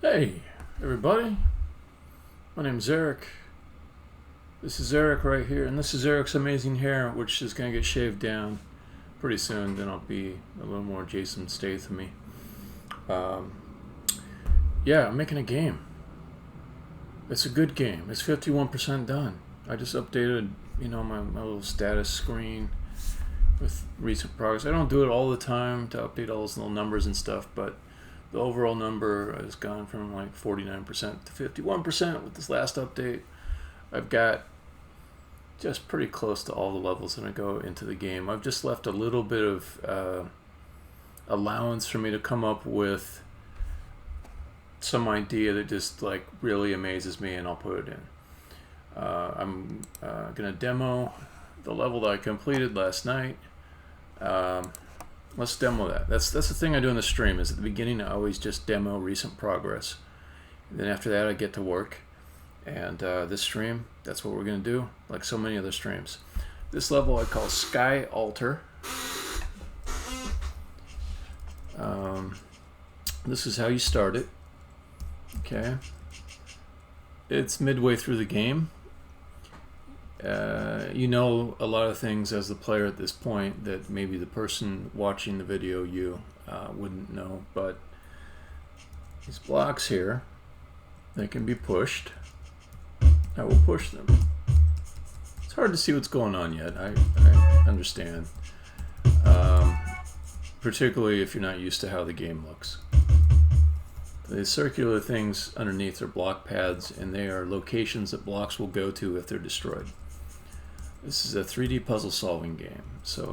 Hey, everybody. My name's Eric. This is Eric right here, and this is Eric's amazing hair, which is going to get shaved down pretty soon. Then I'll be a little more Jason Statham-y. Yeah, I'm making a game. It's a good game. It's 51% done. I just updated, my little status screen with recent progress. I don't do it all the time to update all those little numbers and stuff, but the overall number has gone from like 49% to 51% with this last update. I've got just pretty close to all the levels that I go into the game. I've just left a little bit of allowance for me to come up with some idea that just like really amazes me, and I'll put it in. I'm gonna demo the level that I completed last night. Let's demo that. That's the thing I do in the stream, is at the beginning I always just demo recent progress. And then after that I get to work. And this stream, that's what we're going to do, like so many other streams. This level I call Sky Altar. This is how you start it. Okay. It's midway through the game. You know a lot of things as the player at this point that maybe the person watching the video wouldn't know, but these blocks here, they can be pushed. I will push them. It's hard to see what's going on yet. I understand, particularly if you're not used to how the game looks. The circular things underneath are block pads, and they are locations that blocks will go to if they're destroyed. This is a 3D puzzle solving game, so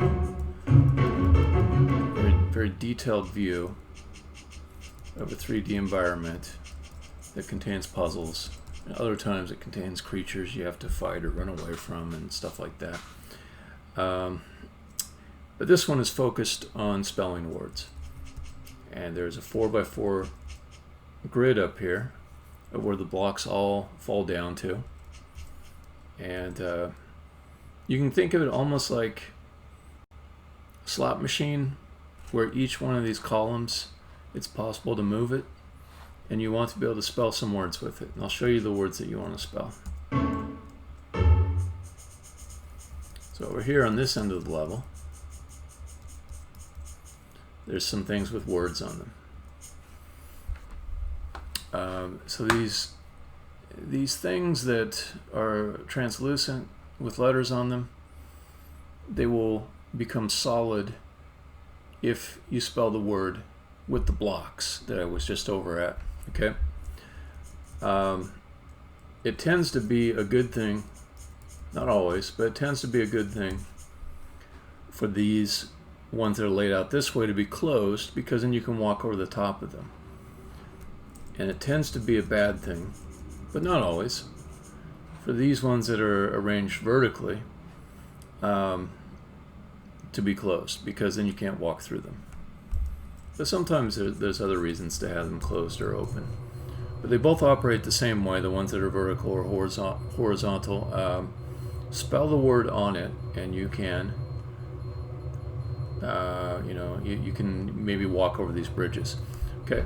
very detailed view of a 3D environment that contains puzzles. And other times it contains creatures you have to fight or run away from and stuff like that. But this one is focused on spelling words. And there's a 4x4 grid up here of where the blocks all fall down to. And you can think of it almost like a slot machine, where each one of these columns, it's possible to move it, and you want to be able to spell some words with it. And I'll show you the words that you want to spell. So over here on this end of the level, there's some things with words on them. So these things that are translucent with letters on them, they will become solid if you spell the word with the blocks that I was just over at. Okay. It tends to be a good thing, not always, but it tends to be a good thing for these ones that are laid out this way to be closed, because then you can walk over the top of them. And it tends to be a bad thing, but not always, for these ones that are arranged vertically to be closed, because then you can't walk through them. But sometimes there's other reasons to have them closed or open. But they both operate the same way, the ones that are vertical or horizontal. Spell the word on it, and you can, you can maybe walk over these bridges. Okay,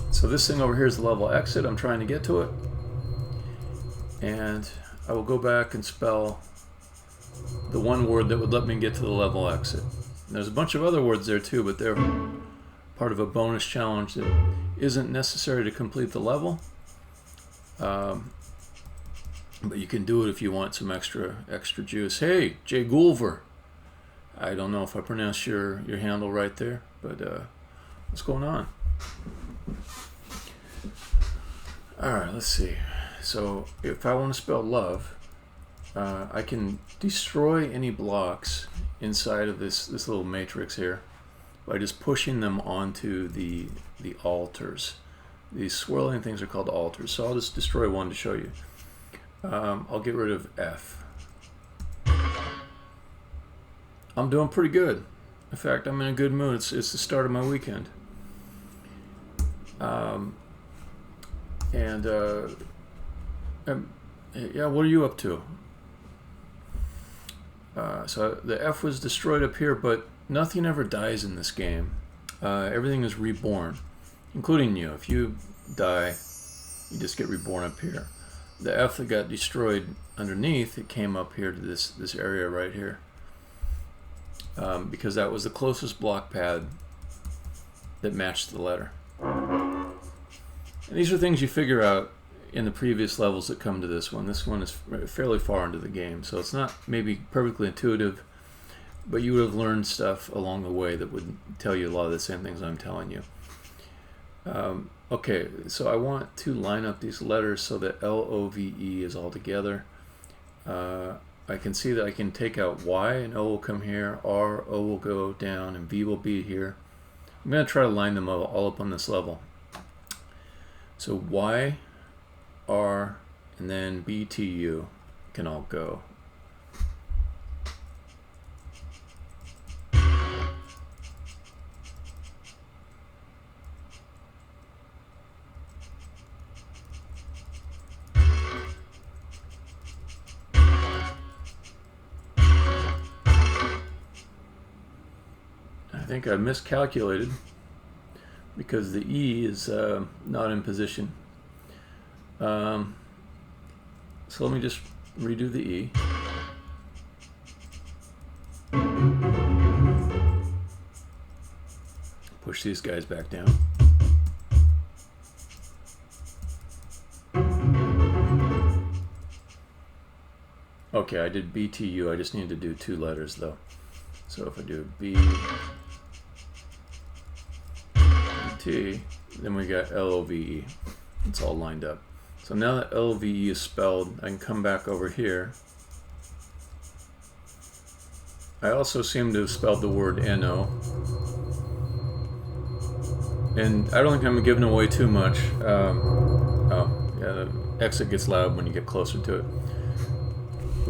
so this thing over here is the level exit. I'm trying to get to it. And I will go back and spell the one word that would let me get to the level exit. And there's a bunch of other words there too, but they're part of a bonus challenge that isn't necessary to complete the level. But you can do it if you want some extra juice. Hey, Jay Gulver. I don't know if I pronounced your handle right there, but what's going on? Alright, let's see. So if I want to spell love, I can destroy any blocks inside of this little matrix here by just pushing them onto the altars. These swirling things are called altars. So I'll just destroy one to show you. I'll get rid of F. I'm doing pretty good. In fact, I'm in a good mood. It's the start of my weekend. Yeah, what are you up to? So the F was destroyed up here, but nothing ever dies in this game. Everything is reborn, including you. If you die, you just get reborn up here. The F that got destroyed underneath, it came up here to this area right here. Because that was the closest block pad that matched the letter. And these are things you figure out in the previous levels that come to this one. This one is fairly far into the game, so it's not maybe perfectly intuitive, but you would have learned stuff along the way that would tell you a lot of the same things I'm telling you. Okay, so I want to line up these letters so that L-O-V-E is all together. I can see that I can take out Y and O will come here, R, O will go down, and V will be here. I'm going to try to line them all up on this level. So Y, R, and then B, T, U can all go. I think I miscalculated because the E is not in position. So let me just redo the E. Push these guys back down. Okay, I did BTU. I just need to do 2 letters though. So if I do B, T, then we got L-O-V-E. It's all lined up. So now that L-O-V-E is spelled, I can come back over here. I also seem to have spelled the word N-O. And I don't think I'm giving away too much. Oh, yeah, the exit gets loud when you get closer to it.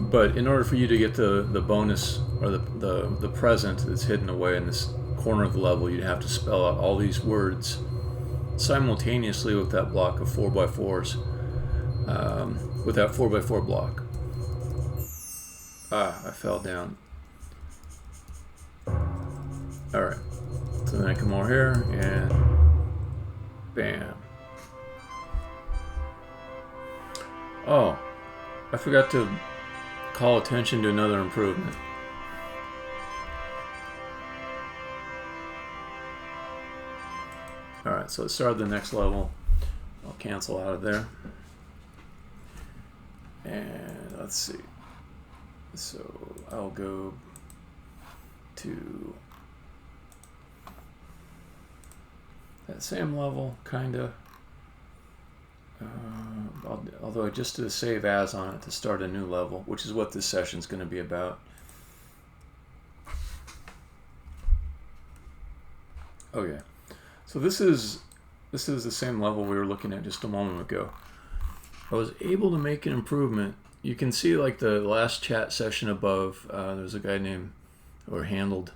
But in order for you to get the bonus, or the present that's hidden away in this corner of the level, you'd have to spell out all these words simultaneously with that block of 4x4s, with that 4x4 block. Ah, I fell down. Alright, so then I come over here and bam. Oh, I forgot to call attention to another improvement. Alright, so let's start the next level. I'll cancel out of there. And let's see. So I'll go to that same level, kinda. Although I just did a save as on it to start a new level, which is what this session's going to be about. Okay, so this is the same level we were looking at just a moment ago. I was able to make an improvement. You can see, like the last chat session above, there's a guy named, or handled,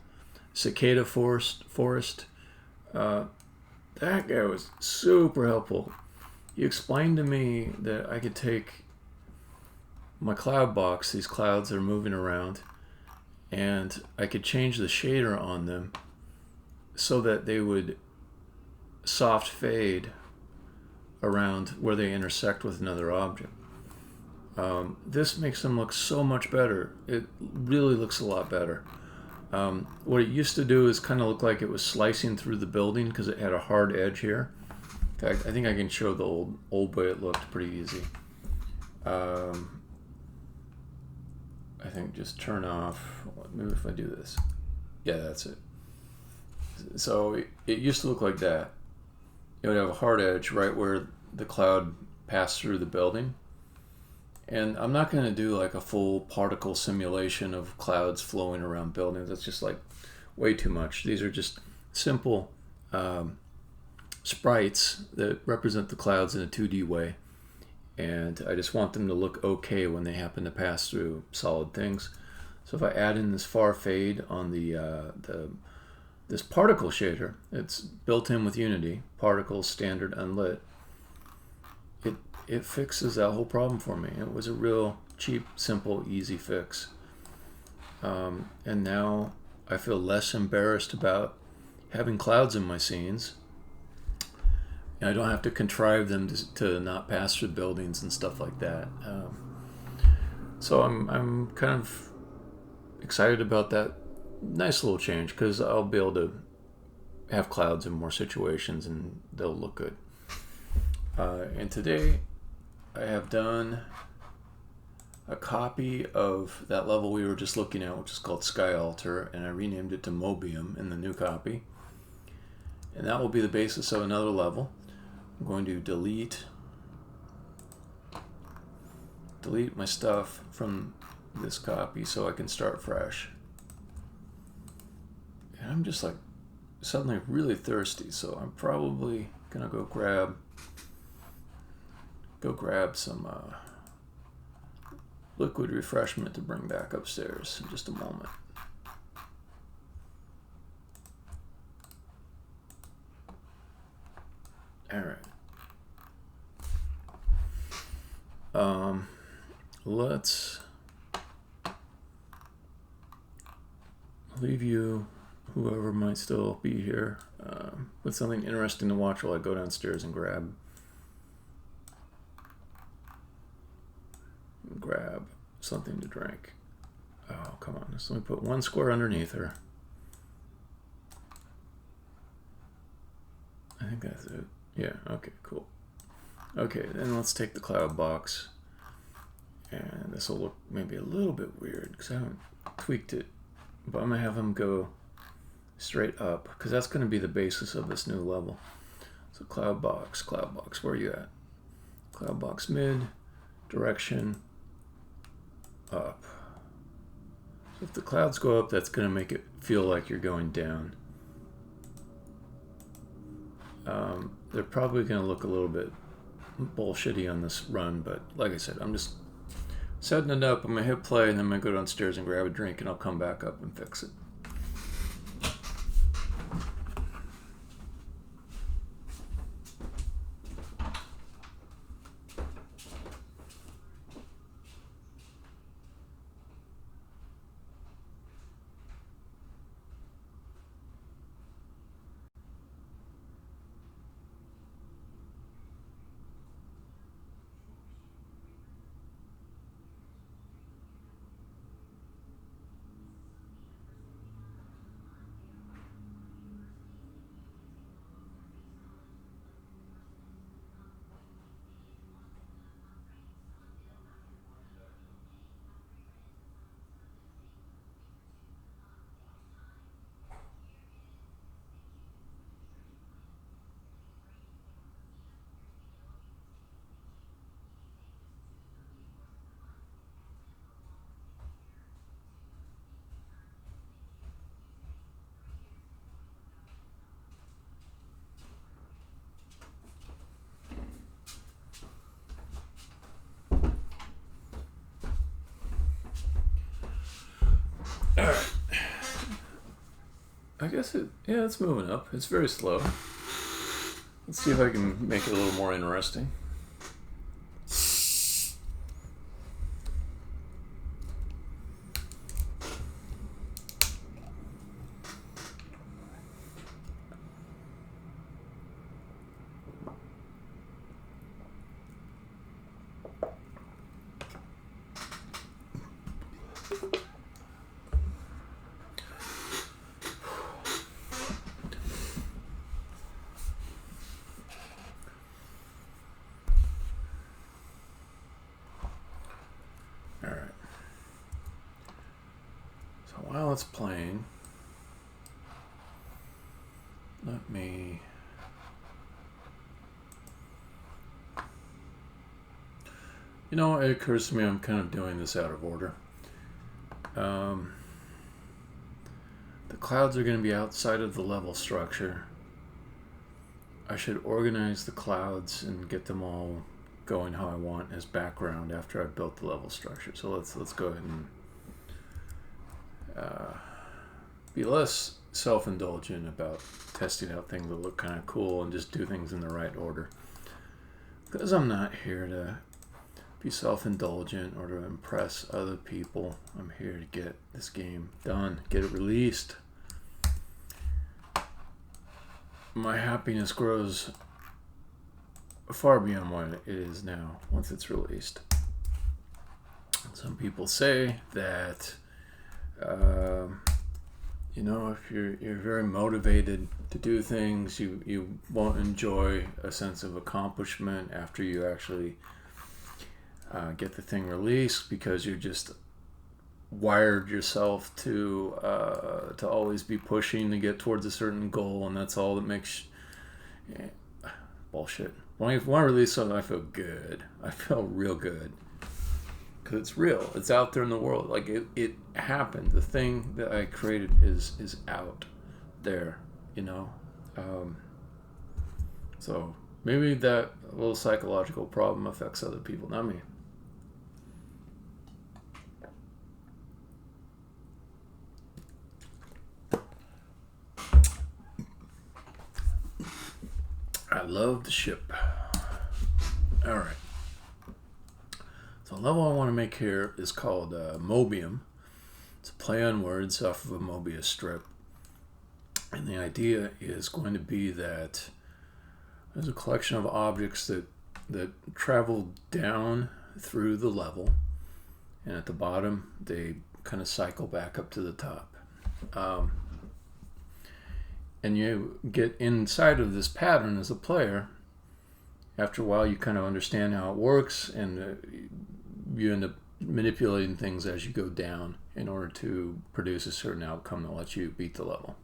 Cicada Forest. That guy was super helpful. He explained to me that I could take my cloud box, these clouds that are moving around, and I could change the shader on them so that they would soft fade around where they intersect with another object. This makes them look so much better. It really looks a lot better. What it used to do is kind of look like it was slicing through the building because it had a hard edge here. In fact, I think I can show the old way it looked pretty easy. I think just turn off, maybe if I do this. Yeah, that's it. So it used to look like that. It would have a hard edge right where the cloud passed through the building. And I'm not going to do like a full particle simulation of clouds flowing around buildings. That's just like way too much. These are just simple sprites that represent the clouds in a 2D way, and I just want them to look okay when they happen to pass through solid things. So if I add in this far fade on this particle shader, it's built in with Unity, particles, standard, unlit, it fixes that whole problem for me. It was a real cheap, simple, easy fix. And now I feel less embarrassed about having clouds in my scenes. I don't have to contrive them to not pass through buildings and stuff like that. So I'm kind of excited about that nice little change, because I'll be able to have clouds in more situations and they'll look good. And today I have done a copy of that level we were just looking at, which is called Sky Altar, and I renamed it to Mobium in the new copy. And that will be the basis of another level. I'm going to delete my stuff from this copy so I can start fresh. And I'm just like suddenly really thirsty, so I'm probably gonna go grab some liquid refreshment to bring back upstairs in just a moment. All right. Let's leave you, whoever might still be here, with something interesting to watch while I go downstairs and grab something to drink. Oh, come on. Just let me put one square underneath her. I think that's it. Yeah, okay, cool. Okay, then let's take the cloud box. And this will look maybe a little bit weird because I haven't tweaked it. But I'm going to have them go straight up, because that's going to be the basis of this new level. So cloud box, where are you at? Cloud box mid, direction, up. So if the clouds go up, that's going to make it feel like you're going down. They're probably going to look a little bit bullshitty on this run, but like I said, I'm just setting it up. I'm going to hit play, and then I'm going to go downstairs and grab a drink, and I'll come back up and fix it. Alright. I guess it's moving up. It's very slow. Let's see if I can make it a little more interesting. While it's playing, let me it occurs to me I'm kind of doing this out of order. The clouds are going to be outside of the level structure. I should organize the clouds and get them all going how I want as background after I've built the level structure. So let's go ahead and be less self-indulgent about testing out things that look kind of cool and just do things in the right order. Because I'm not here to be self-indulgent or to impress other people. I'm here to get this game done, get it released. My happiness grows far beyond what it is now once it's released. Some people say that if you're very motivated to do things, you won't enjoy a sense of accomplishment after you actually get the thing released, because you're just wired yourself to always be pushing to get towards a certain goal, and that's all that makes bullshit. When I release something, I feel good. I feel real good because it's real. It's out there in the world. Like it happened. The thing that I created is out there. So maybe that little psychological problem affects other people, not me. I love the ship. All right. So the level I want to make here is called Mobium. It's a play on words off of a Mobius strip. And the idea is going to be that there's a collection of objects that travel down through the level. And at the bottom, they kind of cycle back up to the top. And you get inside of this pattern as a player. After a while, you kind of understand how it works, and you end up manipulating things as you go down in order to produce a certain outcome that lets you beat the level.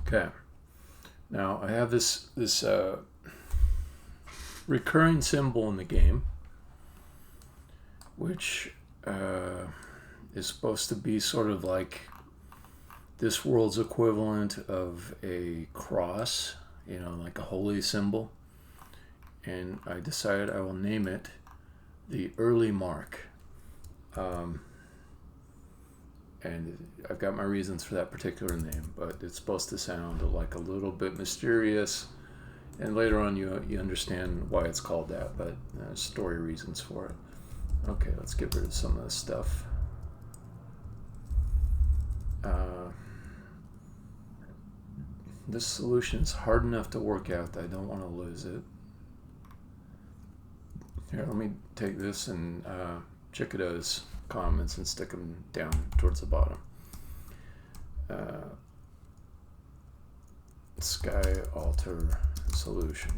Okay. Now, I have this recurring symbol in the game, which is supposed to be sort of like this world's equivalent of a cross, like a holy symbol. And I decided I will name it the Early Mark. And I've got my reasons for that particular name, but it's supposed to sound like a little bit mysterious. And later on you understand why it's called that, but story reasons for it. Okay, let's get rid of some of this stuff. This solution is hard enough to work out that I don't want to lose it. Here, let me take this and Chickadeau's comments and stick them down towards the bottom. Sky alter solution.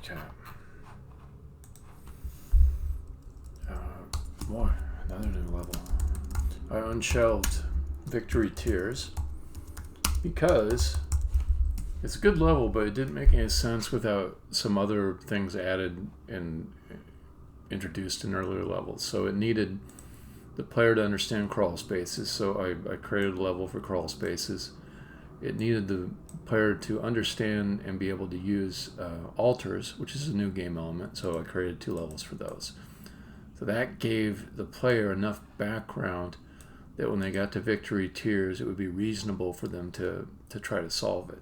Okay. More. Another new level. I unshelved Victory Tears because it's a good level, but it didn't make any sense without some other things added and introduced in earlier levels. So it needed the player to understand crawl spaces, so I created a level for crawl spaces. It needed the player to understand and be able to use altars, which is a new game element, so I created 2 levels for those. So that gave the player enough background that when they got to Victory Tears, it would be reasonable for them to try to solve it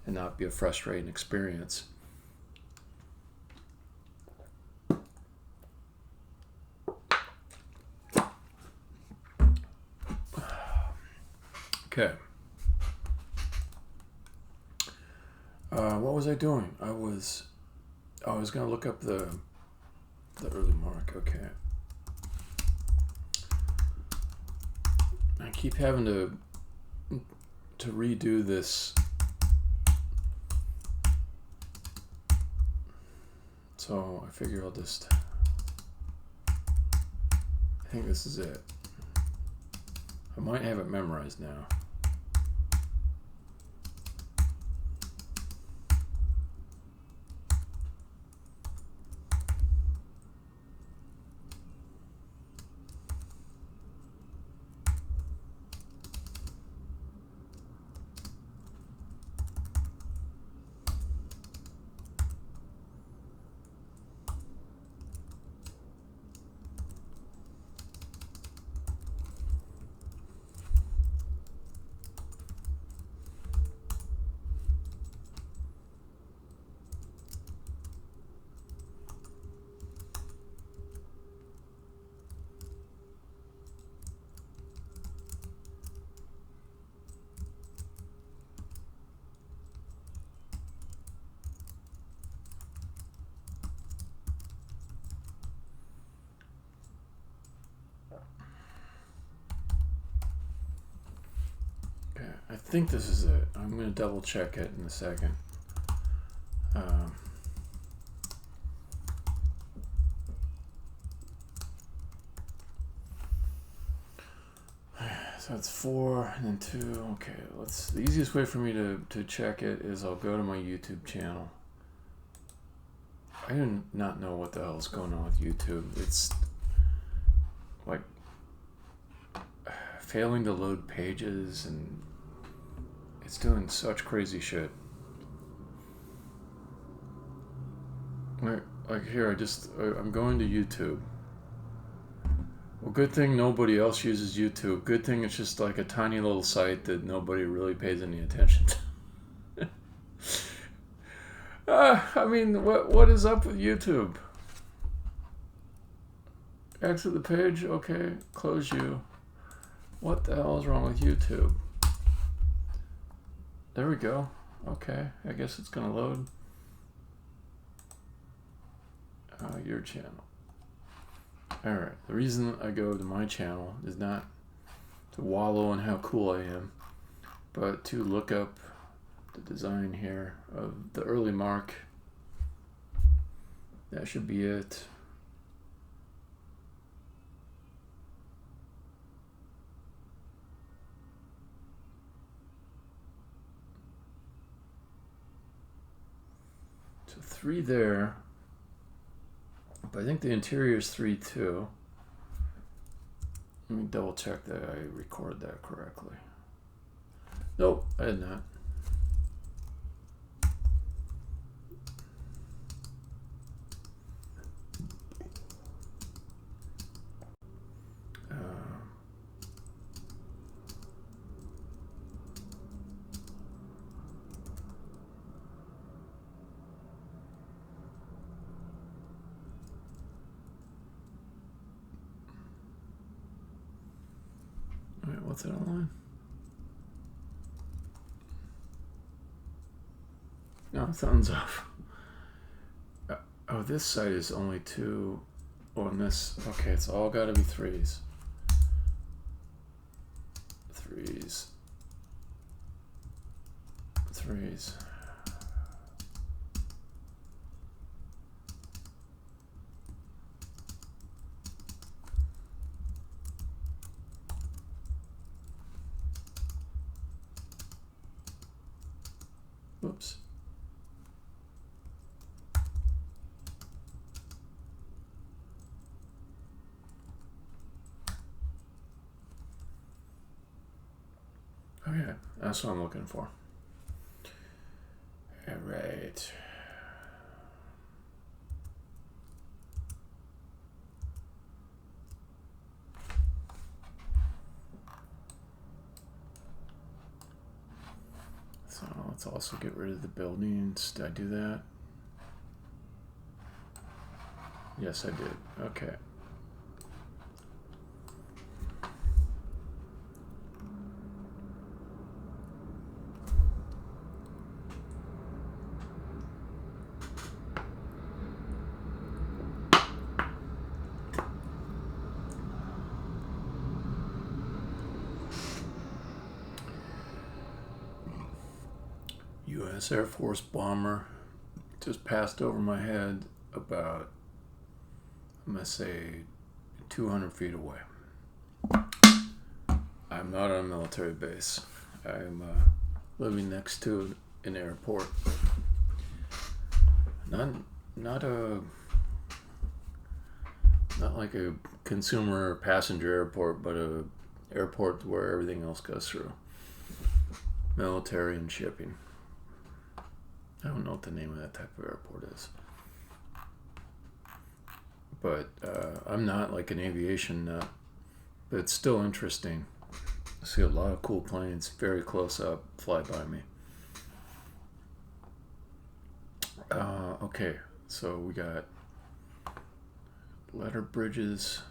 and not be a frustrating experience. Okay. What was I doing? I was going to look up the Early Mark. Okay. I keep having to redo this. So I figure I'll just, I think this is it. I might have it memorized now. think this is it. I'm going to double check it in a second. So it's 4 and then 2. Okay, the easiest way for me to check it is I'll go to my YouTube channel. I do not know what the hell is going on with YouTube. It's like failing to load pages, and it's doing such crazy shit. Like here, I'm going to YouTube. Well, good thing nobody else uses YouTube. Good thing it's just like a tiny little site that nobody really pays any attention to. I mean, what is up with YouTube? Exit the page. Okay, close you. What the hell is wrong with YouTube? There we go. Okay, I guess it's gonna load. Your channel. Alright, the reason I go to my channel is not to wallow in how cool I am, but to look up the design here of the early mark. That should be it. So 3 there. But I think the interior is 3 too. Let me double check that I recorded that correctly. Nope, I did not. Alright, what's it online? No, thumbs off. Oh, this site is only 2 on this. Okay, it's all got to be 3s. 3s. 3s. Whoops. Oh yeah, that's what I'm looking for. All right. So let's also get rid of the buildings. Did I do that? Yes, I did. Okay. U.S. Air Force bomber just passed over my head about, I'm going to say, 200 feet away. I'm not on a military base. I'm living next to an airport. Not like a consumer or passenger airport, but a airport where everything else goes through. Military and shipping. I don't know what the name of that type of airport is. But I'm not like an aviation nut, but it's still interesting. I see a lot of cool planes very close up fly by me. Okay, so we got letter bridges.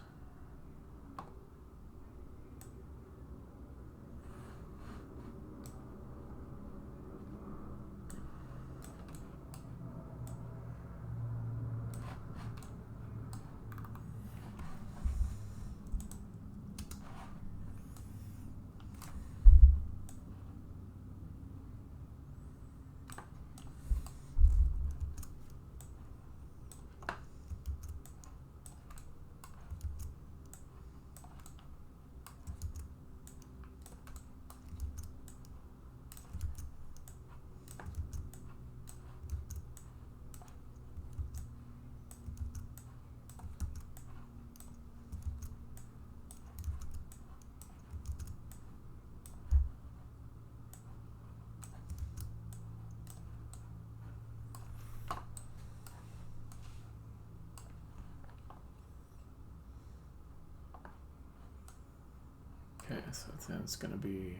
so then it's gonna be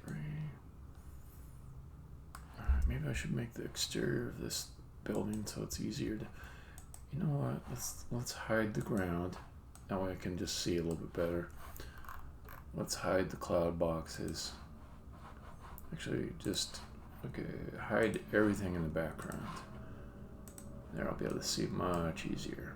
3. Alright, maybe I should make the exterior of this building so it's easier to, you know what, let's hide the ground. That way I can just see a little bit better. Let's hide the cloud boxes. Actually, just, okay, hide everything in the background. There, I'll be able to see much easier.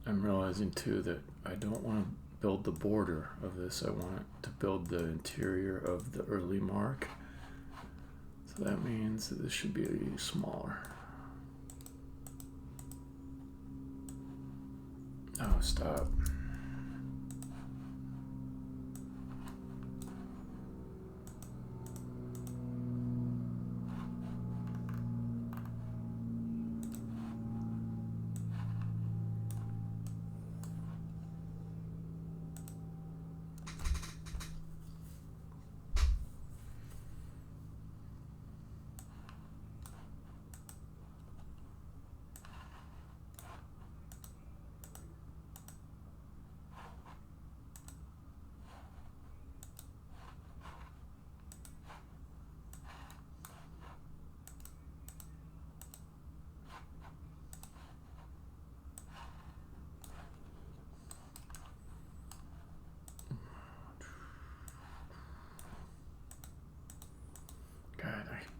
I'm realizing too that I don't want to build the border of this. I want to build the interior of the early mark. So that means that this should be smaller. Oh, stop.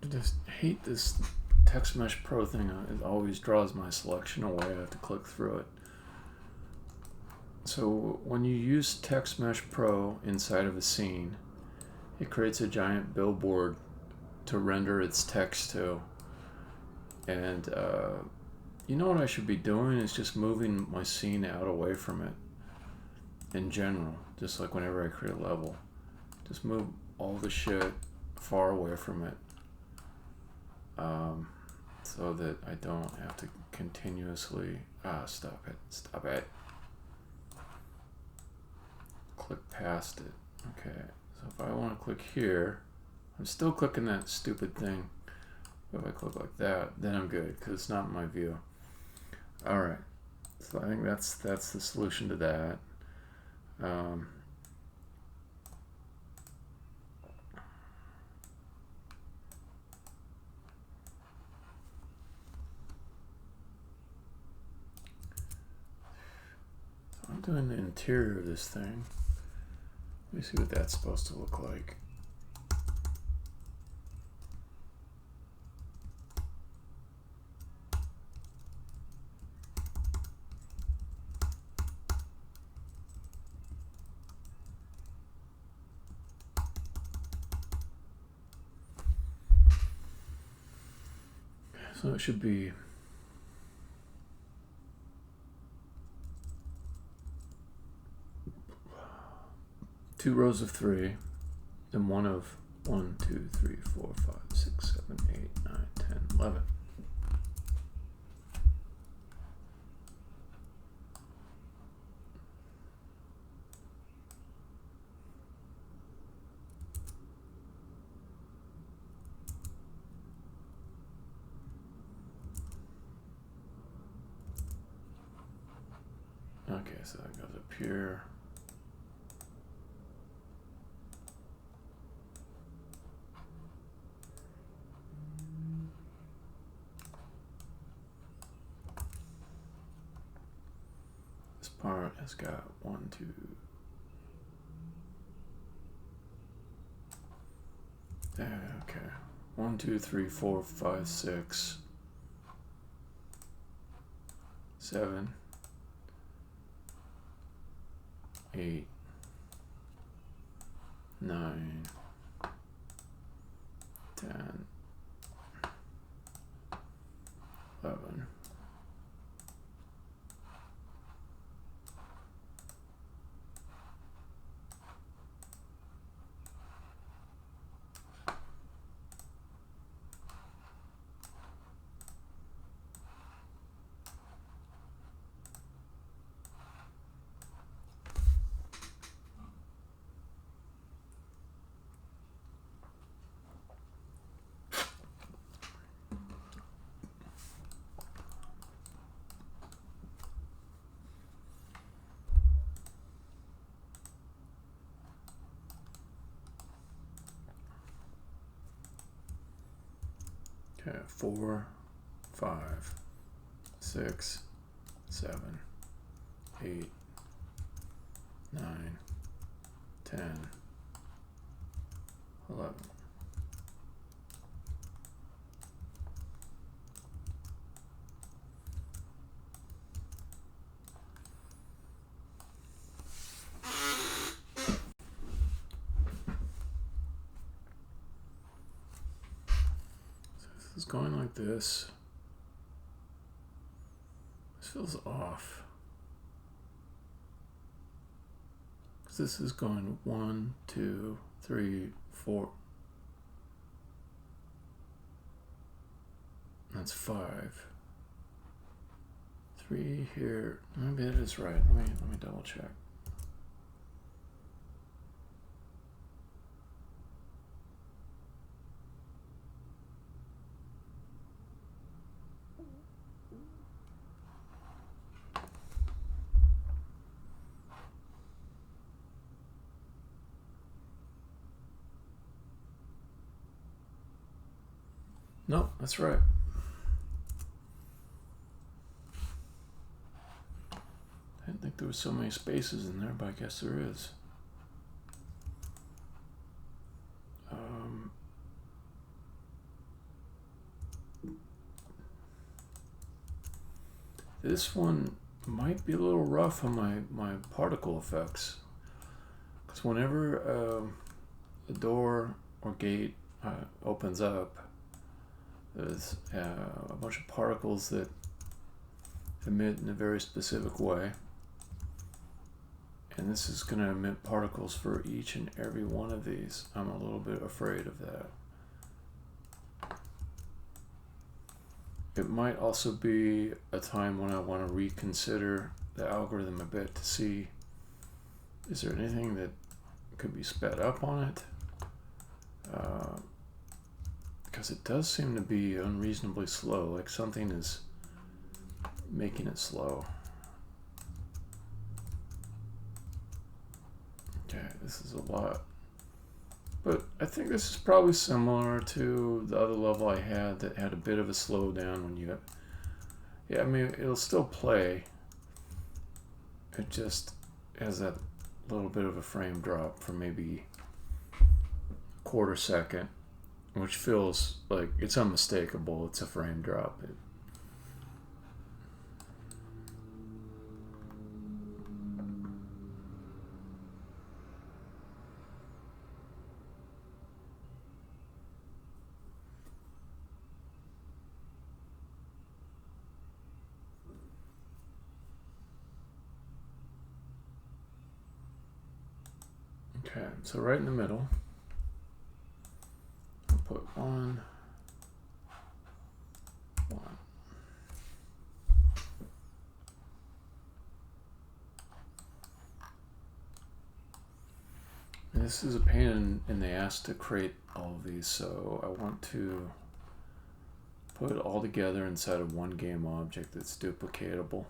I just hate this Text Mesh Pro thing. It always draws my selection away. I have to click through it. So when you use Text Mesh Pro inside of a scene, it creates a giant billboard to render its text to. And you know what I should be doing is just moving my scene out away from it in general. Just like whenever I create a level. Just move all the shit far away from it. So that I don't have to continuously stop it, click past it. Okay, so if I want to click here, I'm still clicking that stupid thing. If I click like that, then I'm good because it's not in my view. All right, so I think that's the solution to that. I'm doing the interior of this thing. Let me see what that's supposed to look like. So it should be 2 rows of 3, then one of 1, 2, 3, 4, 5, 6, 7, 8, 9, 10, 11. Okay, so that goes up here. This part has got 1, 2. Okay. 1, 2, 3, 4, 5, 6, 7, 8, 9, 10, 11. Okay, 4, 5, 6, 7, 8, 9, 10, 11. It's going like this. This feels off. Because this is going 1, 2, 3, 4. That's 5. 3 here. Maybe that is right. Let me double check. Nope, that's right. I didn't think there was so many spaces in there, but I guess there is. This one might be a little rough on my particle effects. Because whenever a door or gate opens up, there's a bunch of particles that emit in a very specific way. And this is going to emit particles for each and every one of these. I'm a little bit afraid of that. It might also be a time when I want to reconsider the algorithm a bit to see, is there anything that could be sped up on it? Because it does seem to be unreasonably slow, like something is making it slow. Okay, this is a lot. But I think this is probably similar to the other level I had that had a bit of a slowdown when you got, yeah, I mean, it'll still play. It just has that little bit of a frame drop for maybe a quarter second, which feels like it's unmistakable. It's a frame drop. Okay, so right in the middle, I'll put 1, 1. And this is a pain in the ass to create all of these, so I want to put it all together inside of one game object that's duplicatable.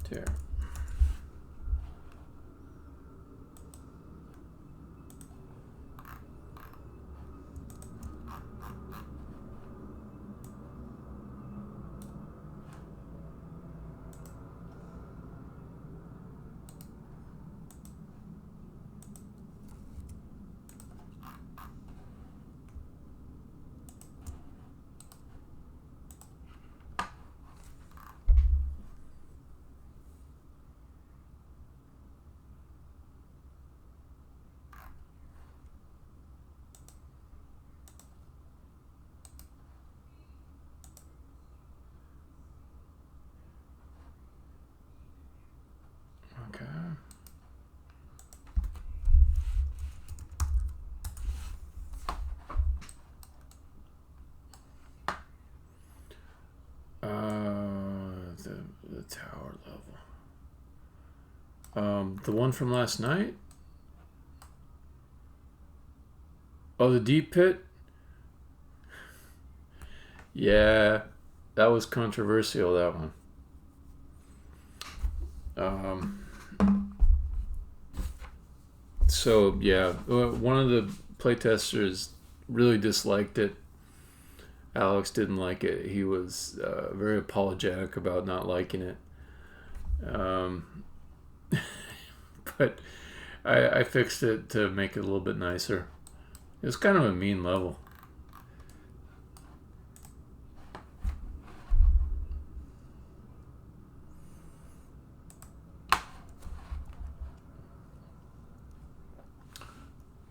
Tier. Okay. The tower level. The one from last night? Oh, the deep pit? Yeah, that was controversial, that one. So, yeah, one of the playtesters really disliked it. Alex didn't like it. He was very apologetic about not liking it. But I fixed it to make it a little bit nicer. It was kind of a mean level.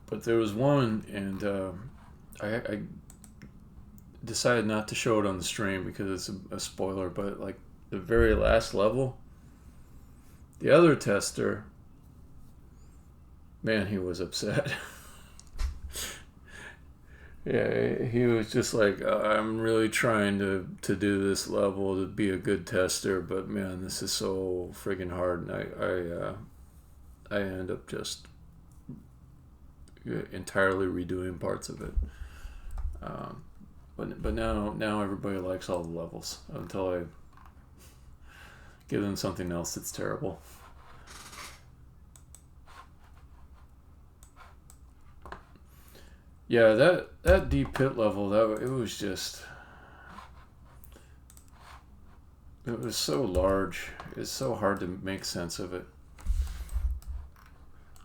But there was one, and I decided not to show it on the stream because it's a spoiler, but like the very last level, the other tester, man, he was upset. Yeah, he was just like, I'm really trying to do this level to be a good tester, but man, this is so friggin' hard, and I end up just entirely redoing parts of it. But now everybody likes all the levels until I give them something else that's terrible. Yeah, that deep pit level, it was so large. It's so hard to make sense of it.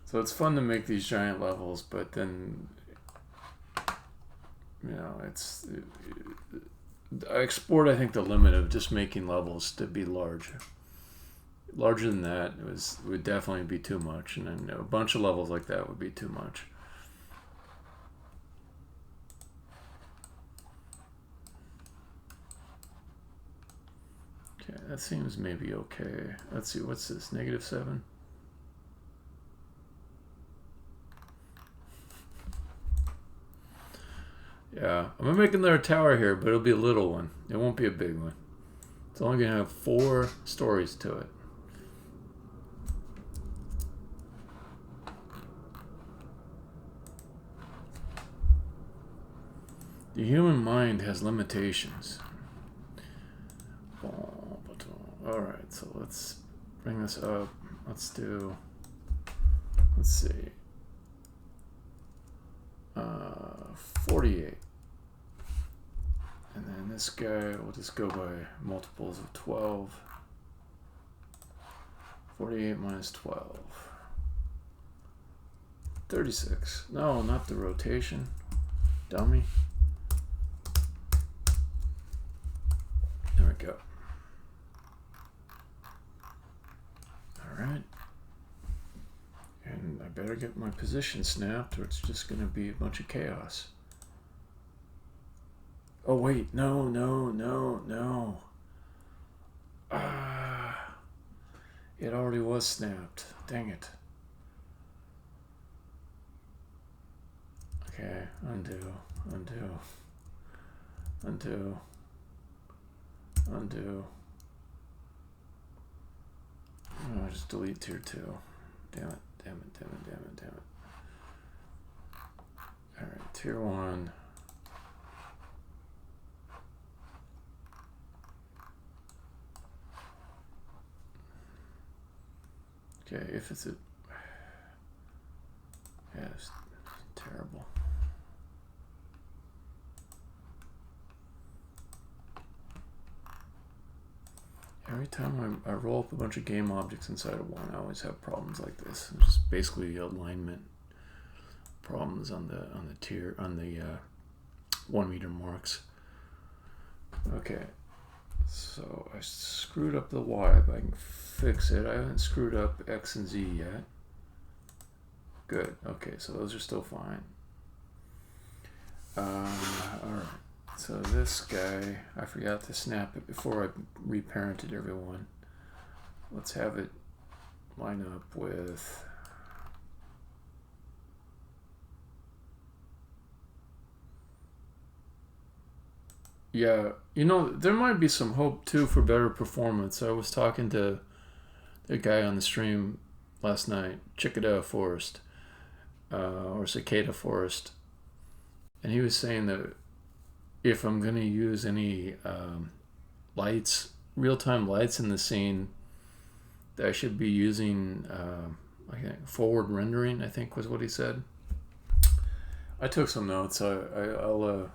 So it's fun to make these giant levels, but then, you know, I explored, I think, the limit of just making levels to be large. Larger than that would definitely be too much, and then a bunch of levels like that would be too much. Okay, that seems maybe okay. Let's see, what's this? -7? Yeah, I'm gonna make another tower here, but it'll be a little one. It won't be a big one. It's only gonna have 4 stories to it. The human mind has limitations. Alright, so let's bring this up. Let's see. 48. And then this guy, we'll just go by multiples of 12. 48 minus 12. 36. No, not the rotation. Dummy. There we go. Alright. And I better get my position snapped or it's just going to be a bunch of chaos. Oh wait, no. It already was snapped. Dang it. Okay, undo. Oh, just delete tier 2. Damn it. Alright, tier 1. Okay, if it's a... Yeah, it's terrible. Every time I roll up a bunch of game objects inside of one, I always have problems like this. It's just basically alignment problems on the tier, on the 1 meter marks. Okay, so I screwed up the Y, but I can fix it. I haven't screwed up X and Z yet. Good. Okay, so those are still fine. Alright, so this guy, I forgot to snap it before I reparented everyone. Let's have it line up with... Yeah, you know, there might be some hope too for better performance. I was talking to the guy on the stream last night, Cicada Forest, or Cicada Forest, and he was saying that if I'm going to use any lights, real-time lights in the scene, that I should be using I think forward rendering, I think was what he said. I took some notes. I'll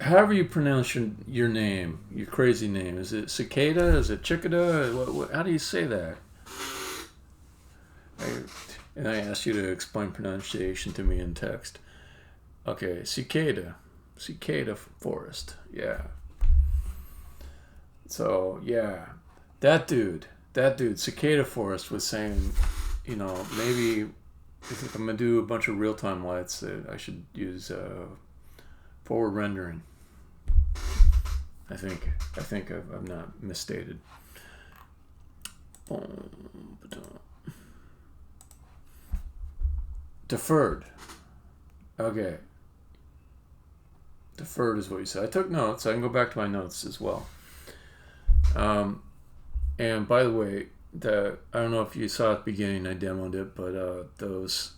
however you pronounce your name, your crazy name. Is it Cicada? Is it Cicada? How do you say that? And I asked you to explain pronunciation to me in text. Okay, Cicada Forest. Yeah. So yeah, that dude, Cicada Forest was saying, you know, maybe if I'm gonna do a bunch of real-time lights, that I should use forward rendering. I think I've not misstated. Deferred. Okay. Deferred is what you said. I took notes. I can go back to my notes as well. And by the way, I don't know if you saw at the beginning, I demoed it, but those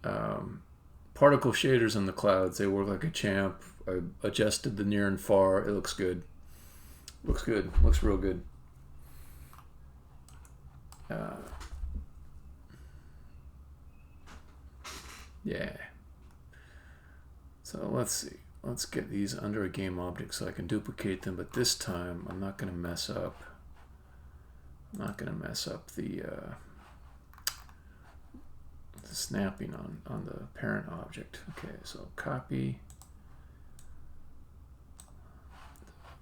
particle shaders in the clouds, they work like a champ. I adjusted the near and far. It looks good. Looks good. Looks real good. Yeah. So let's see. Let's get these under a game object so I can duplicate them, but this time I'm not going to mess up. I'm not going to mess up the snapping on the parent object. Okay, so copy.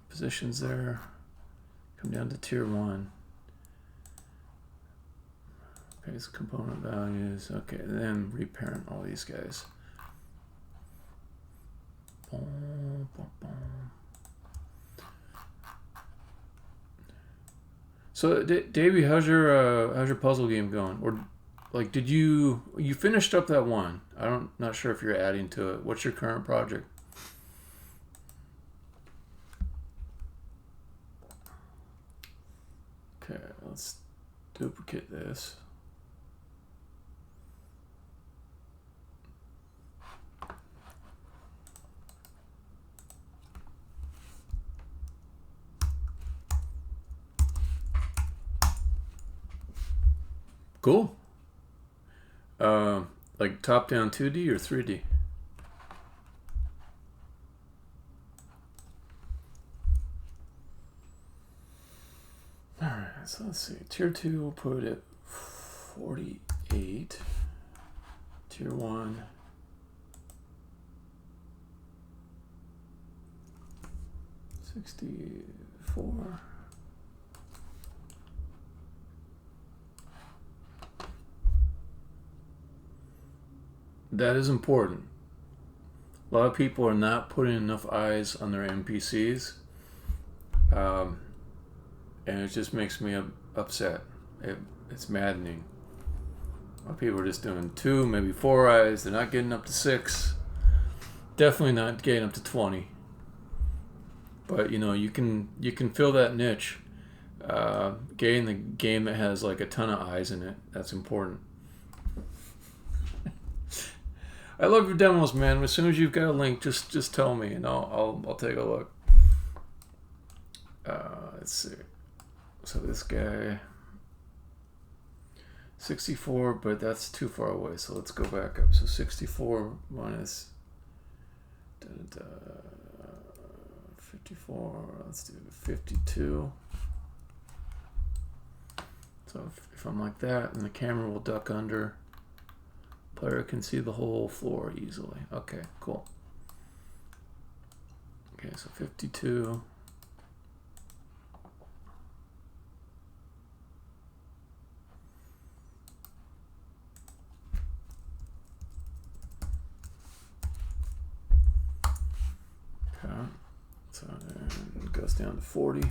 Positions there. Come down to tier 1. Paste component values. Okay, then reparent all these guys. Boom, boom, boom. So, Davey, how's your puzzle game going? Or, like, did you finished up that one? Not sure if you're adding to it. What's your current project? Okay, let's duplicate this. Cool. Like top-down 2D or 3D? Alright, so let's see. Tier 2 we'll put it 48. Tier 1. 64. That is important. A lot of people are not putting enough eyes on their NPCs, and it just makes me upset. It's maddening. A lot of people are just doing 2, maybe 4 eyes. They're not getting up to 6. Definitely not getting up to 20. But you know, you can fill that niche. Getting the game that has like a ton of eyes in it, that's important. I love your demos, man. As soon as you've got a link, just tell me, and I'll take a look. Let's see. So this guy, 64, but that's too far away, so let's go back up. So 64 minus 54, let's do 52. So if I'm like that, then the camera will duck under. Player can see the whole floor easily. Okay, cool. Okay, so 52. Okay, so then it goes down to 40.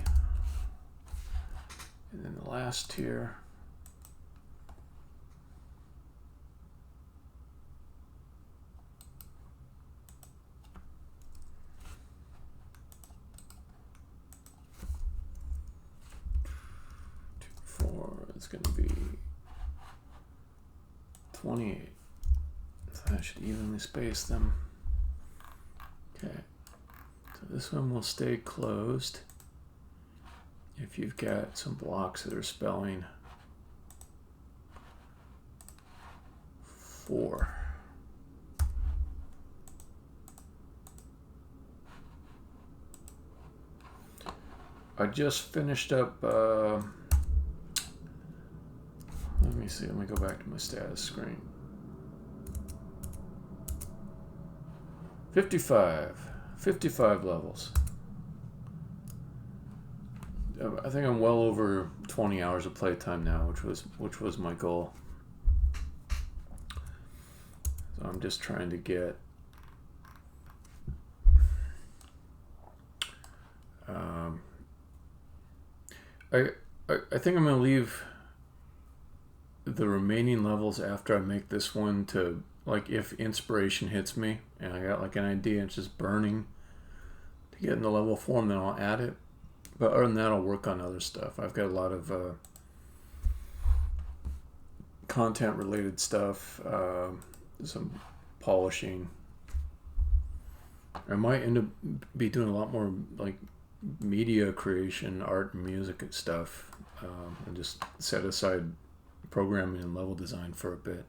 And then the last tier. It's going to be 28. So I should evenly space them. Okay. So this one will stay closed if you've got some blocks that are spelling 4. I just finished up let me see, let me go back to my status screen. 55 levels. I think I'm well over 20 hours of playtime now, which was my goal. So I'm just trying to get I think I'm gonna leave the remaining levels after I make this one to, like, if inspiration hits me and I got like an idea and it's just burning to get in the level form, then I'll add it. But other than that, I'll work on other stuff. I've got a lot of content related stuff, some polishing. I might end up be doing a lot more like media creation, art and music and stuff, and just set aside programming and level design for a bit.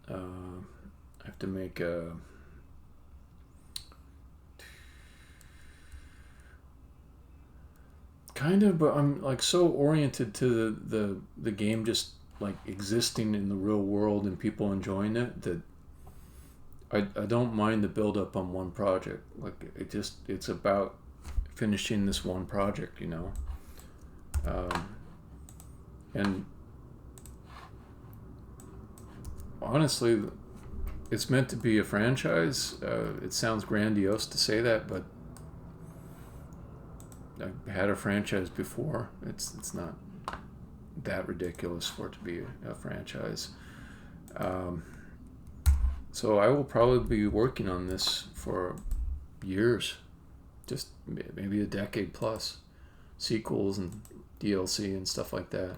I have to make a kind of, but I'm like so oriented to the game just like existing in the real world and people enjoying it that I don't mind the build up on one project. Like it's about finishing this one project, you know. And honestly, it's meant to be a franchise. It sounds grandiose to say that, but I had a franchise before. It's not that ridiculous for it to be a franchise. So I will probably be working on this for years, just maybe a decade plus, sequels and DLC and stuff like that.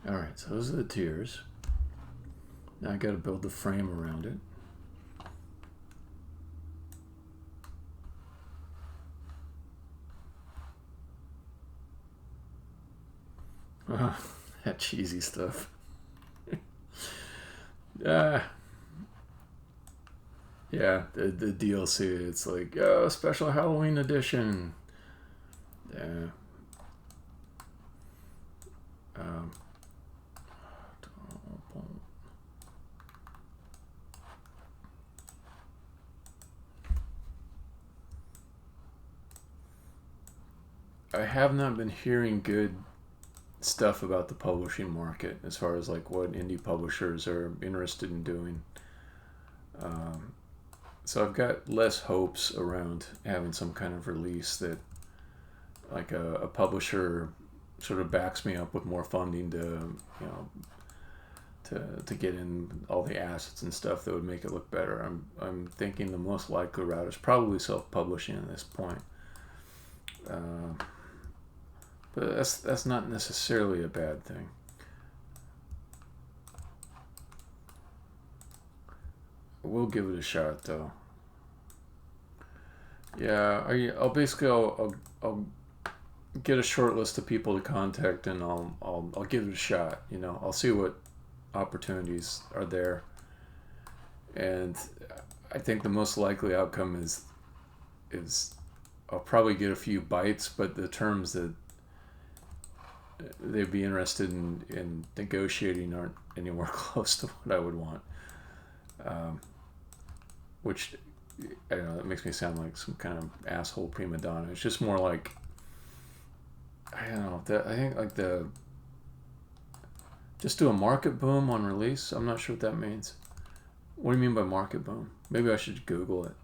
Alright, so those are the tiers. Now I gotta build the frame around it. That cheesy stuff. Yeah, the DLC, it's like, oh, special Halloween edition. Yeah. I have not been hearing good stuff about the publishing market as far as like what indie publishers are interested in doing. So I've got less hopes around having some kind of release that like a publisher sort of backs me up with more funding to, you know, to get in all the assets and stuff that would make it look better. I'm thinking the most likely route is probably self-publishing at this point. But that's not necessarily a bad thing. We'll give it a shot though. Yeah, I'll get a short list of people to contact, and I'll give it a shot. You know, I'll see what opportunities are there, and I think the most likely outcome is I'll probably get a few bites, but the terms that they'd be interested in negotiating aren't anywhere close to what I would want. Which, I don't know, that makes me sound like some kind of asshole prima donna. It's just more like, I don't know, I think like just do a market boom on release. I'm not sure what that means. What do you mean by market boom? Maybe I should Google it.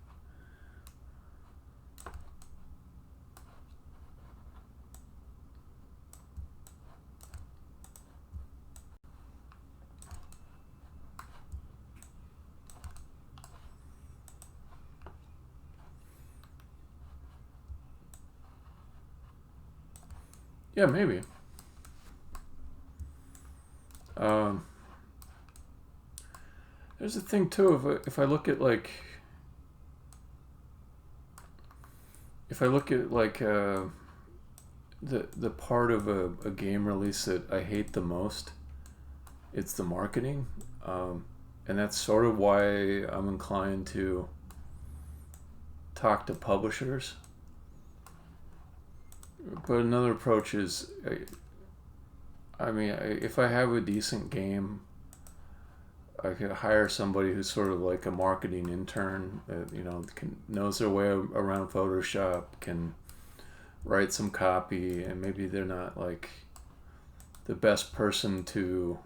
Yeah, maybe. There's a thing too. If I look at like the part of a game release that I hate the most, it's the marketing, and that's sort of why I'm inclined to talk to publishers. But another approach is, if I have a decent game, I could hire somebody who's sort of like a marketing intern that, you know, knows their way around Photoshop, can write some copy, and maybe they're not like the best person to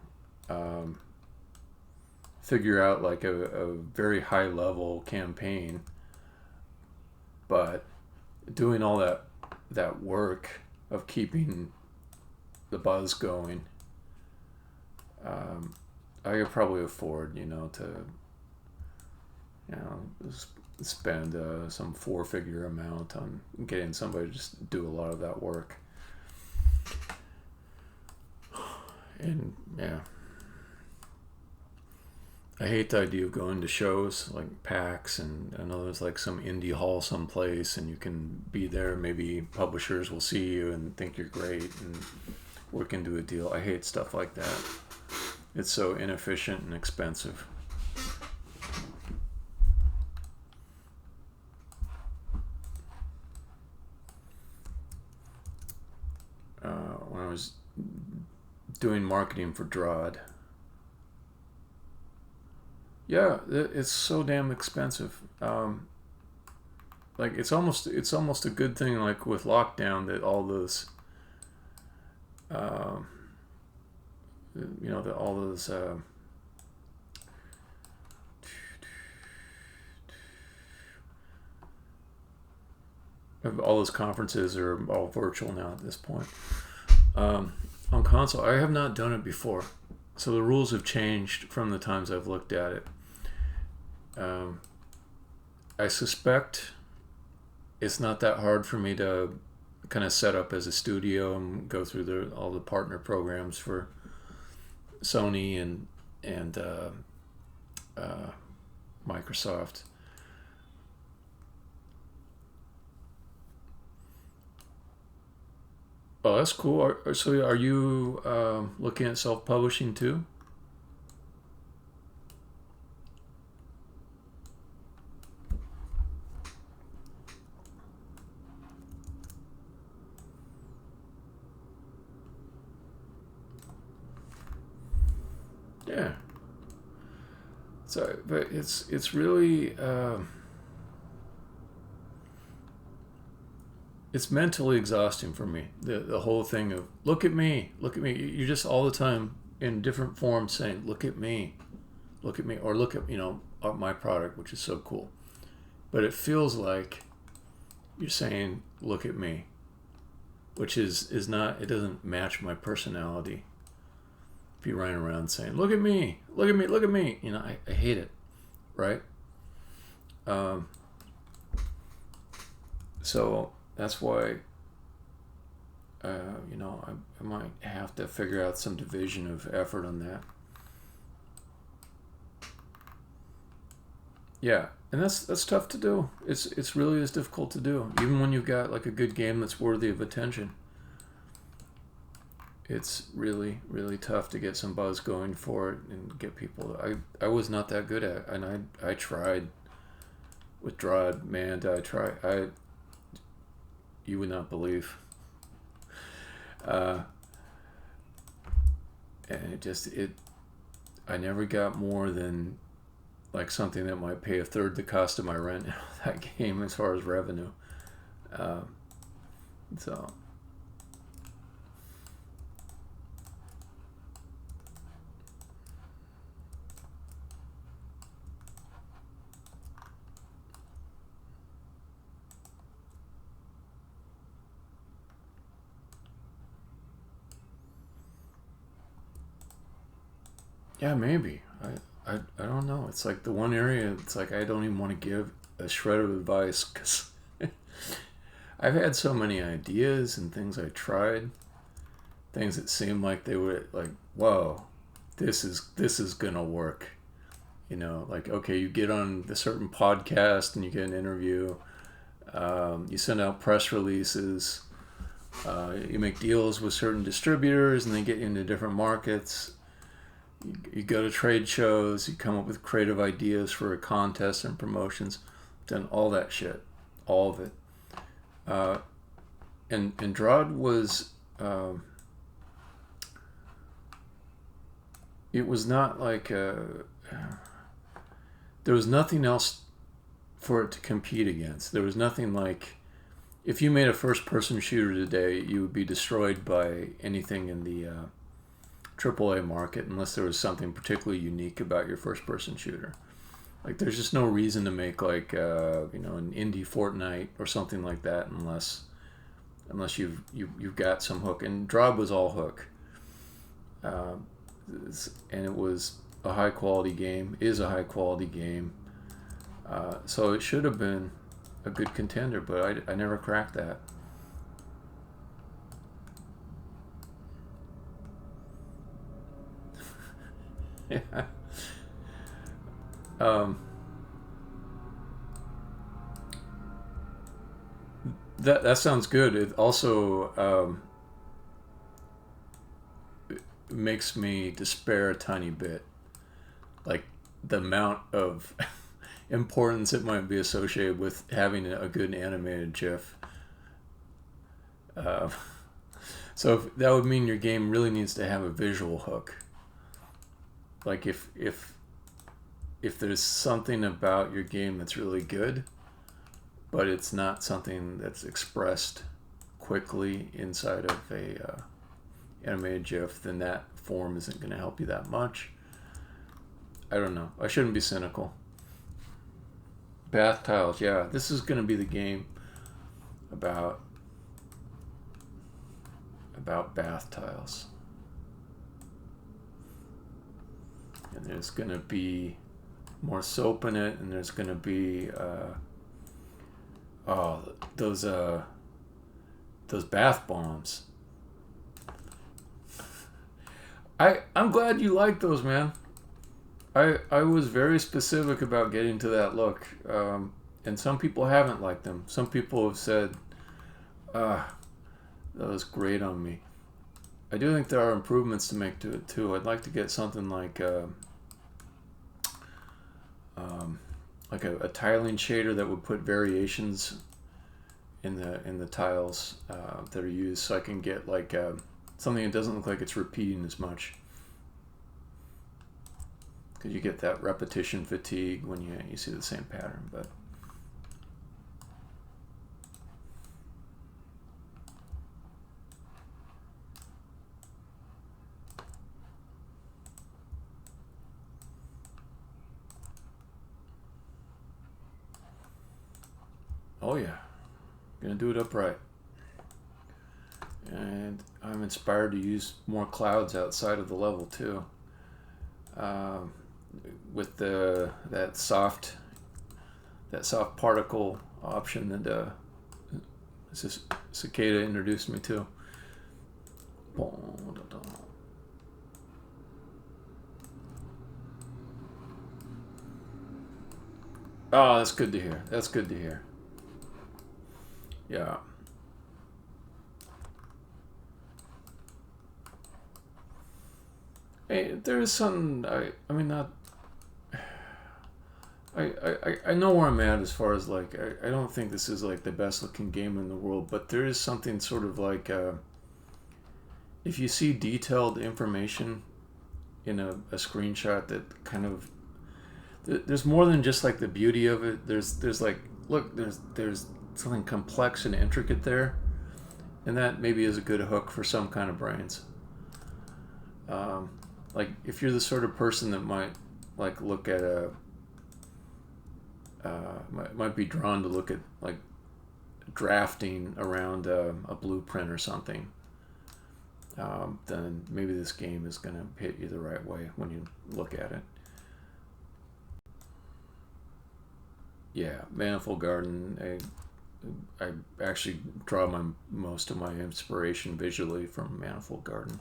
figure out like a very high level campaign, but doing all that work of keeping the buzz going, I could probably afford, to, spend some 4-figure amount on getting somebody to just do a lot of that work. And yeah, I hate the idea of going to shows like PAX, and I know there's like some indie hall someplace and you can be there. Maybe publishers will see you and think you're great and work into a deal. I hate stuff like that. It's so inefficient and expensive. When I was doing marketing for Drod, yeah, it's so damn expensive. Like it's almost a good thing, like with lockdown, that all those, that all those all those conferences are all virtual now at this point. On console, I have not done it before, so the rules have changed from the times I've looked at it. I suspect it's not that hard for me to kind of set up as a studio and go through all the partner programs for Sony and Microsoft. Oh, that's cool. So are you looking at self-publishing too? Yeah. So, but it's really it's mentally exhausting for me. The whole thing of look at me, look at me. You're just all the time in different forms saying look at me, or look at my product, which is so cool. But it feels like you're saying look at me, which is not. It doesn't match my personality. be running around saying, "Look at me, look at me, look at me." You know, I hate it, right? So that's why, you know, I might have to figure out some division of effort on that. Yeah, and that's tough to do. It's really is difficult to do, even when you've got like a good game that's worthy of attention. It's really, really tough to get some buzz going for it and get people. I was not that good at it, and I tried with Drod. Man, did I try? You would not believe. And I never got more than like something that might pay a third the cost of my rent that game as far as revenue. So. Yeah, maybe. I don't know. It's like the one area, it's like I don't even want to give a shred of advice because I've had so many ideas and things I tried, things that seemed like they were like, whoa, this is gonna work. You know, like, okay, you get on a certain podcast and you get an interview, you send out press releases, you make deals with certain distributors and they get you into different markets. You go to trade shows, you come up with creative ideas for a contest and promotions, done all that shit, all of it. And Drod was, it was not like, there was nothing else for it to compete against. There was nothing like, if you made a first-person shooter today, you would be destroyed by anything in the AAA market unless there was something particularly unique about your first-person shooter. Like, there's just no reason to make like you know, an indie Fortnite or something like that unless you've got some hook. And Drod was all hook, and it was a high-quality game. Is a high-quality game, so it should have been a good contender. But I never cracked that. Yeah. That sounds good. It also makes me despair a tiny bit, like the amount of importance it might be associated with having a good animated GIF. So that would mean your game really needs to have a visual hook. Like if there's something about your game that's really good, but it's not something that's expressed quickly inside of a animated GIF, then that form isn't going to help you that much. I don't know. I shouldn't be cynical. Bath tiles, yeah. This is going to be the game about bath tiles. And there's going to be more soap in it, and there's going to be those bath bombs. I'm glad you like those, man. I was very specific about getting to that look, and some people haven't liked them. Some people have said, that was great on me. I do think there are improvements to make to it too. I'd like to get something like a tiling shader that would put variations in the tiles that are used, so I can get like something that doesn't look like it's repeating as much. Because you get that repetition fatigue when you see the same pattern, but. Oh yeah, gonna do it upright. And I'm inspired to use more clouds outside of the level too. With that soft particle option that Cicada introduced me to. Oh, that's good to hear. That's good to hear. Yeah. Hey, there is some. I mean, not. I know where I'm at as far as like I don't think this is like the best looking game in the world, but there is something sort of like if you see detailed information in a screenshot that kind of there's more than just like the beauty of it. There's like look there's something complex and intricate there, and that maybe is a good hook for some kind of brains. Like if you're the sort of person that might like look at a might be drawn to look at like drafting around a blueprint or something, then maybe this game is going to hit you the right way when you look at it. Yeah, Manifold Garden. I actually draw most of my inspiration visually from Manifold Garden.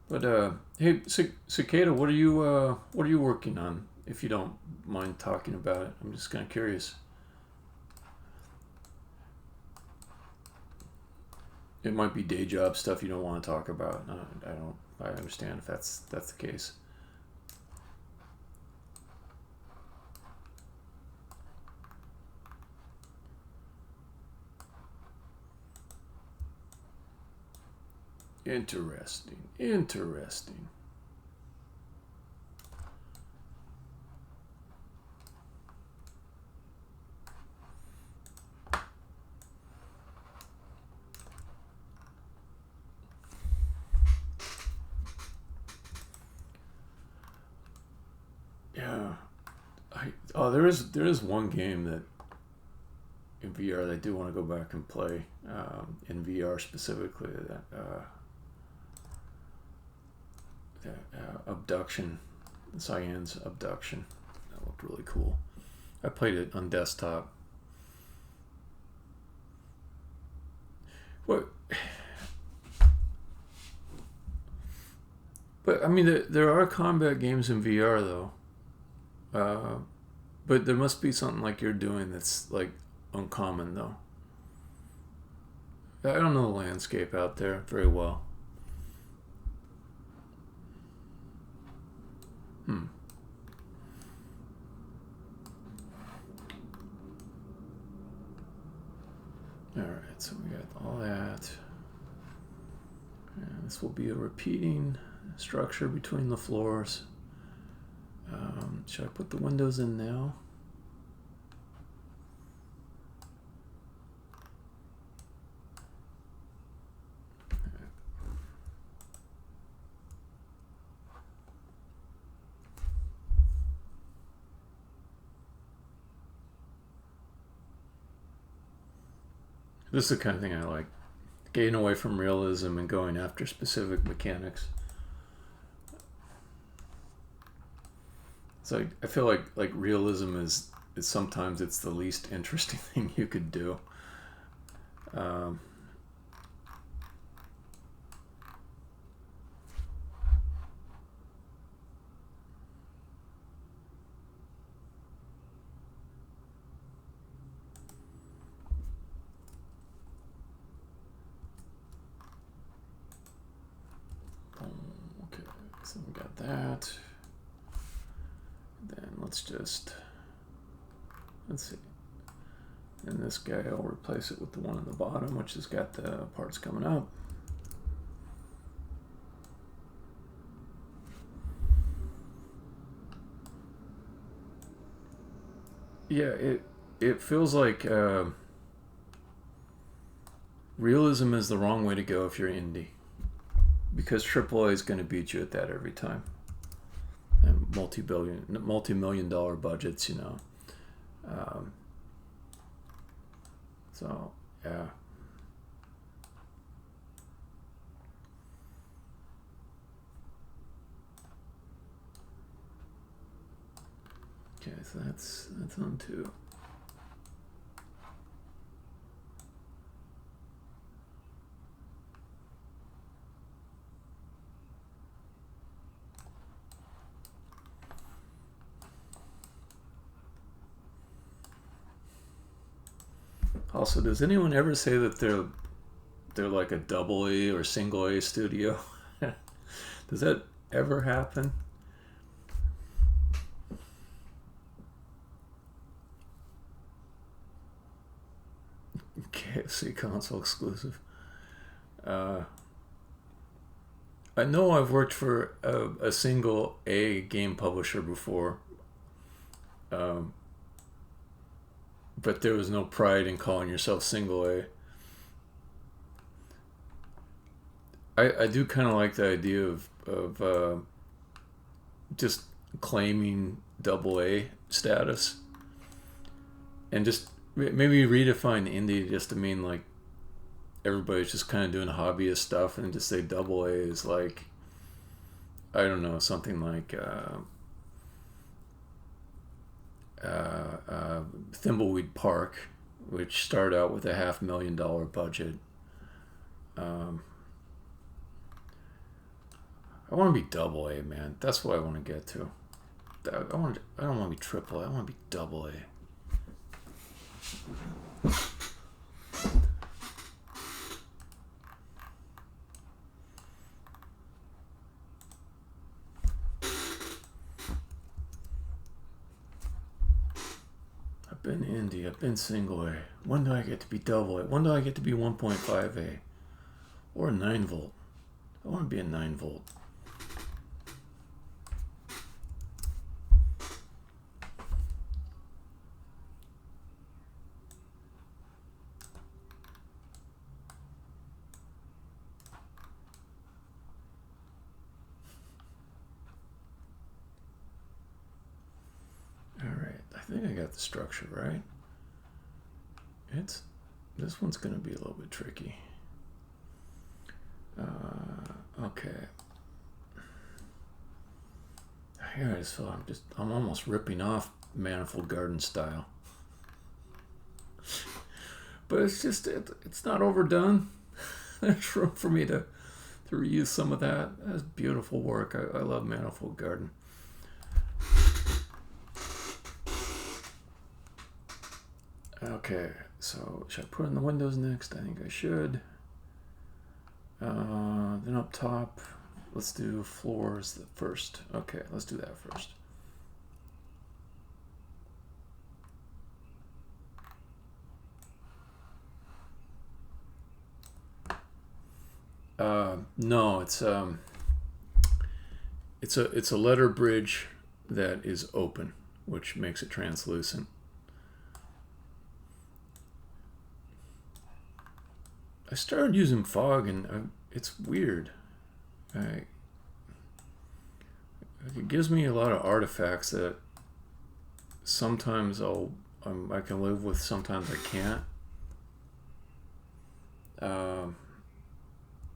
But hey, Cicada, what are you working on? If you don't mind talking about it, I'm just kind of curious. It might be day job stuff you don't want to talk about. I don't. I understand if that's the case. Interesting. Interesting. Yeah. There is one game that in VR that I do want to go back and play, in VR specifically, that Abduction, Cyan's Abduction. That looked really cool. I played it on desktop. What? But I mean, there are combat games in VR though. But there must be something like you're doing that's like uncommon though. I don't know the landscape out there very well. Alright, so we got all that. And this will be a repeating structure between the floors. Should I put the windows in now? This is the kind of thing I like. Getting away from realism and going after specific mechanics. So I feel like realism is sometimes it's the least interesting thing you could do. Okay, so we got that. Then let's see. And this guy, I'll replace it with the one on the bottom, which has got the parts coming up. Yeah, it feels like realism is the wrong way to go if you're indie, because AAA is going to beat you at that every time. And multi-million dollar budgets, you know. So yeah. Okay, so that's on 2. Also, does anyone ever say that they're like a double A or single A studio? Does that ever happen? KFC console exclusive. I know I've worked for a single A game publisher before, but there was no pride in calling yourself single A. I do kind of like the idea of just claiming double A status, and just maybe redefine indie just to mean like everybody's just kind of doing hobbyist stuff, and just say double A is like, I don't know, something like Thimbleweed Park, which started out with a $500,000 budget. I want to be double A, man. That's what I want to get to. I don't want to be triple A. I want to be double A. I've been indie. I've been single A. When do I get to be double A? When do I get to be 1.5 A? Or a 9 volt? I want to be a 9 volt. I think I got the structure right. This one's going to be a little bit tricky. Okay. Here I just feel I'm almost ripping off Manifold Garden style. But it's not overdone. There's room for me to reuse some of that. That's beautiful work. I love Manifold Garden. Okay, so should I put in the windows next? I think I should. Then up top, let's do floors first. Okay, let's do that first. No, it's a letter bridge that is open, which makes it translucent. I started using fog, and it's weird. It gives me a lot of artifacts that sometimes I can live with, sometimes I can't.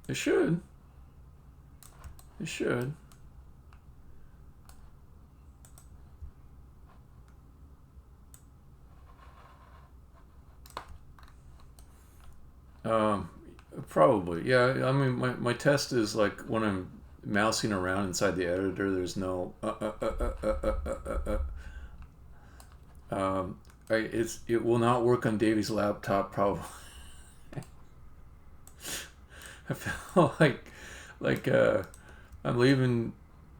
It should. Probably, yeah. I mean, my test is like when I'm mousing around inside the editor, there's no it will not work on Davey's laptop, probably. I feel like I'm leaving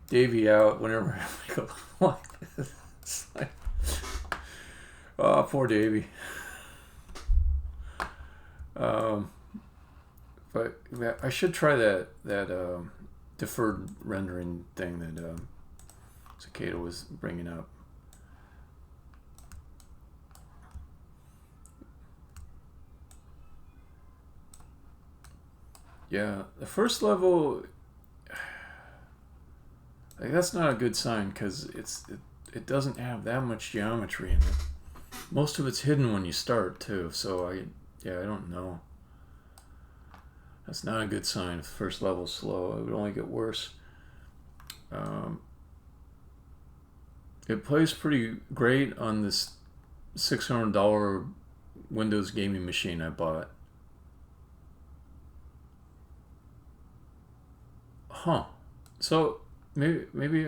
Davey out whenever I go like this. It's like, oh, poor Davey. But I should try that deferred rendering thing that Cicada was bringing up. Yeah, the first level, like, that's not a good sign because it doesn't have that much geometry in it. Most of it's hidden when you start too. So I don't know. That's not a good sign. If the first level's slow, it would only get worse. It plays pretty great on this $600 Windows gaming machine I bought. Huh. So maybe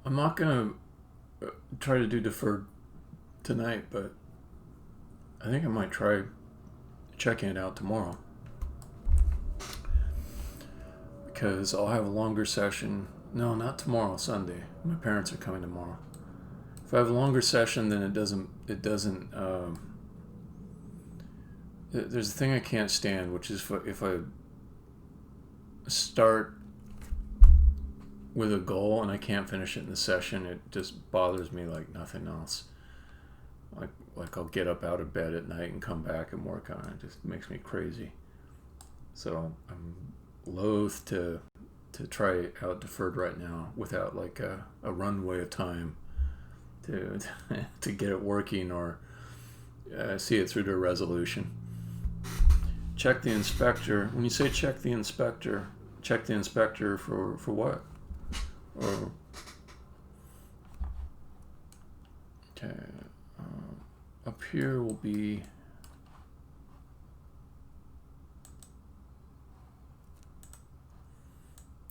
I'm not gonna try to do deferred tonight, but I think I might try checking it out tomorrow because I'll have a longer session. No, not tomorrow. Sunday. My parents are coming tomorrow. If I have a longer session, then it doesn't. There's a thing I can't stand, which is if I start with a goal and I can't finish it in the session, it just bothers me like nothing else. Like I'll get up out of bed at night and come back and work on it. It just makes me crazy. So I'm loath to try out deferred right now without like a runway of time to to get it working or see it through to a resolution. Check the inspector. When you say check the inspector for what? Or okay, up here will be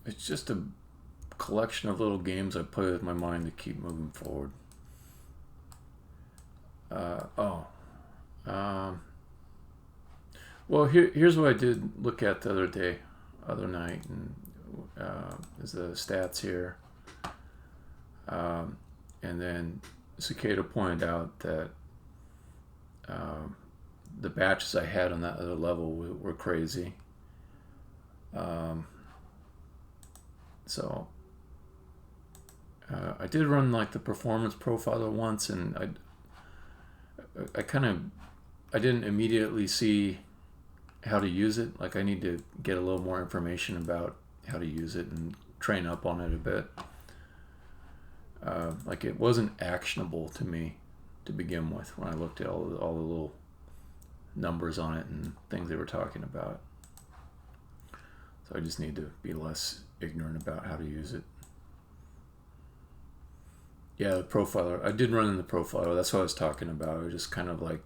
it's just a collection of little games I play with my mind to keep moving forward. Well, here's what I did look at the other night, and is the stats here. And then Cicada pointed out that the batches I had on that other level were crazy. So I did run like the performance profiler once, and I didn't immediately see how to use it. Like I need to get a little more information about how to use it and train up on it a bit. Like it wasn't actionable to me to begin with when I looked at all the little numbers on it and things they were talking about. So I just need to be less ignorant about how to use it. Yeah, the profiler. I did run in the profiler. That's what I was talking about. I was just kind of like,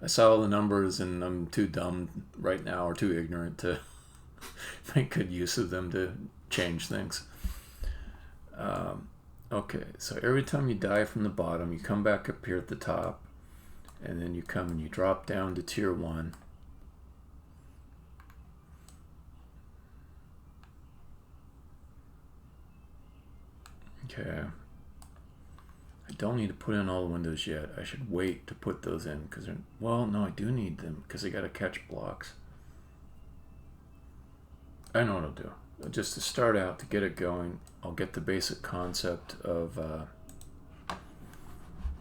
I saw all the numbers and I'm too dumb right now or too ignorant to make good use of them to change things. Okay, so every time you die from the bottom, you come back up here at the top, and then you come and you drop down to tier 1. Okay. I don't need to put in all the windows yet. I should wait to put those in because well, no, I do need them because I got to catch blocks. I know what I'll do. Just to start out, to get it going, I'll get the basic concept of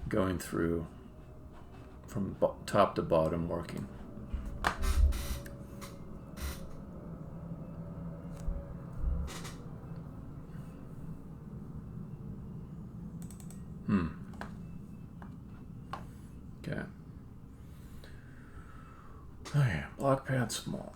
going through from top to bottom working. Okay. Oh yeah, block pad small.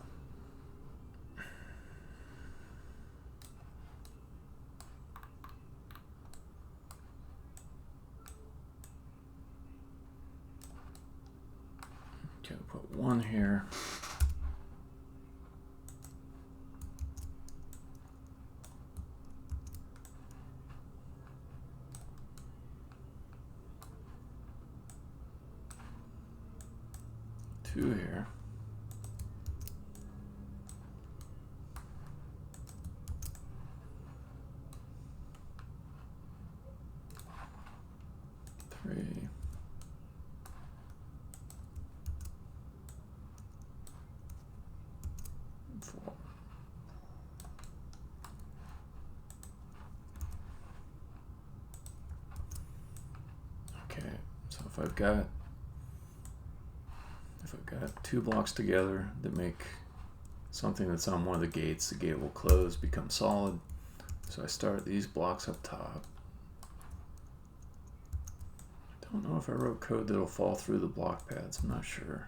Okay, we'll put 1 here. Two here. Three. Four. Okay, so if I've got if I got two blocks together that make something that's on one of the gates, the gate will close, become solid. So I start these blocks up top. Don't know if I wrote code that'll fall through the block pads. I'm not sure.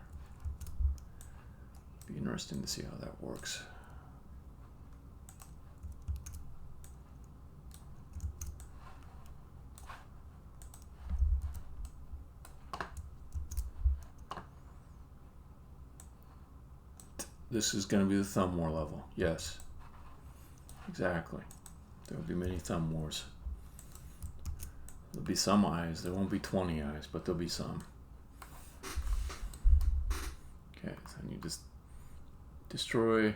Be interesting to see how that works. This is going to be the thumb war level. Yes. Exactly. There will be many thumb wars. There'll be some eyes. There won't be 20 eyes, but there'll be some. Okay, so then you just destroy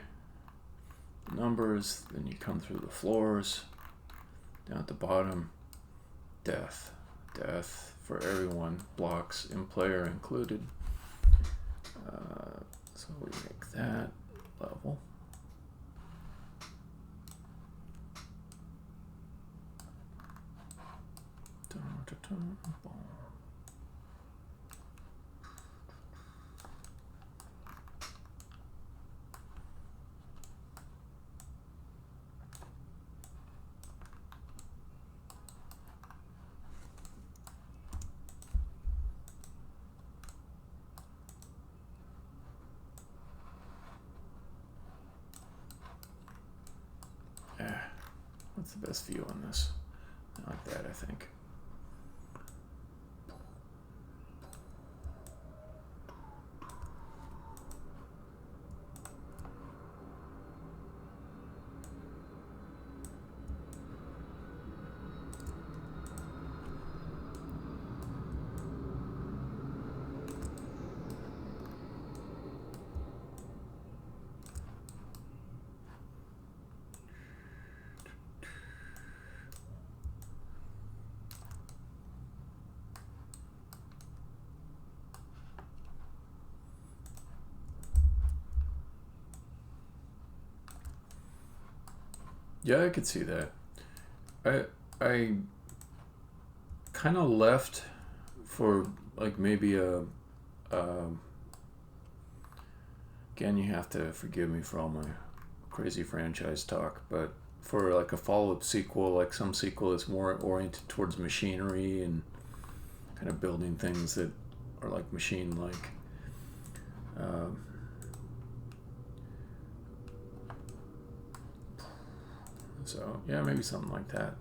the numbers, then you come through the floors, down at the bottom, death. Death for everyone, blocks in player included. So we make that level. What's the best view on this? I like that, I think. Yeah, I could see that. I kind of left for like maybe again, you have to forgive me for all my crazy franchise talk, but for like a follow-up sequel, like some sequel that's more oriented towards machinery and kind of building things that are like machine-like. So yeah, maybe something like that.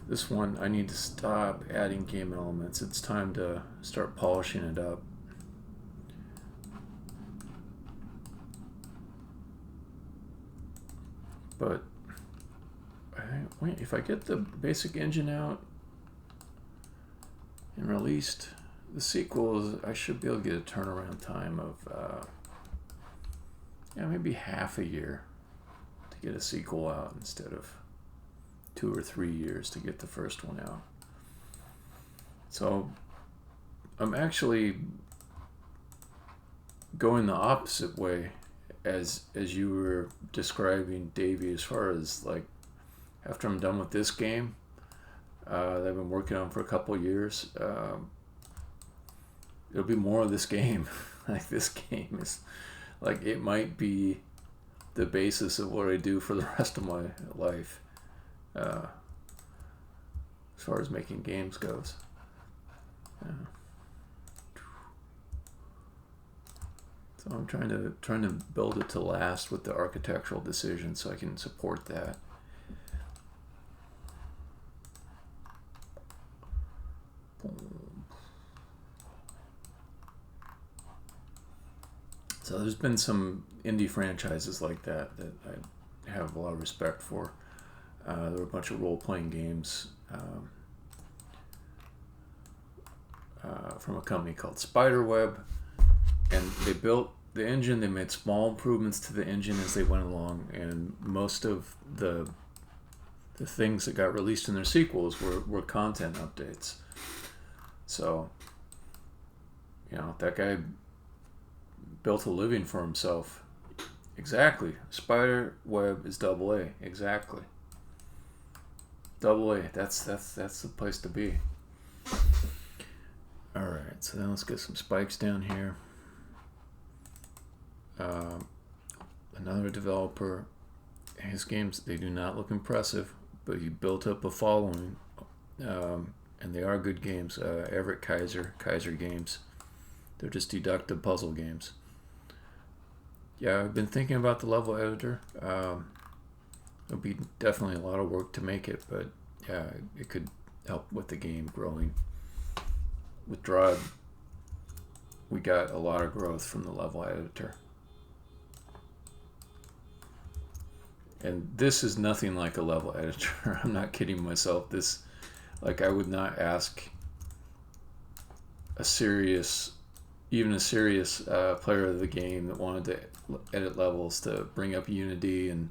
This one, I need to stop adding game elements. It's time to start polishing it up. But if I get the basic engine out and released the sequels, I should be able to get a turnaround time of yeah, maybe half a year to get a sequel out instead of 2 or 3 years to get the first one out. So I'm actually going the opposite way as you were describing, Davey, as far as like after I'm done with this game that I've been working on for a couple of years, it'll be more of this game. Like this game is like, it might be the basis of what I do for the rest of my life, as far as making games goes. So I'm trying to build it to last with the architectural decision so I can support that. So there's been some indie franchises like that I have a lot of respect for. There were a bunch of role-playing games from a company called Spiderweb, and they built the engine. They made small improvements to the engine as they went along, and most of the things that got released in their sequels were content updates. So, you know, that guy built a living for himself. Exactly. Spiderweb is AA. Exactly. AA. That's the place to be. Alright, so then let's get some spikes down here. Another developer, his games, they do not look impressive, but he built up a following, and they are good games. Everett Kaiser Games. They're just deductive puzzle games. Yeah, I've been thinking about the level editor. It'll be definitely a lot of work to make it, but yeah, it could help with the game growing. With Drod, we got a lot of growth from the level editor. And this is nothing like a level editor. I'm not kidding myself. This, like, I would not ask a serious player of the game that wanted to edit levels to bring up Unity and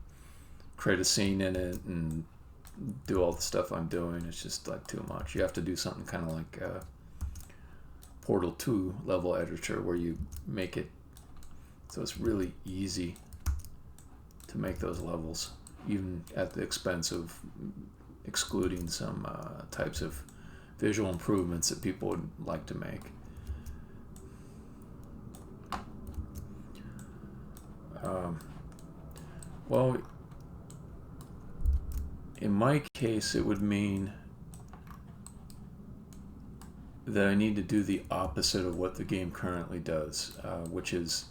create a scene in it and do all the stuff I'm doing. It's just like too much. You have to do something kind of like Portal 2 level editor, where you make it so it's really easy to make those levels, even at the expense of excluding some types of visual improvements that people would like to make. Well, in my case, it would mean that I need to do the opposite of what the game currently does, which is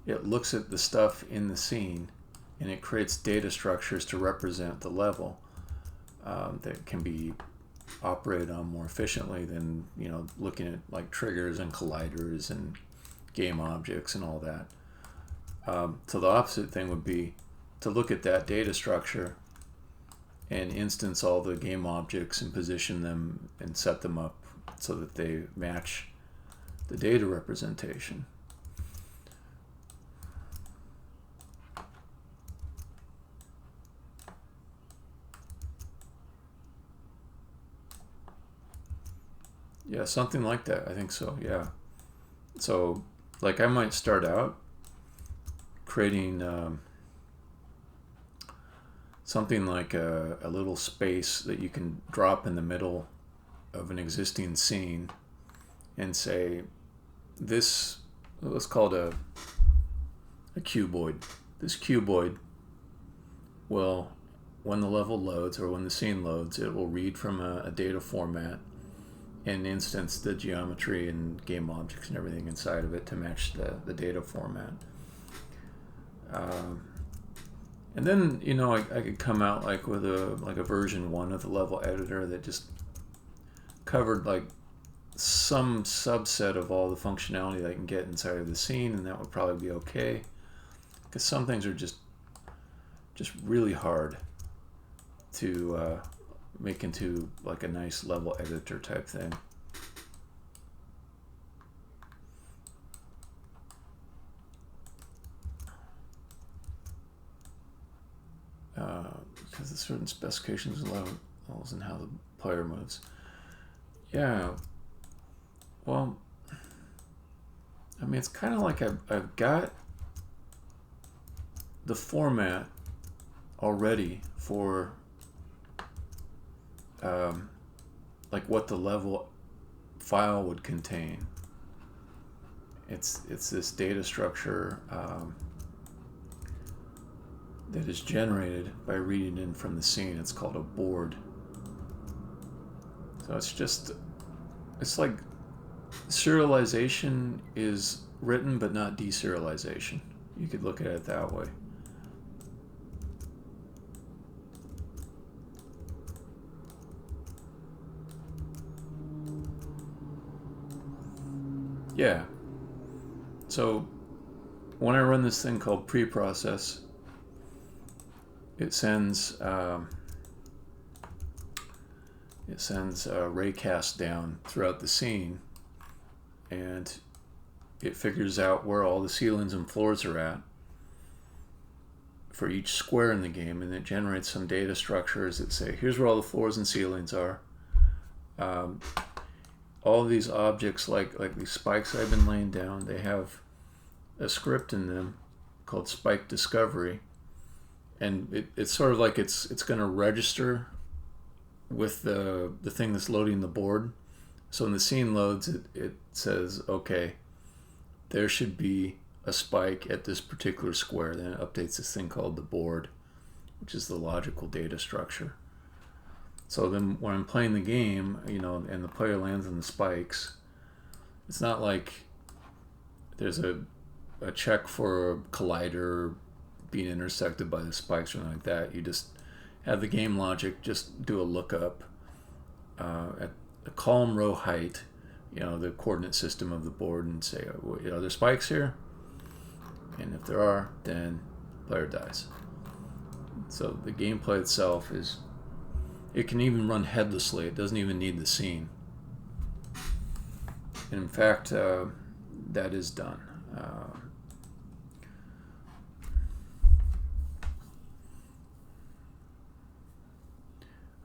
it looks at the stuff in the scene and it creates data structures to represent the level that can be operated on more efficiently than, you know, looking at like triggers and colliders and game objects and all that. So the opposite thing would be to look at that data structure and instance all the game objects and position them and set them up so that they match the data representation. Yeah, something like that. I think so, yeah. So, like, I might start out creating something like a little space that you can drop in the middle of an existing scene and say, this, let's call it a cuboid. This cuboid will, when the level loads or when the scene loads, it will read from a data format and instance the geometry and game objects and everything inside of it to match the data format. And then, you know, I could come out like with a version 1 of the level editor that just covered like some subset of all the functionality that I can get inside of the scene, and that would probably be okay. Because some things are just really hard to make into like a nice level editor type thing. Because of certain specifications of levels and how the player moves. Yeah. Well, I mean, it's kind of like I've got the format already for like what the level file would contain. It's this data structure that is generated by reading in from the scene. It's called a board. So it's like serialization is written but not deserialization. You could look at it that way. Yeah. So when I run this thing called preprocess, it sends raycast down throughout the scene, and it figures out where all the ceilings and floors are at for each square in the game, and it generates some data structures that say, here's where all the floors and ceilings are. All of these objects, like these spikes I've been laying down, they have a script in them called spike discovery, and it's sort of like it's going to register with the thing that's loading the board. So when the scene loads, it says, okay, there should be a spike at this particular square. Then it updates this thing called the board, which is the logical data structure. So then when I'm playing the game, you know, and the player lands on the spikes, it's not like there's a check for a collider being intersected by the spikes or anything like that. You just have the game logic just do a lookup at the column row height, you know, the coordinate system of the board, and say, are there spikes here? And if there are, then player dies. So the gameplay itself is, it can even run headlessly. It doesn't even need the scene. And in fact, that is done.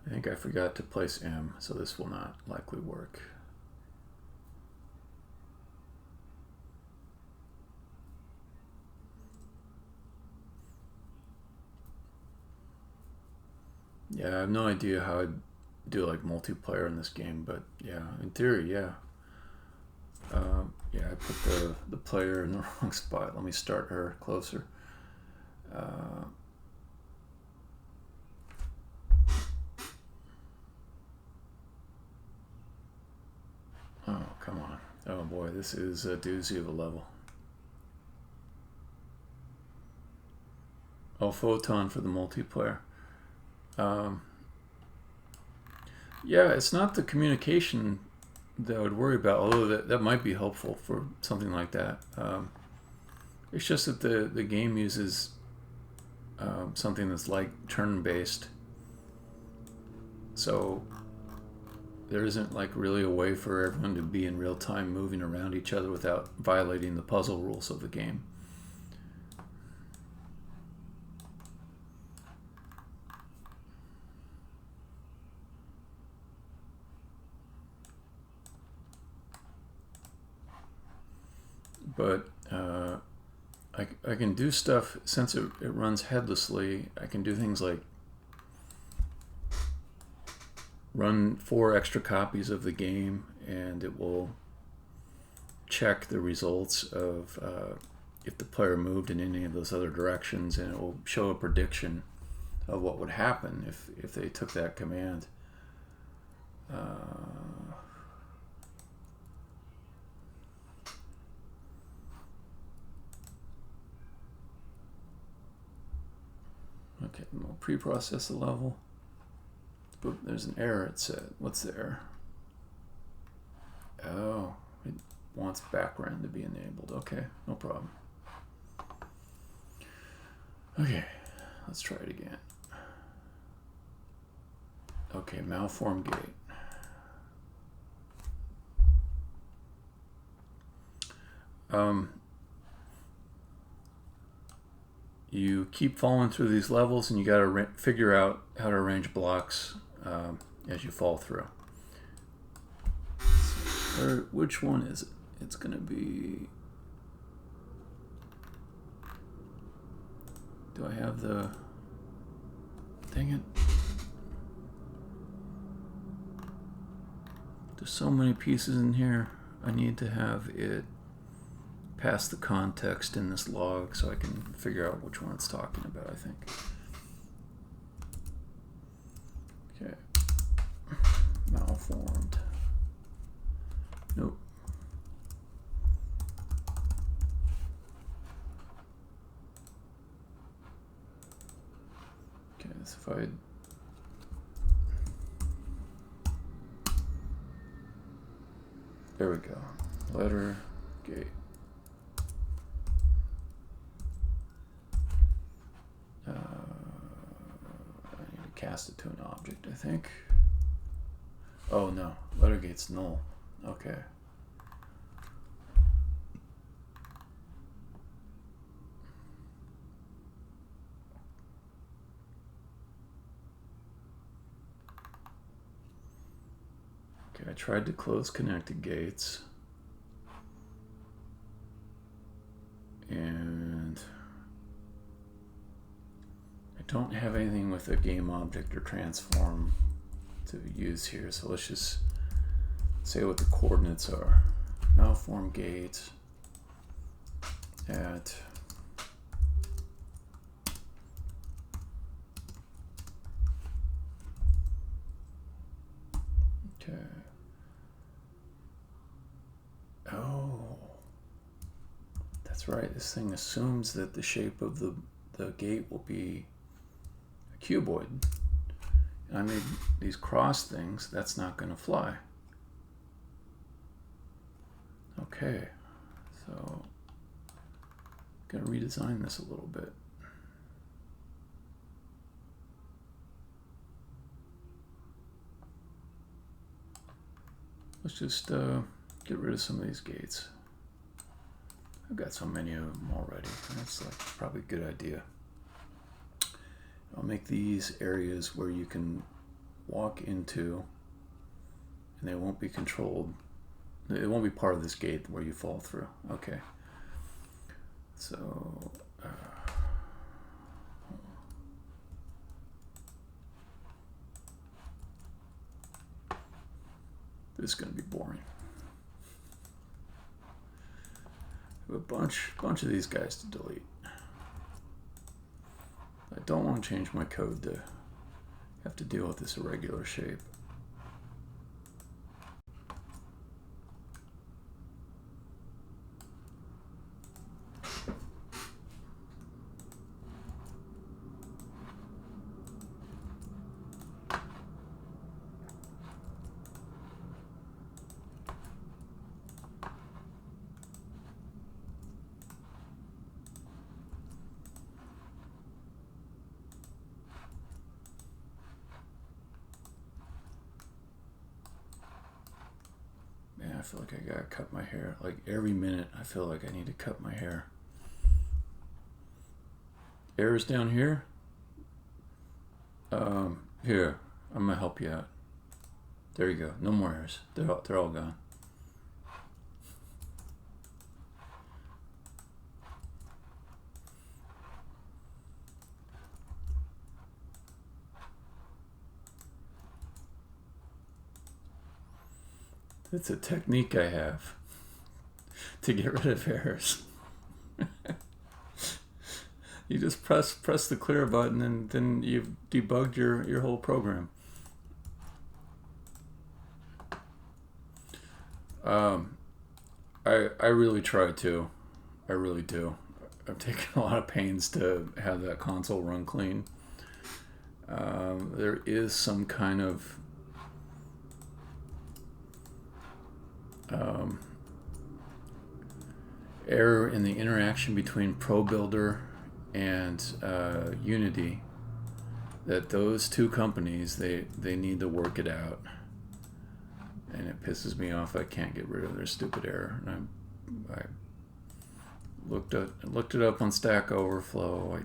I think I forgot to place M, so this will not likely work. Yeah, I have no idea how I'd do like multiplayer in this game, but yeah, in theory, yeah. Yeah, I put the player in the wrong spot. Let me start her closer. Oh, come on. Oh boy, this is a doozy of a level. Oh, Photon for the multiplayer. Yeah, it's not the communication that I would worry about, although that might be helpful for something like that. It's just that the game uses something that's like turn-based, so there isn't like really a way for everyone to be in real time moving around each other without violating the puzzle rules of the game. But I can do stuff, since it runs headlessly. I can do things like run 4 extra copies of the game, and it will check the results of if the player moved in any of those other directions, and it will show a prediction of what would happen if they took that command. Okay, we'll pre-process the level. But there's an error, it said. What's the error? Oh, it wants background to be enabled. Okay, no problem. Okay, let's try it again. Okay, malform gate. You keep falling through these levels, and you got to figure out how to arrange blocks as you fall through. Which one is it? It's going to be... Do I have the... Dang it. There's so many pieces in here. I need to have it pass the context in this log so I can figure out which one it's talking about, I think. Okay. Malformed. Nope. Okay, so if I... There we go. Letter gate. I need to cast it to an object, I think. Oh no, letter gate's null. Okay. Okay, I tried to close connected gates. And I don't have anything with a game object or transform to use here, so let's just say what the coordinates are. Malform gate at okay. Oh, that's right. This thing assumes that the shape of the gate will be a cuboid. And I made these cross things. That's not going to fly. Okay, so I'm going to redesign this a little bit. Let's just get rid of some of these gates. I've got so many of them already. That's like probably a good idea. I'll make these areas where you can walk into and they won't be controlled. It won't be part of this gate where you fall through. Okay. So, this is going to be boring. I have a bunch of these guys to delete. I don't want to change my code to have to deal with this irregular shape. I feel like I gotta cut my hair. Like every minute I feel like I need to cut my hair. Errors down here? Here, I'm gonna help you out. There you go. No more errors. They're all gone. It's a technique I have to get rid of errors. You just press the clear button and then you've debugged your whole program. I really try to. I really do. I've taken a lot of pains to have that console run clean. There is some kind of error in the interaction between ProBuilder and Unity, that those two companies, they need to work it out, and it pisses me off. I can't get rid of their stupid error. And I looked it up on Stack Overflow.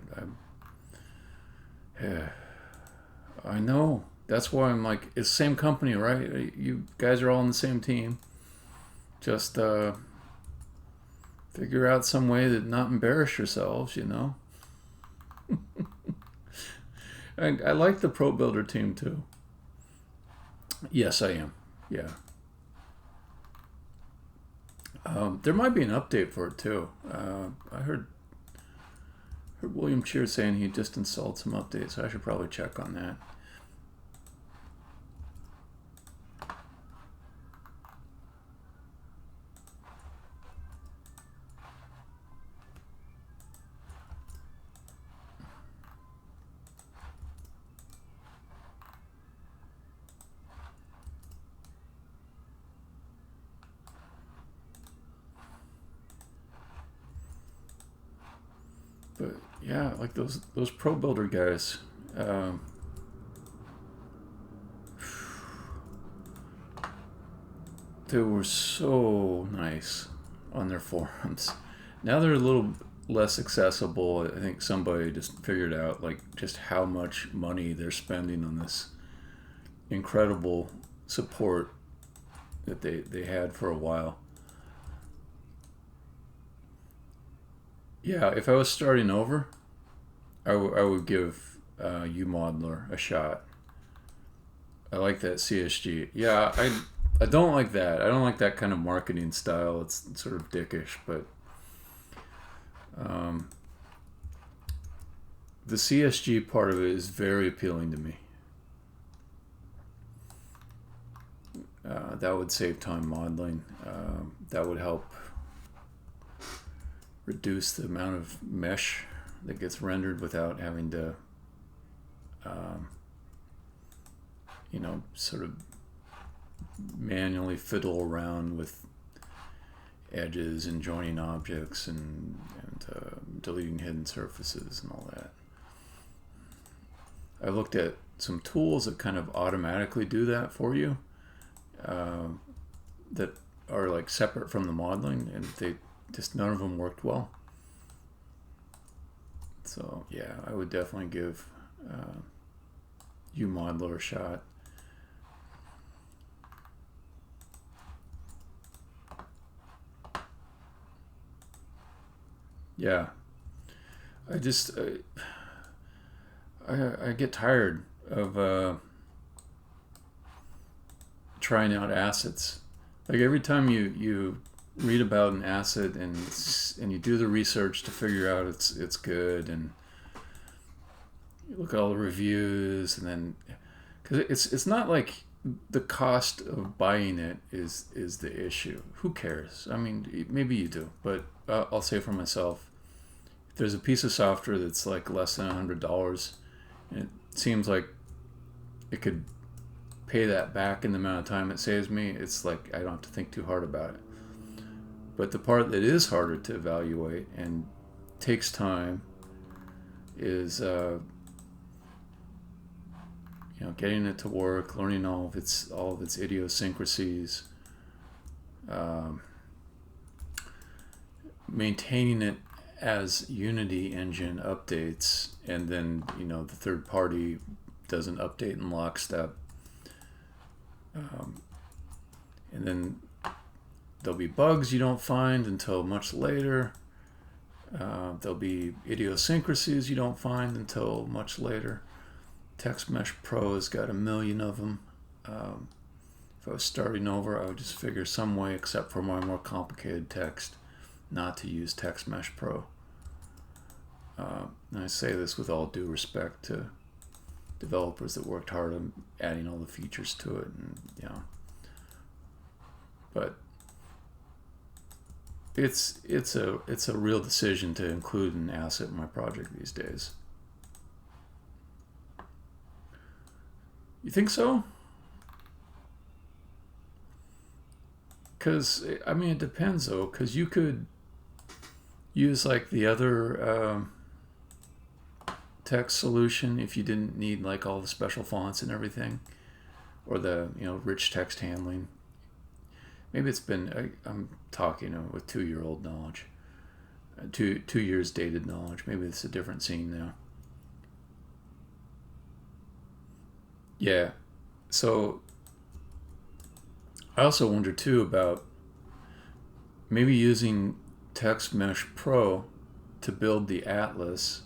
I know. That's why I'm like, it's the same company, right? You guys are all on the same team. Just figure out some way to not embarrass yourselves, you know? I like the ProBuilder team too. Yes, I am. Yeah. There might be an update for it too. I heard William Cheer saying he just installed some updates, so I should probably check on that. But yeah, like those ProBuilder guys, they were so nice on their forums. Now they're a little less accessible. I think somebody just figured out like just how much money they're spending on this incredible support that they had for a while. Yeah, if I was starting over, I would give UModeler a shot. I like that CSG. Yeah, I don't like that. I don't like that kind of marketing style. It's sort of dickish, but the CSG part of it is very appealing to me. That would save time modeling. That would help reduce the amount of mesh that gets rendered without having to, sort of manually fiddle around with edges and joining objects and deleting hidden surfaces and all that. I looked at some tools that kind of automatically do that for you, that are like separate from the modeling, and they just, none of them worked well. So yeah, I would definitely give uModeler a shot. Yeah, I just I get tired of trying out assets. Like every time you read about an asset and you do the research to figure out it's good, and you look at all the reviews, and then because it's not like the cost of buying it is the issue. Who cares? I mean, maybe you do, but I'll say for myself, if there's a piece of software that's like less than $100, and it seems like it could pay that back in the amount of time it saves me, it's like I don't have to think too hard about it. But the part that is harder to evaluate and takes time is getting it to work, learning all of its idiosyncrasies, maintaining it as Unity engine updates, and then the third party doesn't update in lockstep, and then there'll be bugs you don't find until much later. There'll be idiosyncrasies you don't find until much later. Text Mesh Pro has got 1 million of them. If I was starting over, I would just figure some way, except for my more complicated text, not to use Text Mesh Pro. And I say this with all due respect to developers that worked hard on adding all the features to it, and but it's a real decision to include an asset in my project these days. You think so? Because I mean, it depends though. Because you could use like the other text solution if you didn't need like all the special fonts and everything, or the rich text handling. Maybe it's been I'm talking with 2-year-old knowledge, 2 years dated knowledge. Maybe it's a different scene now. Yeah, so I also wonder too about maybe using Text Mesh Pro to build the atlas,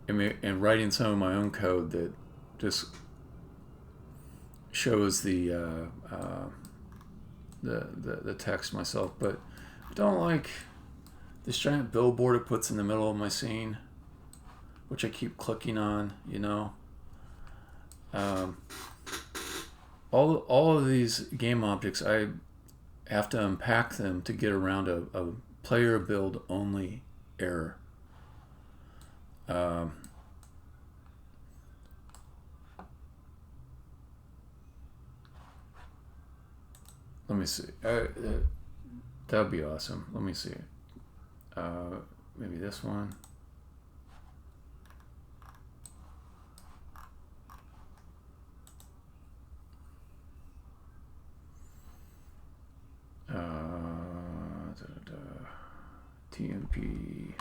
and writing some of my own code that just shows the text myself. But I don't like this giant billboard it puts in the middle of my scene, which I keep clicking on. All of these game objects, I have to unpack them to get around a player build only error. Let me see. That would be awesome. Let me see. Maybe this one. TMP.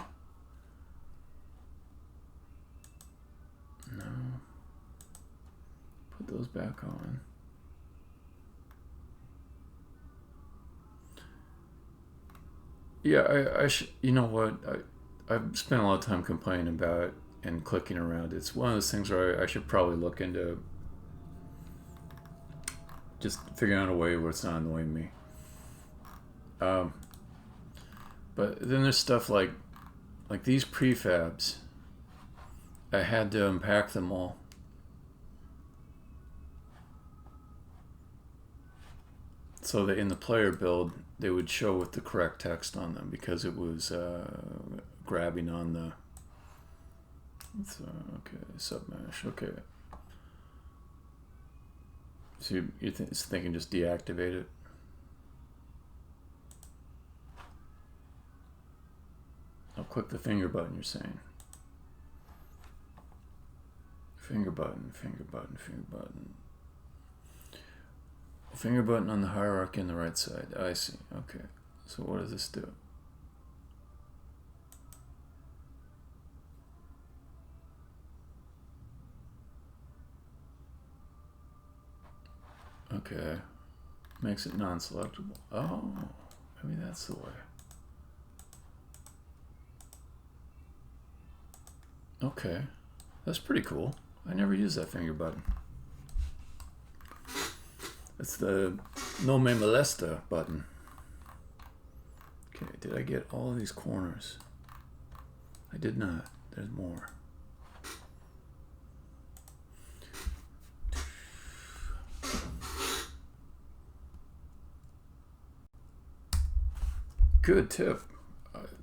No. Put those back on. Yeah, I you know what? I've spent a lot of time complaining about it and clicking around. It's one of those things where I should probably look into just figuring out a way where it's not annoying me. But then there's stuff like these prefabs. I had to unpack them all. So that in the player build, they would show with the correct text on them because it was grabbing on the. Okay, submesh. Okay. So you're thinking just deactivate it? I'll click the finger button, you're saying. Finger button, finger button, finger button. Finger button on the hierarchy on the right side. I see. Okay. So what does this do? Okay. Makes it non-selectable. Oh, maybe that's the way. Okay. That's pretty cool. I never used that finger button. It's the No Me Molesta button. Okay, did I get all of these corners? I did not. There's more. Good tip.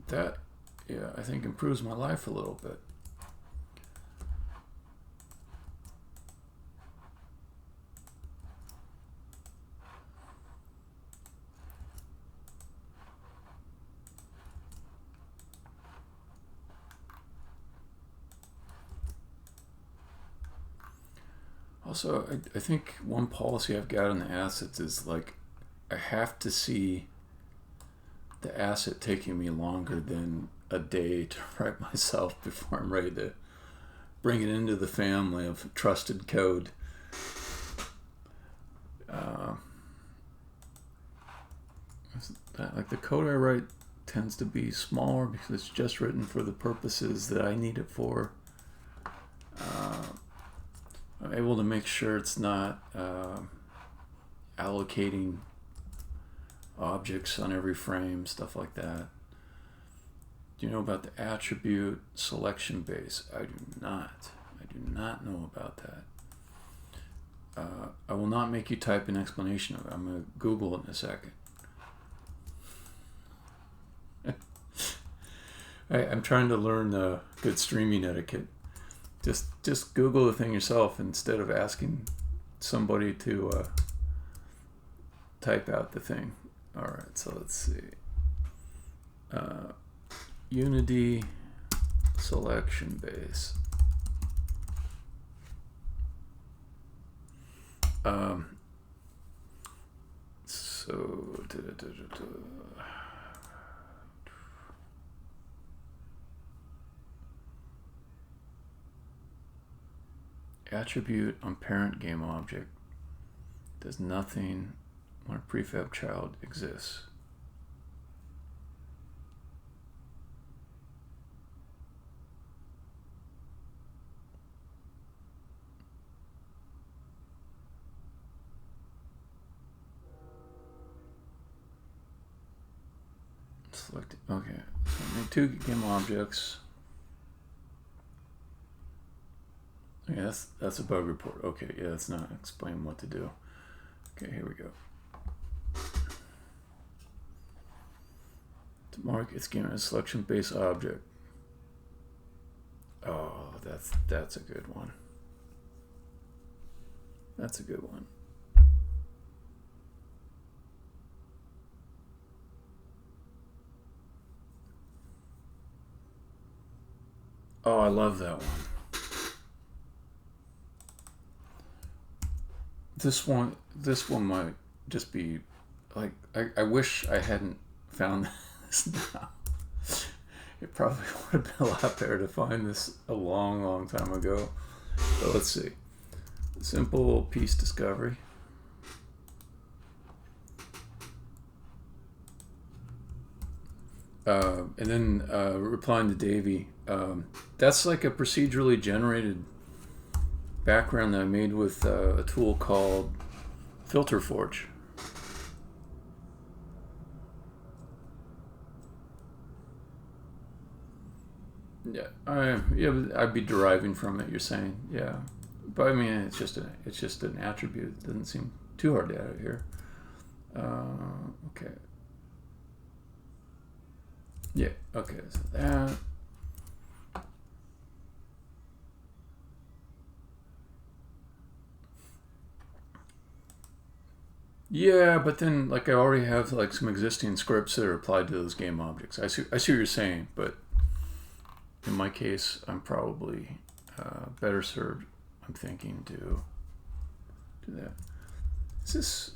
That, yeah, I think improves my life a little bit. Also, I think one policy I've got on the assets is like I have to see the asset taking me longer than a day to write myself before I'm ready to bring it into the family of trusted code. Like the code I write tends to be smaller because it's just written for the purposes that I need it for. I'm able to make sure it's not allocating objects on every frame, stuff like that. Do you know about the attribute selection base? I do not. I do not know about that. I will not make you type an explanation of it. I'm going to Google it in a second. I'm trying to learn good streaming etiquette. Just Google the thing yourself instead of asking somebody to type out the thing. All right, so let's see. Unity selection base. Attribute on parent game object does nothing when a prefab child exists. Select. Okay, so make two game objects. Yeah, that's a bug report. Okay, yeah, that's not explain what to do. Okay, here we go. To mark its game as selection base object. Oh, that's a good one. That's a good one. Oh, I love that one. This one might just be like I wish I hadn't found this now. It probably would have been a lot better to find this a long time ago. But let's see. Simple piece discovery. And then replying to Davey. That's like a procedurally generated background that I made with a tool called Filter Forge. Yeah, I'd be deriving from it. You're saying, yeah, but I mean, it's just an attribute. It doesn't seem too hard to add it here. Okay. Yeah. Okay. So that. Yeah, but then like I already have like some existing scripts that are applied to those game objects. I see what you're saying, but in my case, I'm probably better served. I'm thinking to do that. Is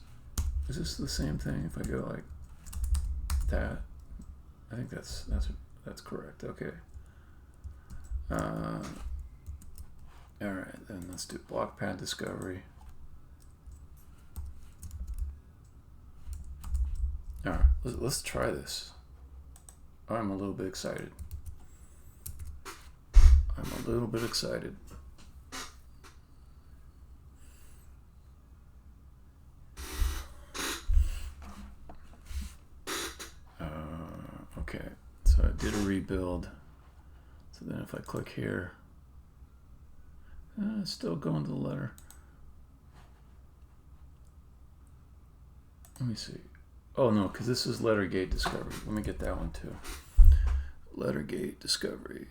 this the same thing? If I go like that, I think that's correct. Okay. All right, then let's do block pad discovery. All right, let's try this. I'm a little bit excited. Okay, so I did a rebuild. So then if I click here, it's still going to the letter. Let me see. Oh no, because this is letter gate discovery. Let me get that one too. Letter gate discovery.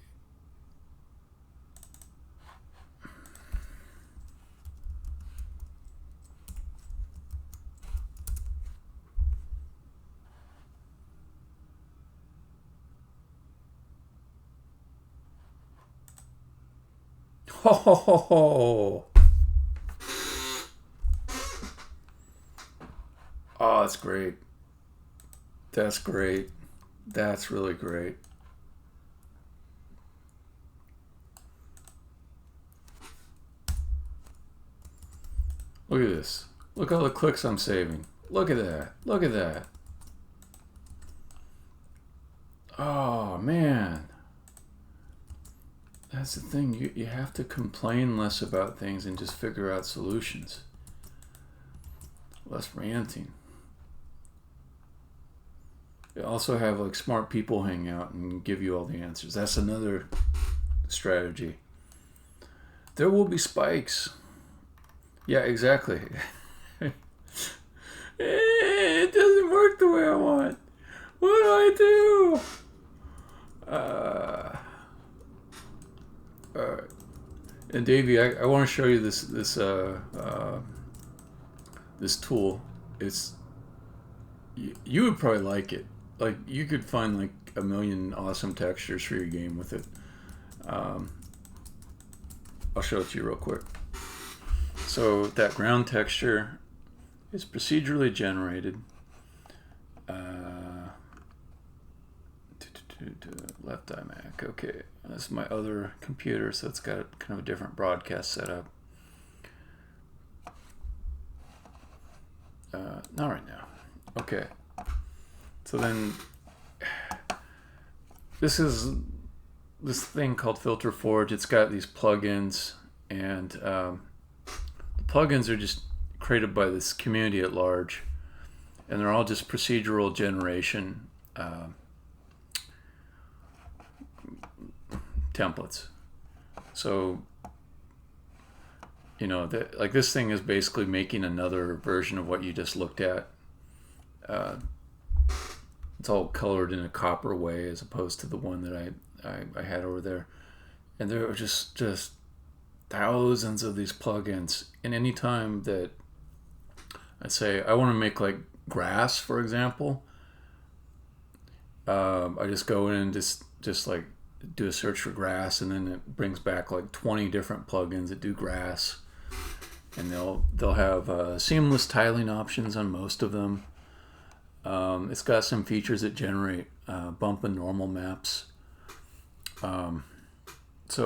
Ho ho ho ho! Oh, that's great. That's great. That's really great. Look at this. Look all the clicks I'm saving. Look at that. Look at that. Oh, man. That's the thing. You have to complain less about things and just figure out solutions. Less ranting. You also have like smart people hang out and give you all the answers. That's another strategy. There will be spikes. Yeah, exactly. It doesn't work the way I want. What do I do? Alright. And Davey, I want to show you this tool. It's you would probably like it. Like you could find like a million awesome textures for your game with it. I'll show it to you real quick. So that ground texture is procedurally generated. Left iMac. Okay, that's my other computer, so it's got kind of a different broadcast setup. Not right now. Okay. So then, this is this thing called Filter Forge. It's got these plugins, and the plugins are just created by this community at large, and they're all just procedural generation templates. So, you know, like this thing is basically making another version of what you just looked at. It's all colored in a copper way as opposed to the one that I had over there. And there are just thousands of these plugins. And anytime that I say I want to make like grass, for example, I just go in and just like do a search for grass, and then it brings back like 20 different plugins that do grass, and they'll have seamless tiling options on most of them. It's got some features that generate bump and normal maps. So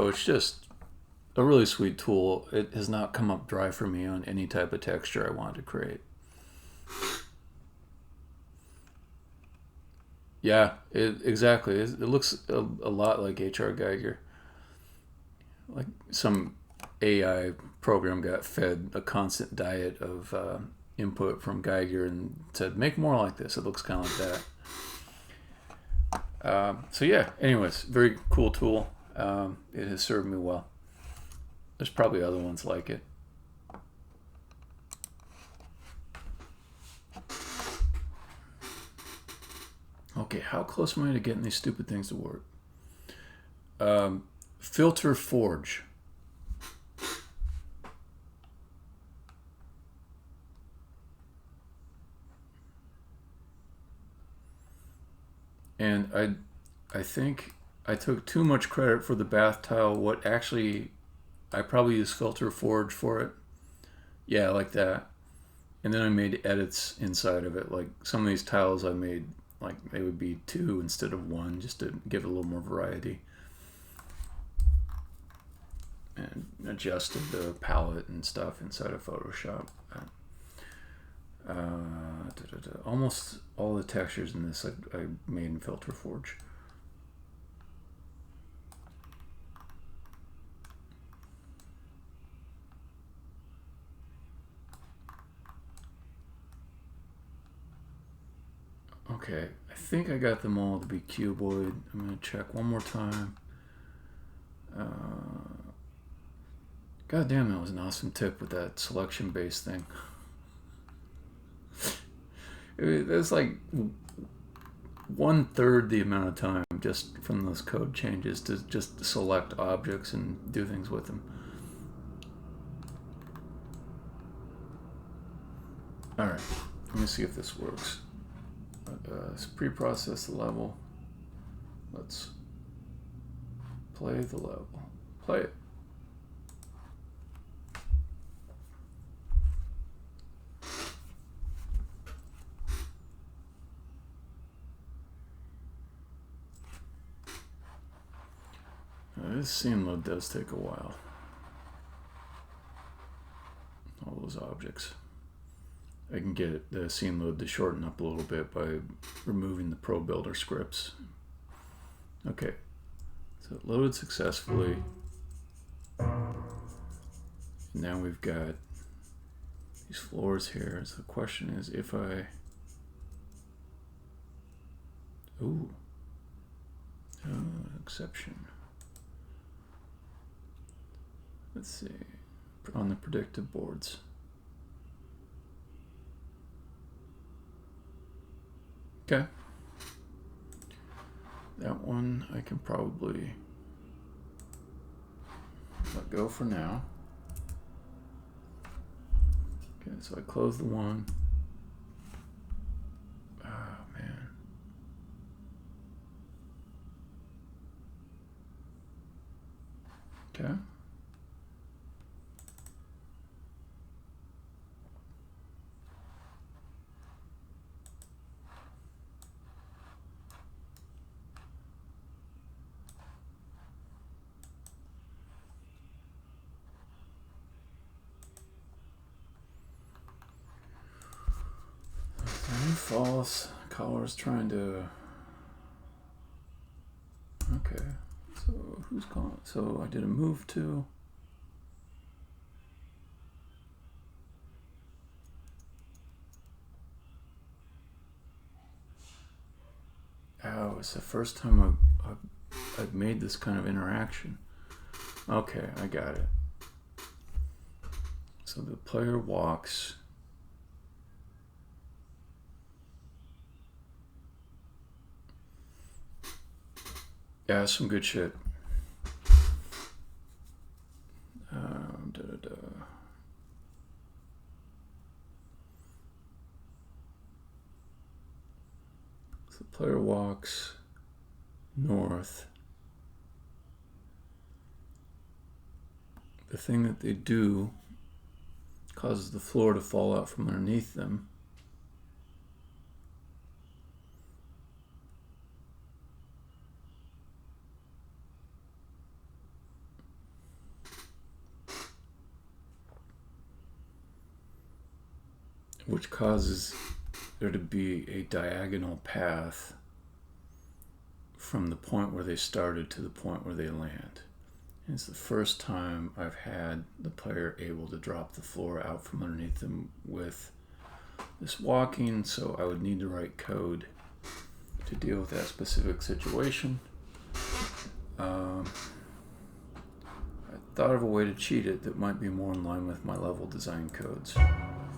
it's just a really sweet tool. It has not come up dry for me on any type of texture I want to create. Yeah, exactly. It looks a lot like HR Geiger. Like some AI program got fed a constant diet of, input from Geiger and said, make more like this. It looks kind of like that. So yeah, anyways, very cool tool. It has served me well. There's probably other ones like it. Okay, how close am I to getting these stupid things to work? Filter Forge. And I think I took too much credit for the bath tile. What actually, I probably used Filter Forge for it. Yeah, like that. And then I made edits inside of it. Like some of these tiles I made, like they would be 2 instead of 1, just to give it a little more variety. And adjusted the palette and stuff inside of Photoshop. Almost all the textures in this I made in Filter Forge. Okay, I think I got them all to be cuboid. I'm going to check one more time. God damn, that was an awesome tip with that selection base thing. It was like 1/3 the amount of time just from those code changes to just select objects and do things with them. Alright, let me see if this works. Let's pre-process the level. Let's play the level. Play it. This scene load does take a while. All those objects. I can get the scene load to shorten up a little bit by removing the Pro Builder scripts. Okay, so it loaded successfully. Now we've got these floors here. So the question is if I... Ooh. Exception. Let's see. On the predictive boards. Okay. That one I can probably let go for now. Okay, so I close the one. Oh, man. Okay. False. Caller's trying to... Okay. So who's calling? So I did a move to... Oh, it's the first time I've made this kind of interaction. Okay, I got it. So the player walks... Yeah, some good shit. So the player walks north. The thing that they do causes the floor to fall out from underneath them. Which causes there to be a diagonal path from the point where they started to the point where they land. And it's the first time I've had the player able to drop the floor out from underneath them with this walking, so I would need to write code to deal with that specific situation. I thought of a way to cheat it that might be more in line with my level design codes,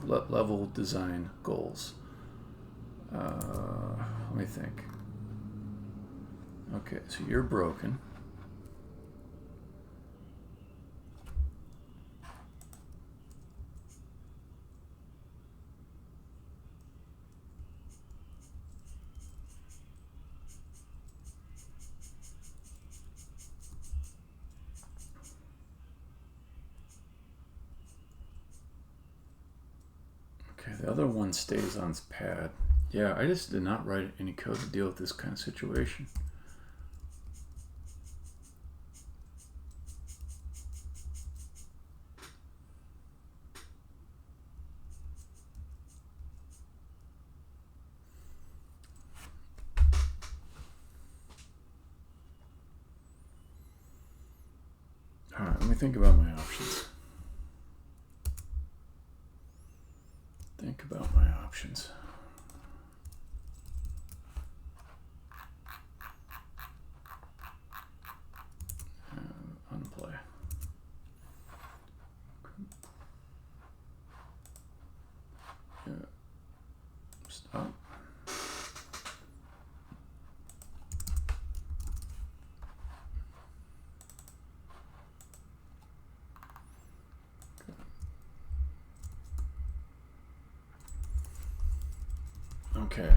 level design goals. Let me think. Okay, so you're broken. Okay, the other one stays on its pad. Yeah, I just did not write any code to deal with this kind of situation. All right, let me think about my options. Think about my options. Unplay. Yeah. Stop. Okay.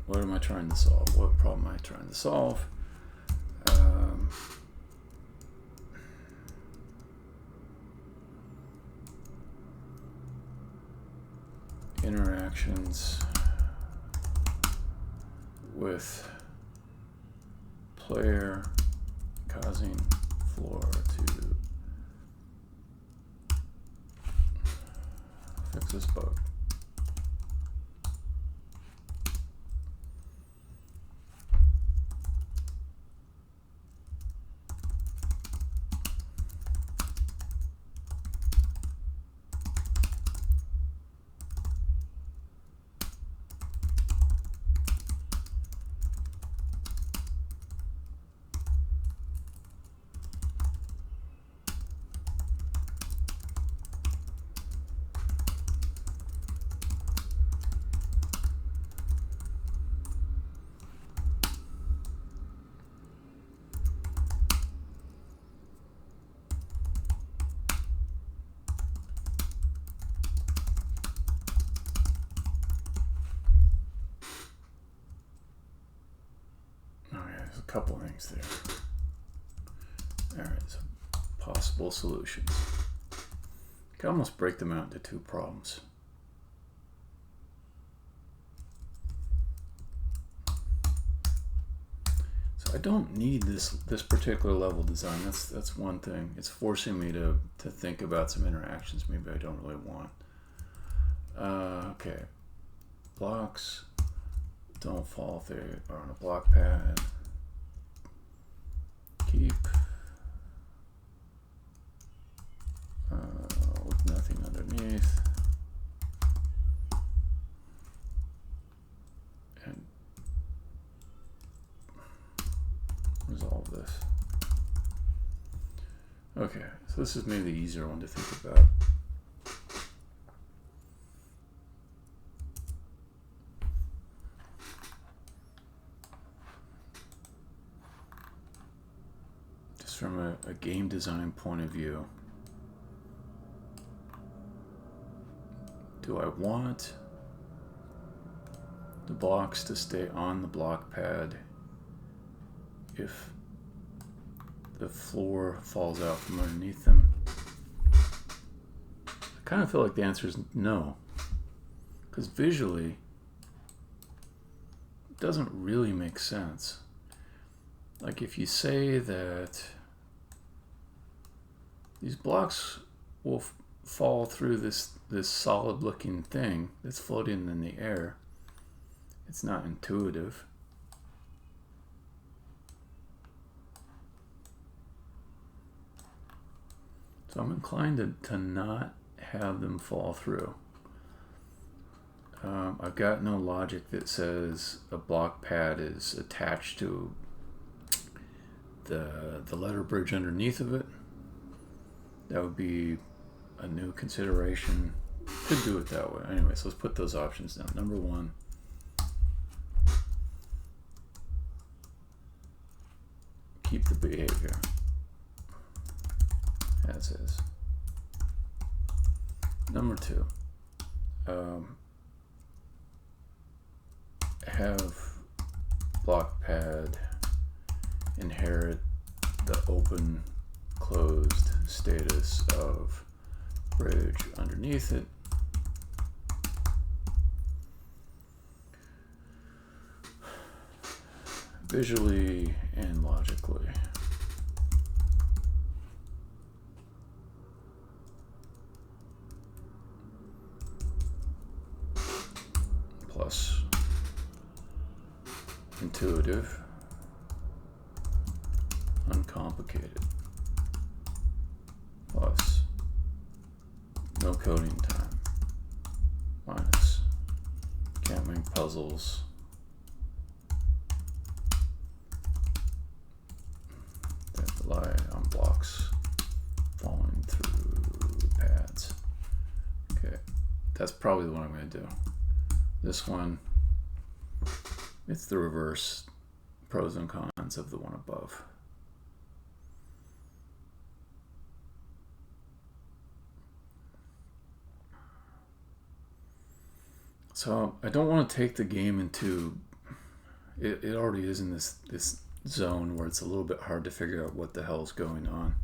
What am I trying to solve? What problem am I trying to solve? Interactions with player causing floor to fix this bug. A couple things there. All right, so possible solutions. You can almost break them out into two problems. So I don't need this particular level design. That's one thing. It's forcing me to think about some interactions maybe I don't really want. Okay, blocks don't fall if they are on a block pad. Keep with nothing underneath, and resolve this. Okay, so this is maybe the easier one to think about. From a game design point of view, do I want the blocks to stay on the block pad if the floor falls out from underneath them? I kind of feel like the answer is no, because visually it doesn't really make sense. Like if you say that these blocks will fall through this solid looking thing that's floating in the air, it's not intuitive. So I'm inclined to not have them fall through. I've got no logic that says a block pad is attached to the letter bridge underneath of it. That would be a new consideration. Could do it that way. Anyways, let's put those options down. Number 1. Keep the behavior as is. Number 2. Have block pad inherit the open closed status of bridge underneath it. Visually and logically. Plus intuitive, uncomplicated, plus no coding time, minus can't make puzzles, that rely on blocks falling through pads. Okay, that's probably what I'm going to do. This one, it's the reverse pros and cons of the one above. So I don't want to take the game into, it already is in this zone where it's a little bit hard to figure out what the hell's going on.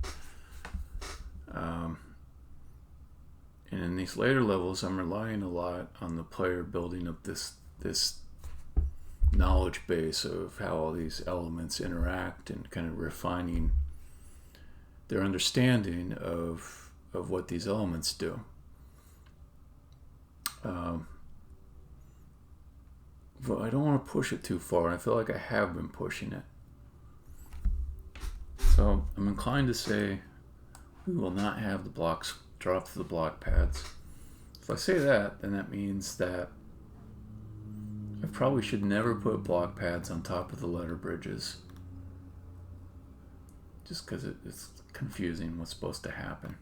And in these later levels, I'm relying a lot on the player building up this knowledge base of how all these elements interact and kind of refining their understanding of what these elements do. But I don't want to push it too far. I feel like I have been pushing it. So I'm inclined to say we will not have the blocks drop to the block pads. If I say that, then that means that I probably should never put block pads on top of the letter bridges. Just because it's confusing what's supposed to happen.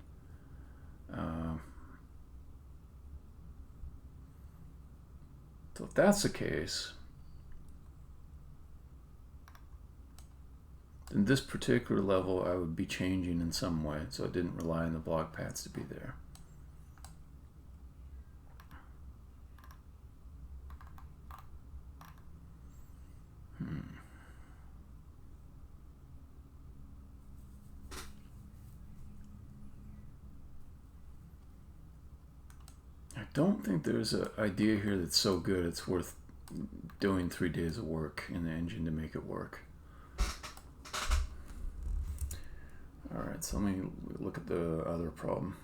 So if that's the case, in this particular level I would be changing in some way, so I didn't rely on the block pads to be there. I don't think there's an idea here that's so good it's worth doing 3 days of work in the engine to make it work. Alright, so let me look at the other problem.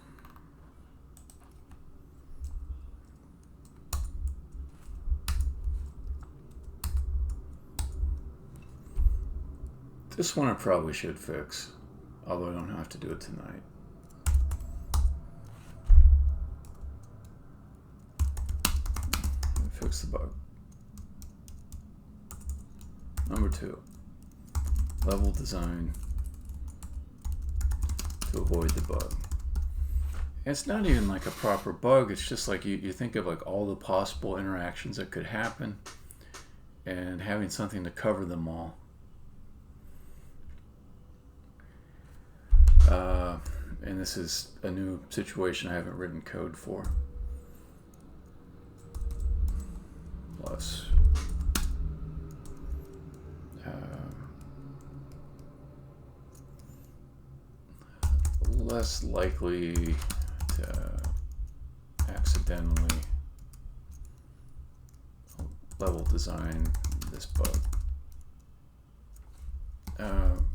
This one I probably should fix, although I don't have to do it tonight. Fix the bug. Number 2, level design to avoid the bug. And it's not even like a proper bug, it's just like you think of like all the possible interactions that could happen and having something to cover them all. And this is a new situation I haven't written code for. Plus less likely to accidentally level design this bug.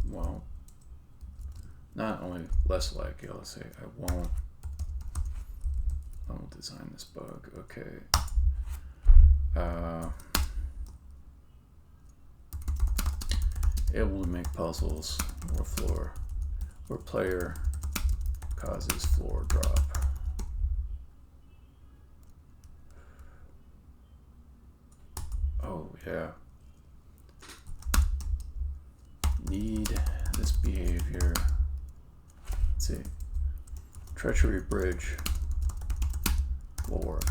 Well, not only less likely, let's say I won't design this bug. Okay. Able to make puzzles where player causes floor drop. Oh, yeah. Need this behavior. Let's see. Treachery bridge will work.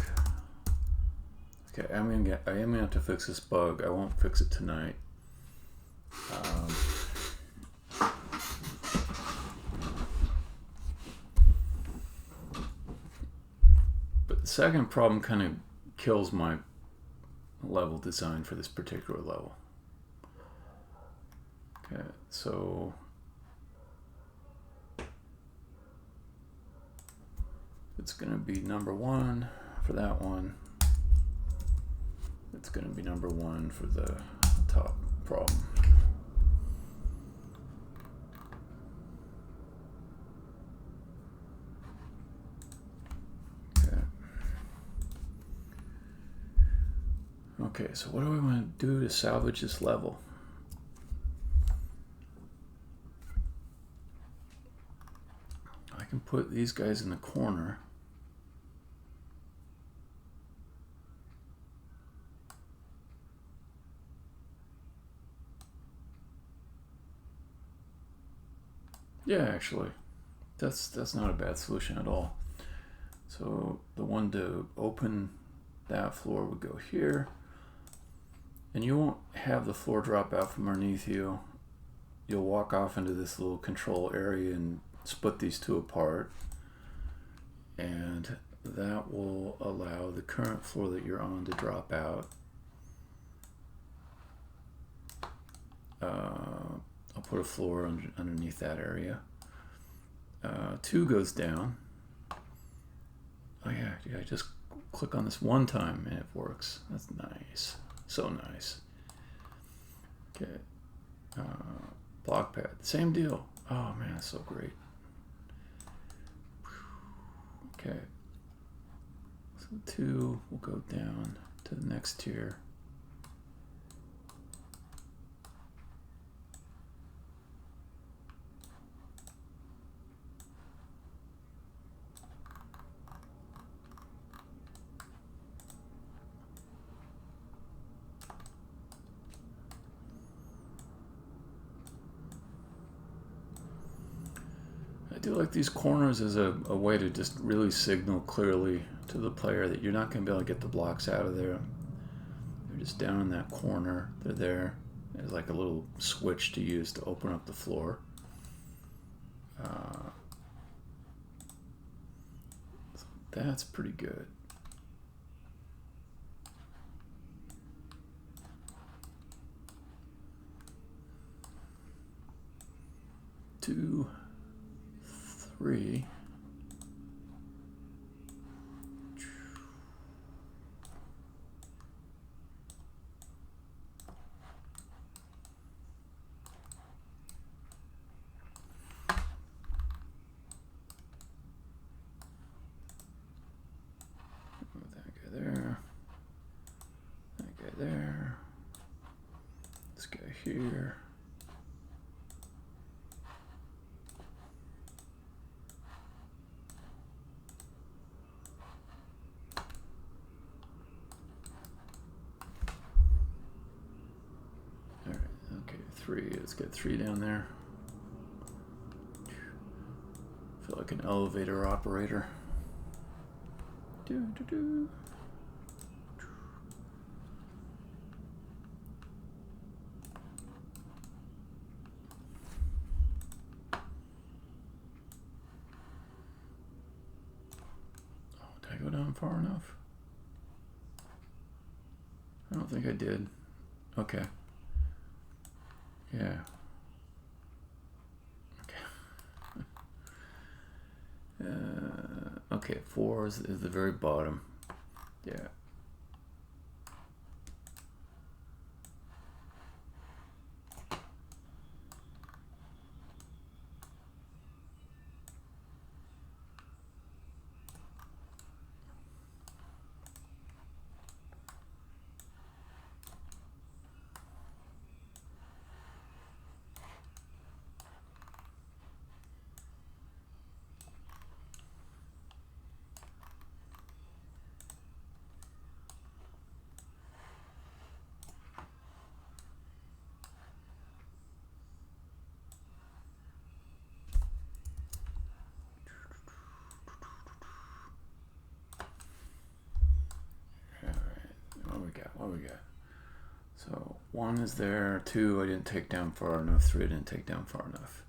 Okay, I am gonna have to fix this bug. I won't fix it tonight. But the second problem kind of kills my level design for this particular level. Okay, so it's going to be number 1 for that one. It's going to be number 1 for the top problem. Okay, so what do I want to do to salvage this level? I can put these guys in the corner. Yeah, actually, that's not a bad solution at all. So the one to open that floor would go here. And you won't have the floor drop out from underneath you. You'll walk off into this little control area and split these two apart. And that will allow the current floor that you're on to drop out. I'll put a floor underneath that area. 2 goes down. Oh yeah, just click on this one time and it works. That's nice. So nice. Okay. Block pad. Same deal. Oh man, that's so great. Okay. So 2 will go down to the next tier. I do like these corners as a way to just really signal clearly to the player that you're not going to be able to get the blocks out of there. They're just down in that corner. They're there. There's like a little switch to use to open up the floor. So that's pretty good. Two, 3. That guy there. That guy there. This guy here. Let's get 3 down there. Feel like an elevator operator. Do. Oh, did I go down far enough? I don't think I did. Okay. Yeah. Okay. Okay, 4 is the very bottom. Yeah. What do we got? So 1 is there, 2 I didn't take down far enough, 3 I didn't take down far enough.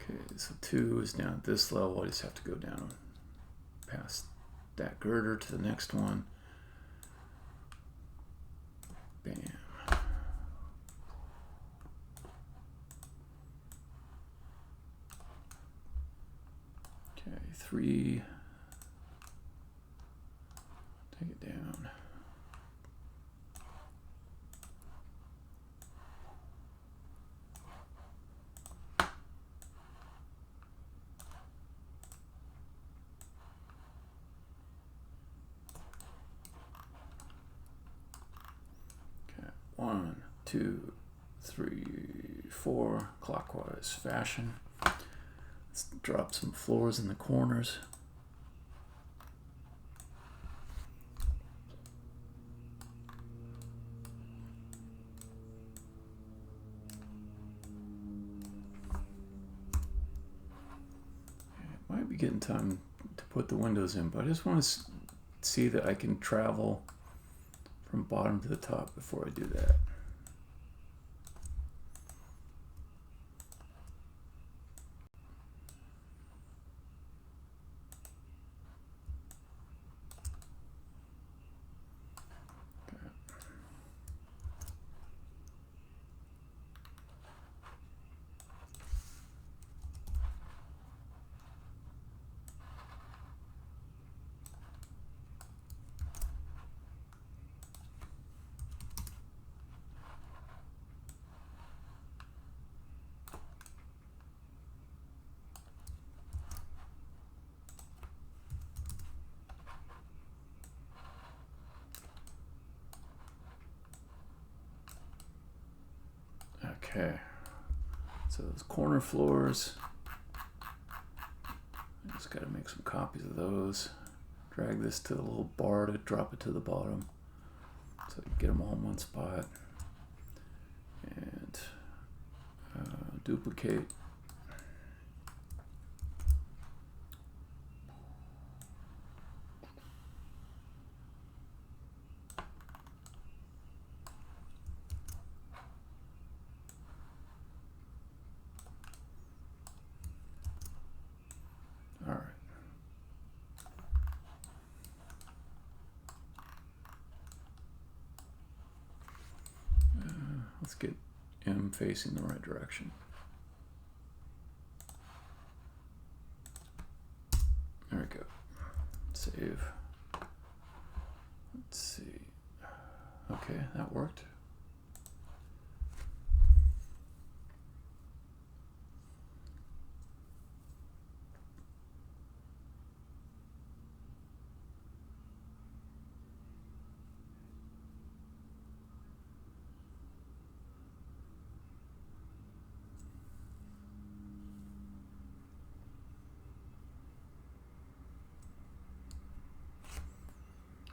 Okay, so 2 is down at this level. I just have to go down past that girder to the next one. Bam. Okay, 3. Take it down. Okay, 1, 2, 3, 4, clockwise fashion. Let's drop some floors in the corners. Might be getting time to put the windows in, but I just want to see that I can travel from bottom to the top before I do that. Okay, so those corner floors, I just got to make some copies of those. Drag this to the little bar to drop it to the bottom, so you get them all in one spot. And duplicate. All right. Let's get M facing the right direction. There we go. Save. Let's see. Okay, that worked.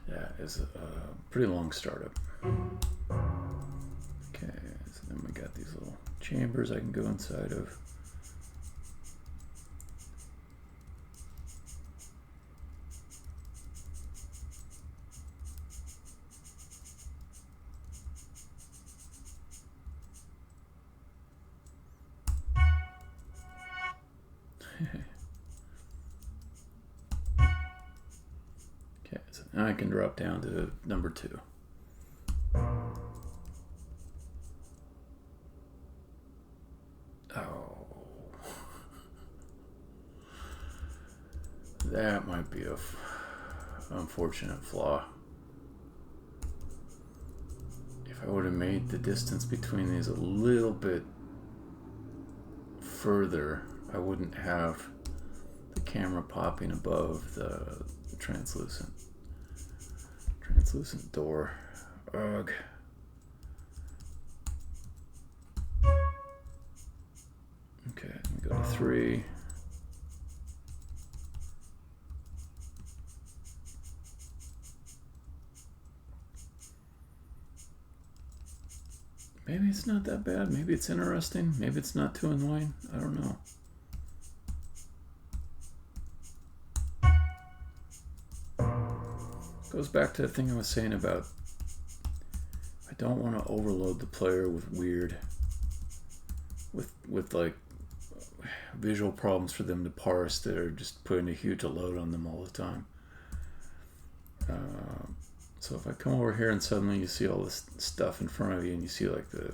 Yeah, it's a pretty long startup. Okay, so then we got these little chambers I can go inside of. Okay, so now I can drop down to number 2. Oh, that might be a unfortunate flaw. If I would have made the distance between these a little bit further, I wouldn't have the camera popping above the translucent door. Ugh. Okay, let me go to 3. Maybe it's not that bad. Maybe it's interesting. Maybe it's not too annoying. I don't know. Goes back to the thing I was saying about don't want to overload the player with weird, with like visual problems for them to parse that are just putting a huge load on them all the time. So if I come over here and suddenly you see all this stuff in front of you, and you see like the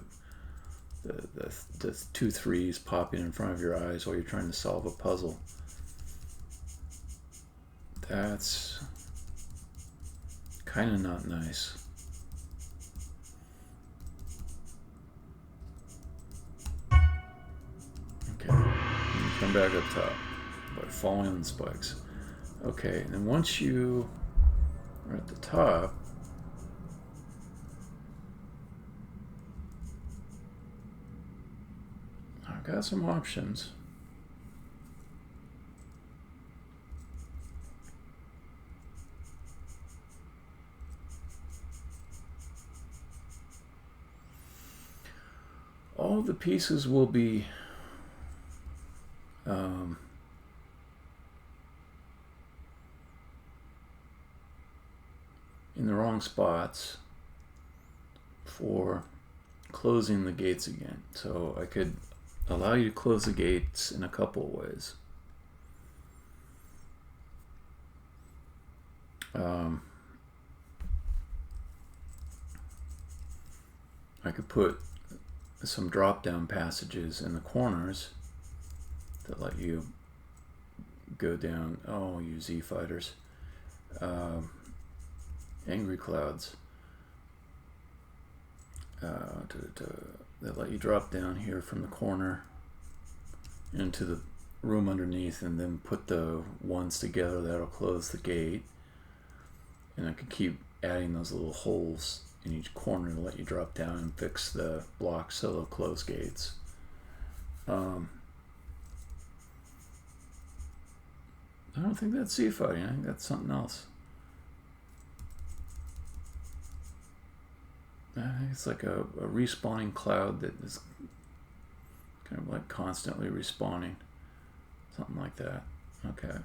2 3s popping in front of your eyes while you're trying to solve a puzzle, that's kind of not nice. Okay, and you come back up top by falling on the spikes. Okay, and then once you are at the top, I've got some options. All the pieces will be in the wrong spots for closing the gates again. So I could allow you to close the gates in a couple of ways. I could put some drop-down passages in the corners that let you go down. Oh, you Z fighters. Angry clouds. That let you drop down here from the corner into the room underneath, and then put the ones together that'll close the gate. And I could keep adding those little holes in each corner to let you drop down and fix the blocks so they'll close gates. I don't think that's sea fighting. I think that's something else. I think it's like a respawning cloud that is kind of like constantly respawning. Something like that. Okay.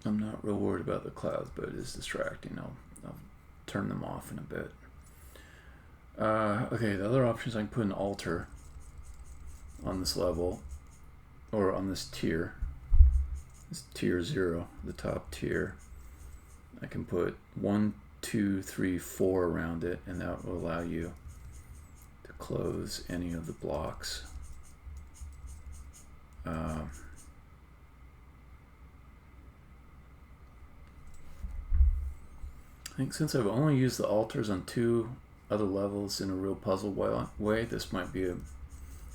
I'm not real worried about the clouds, but it is distracting. I'll turn them off in a bit. Okay, the other option is I can put an altar on this level, or on this tier. This tier 0, the top tier. I can put 1, 2, 3, 4 around it, and that will allow you to close any of the blocks. I think since I've only used the altars on 2 other levels in a real puzzle way, this might be a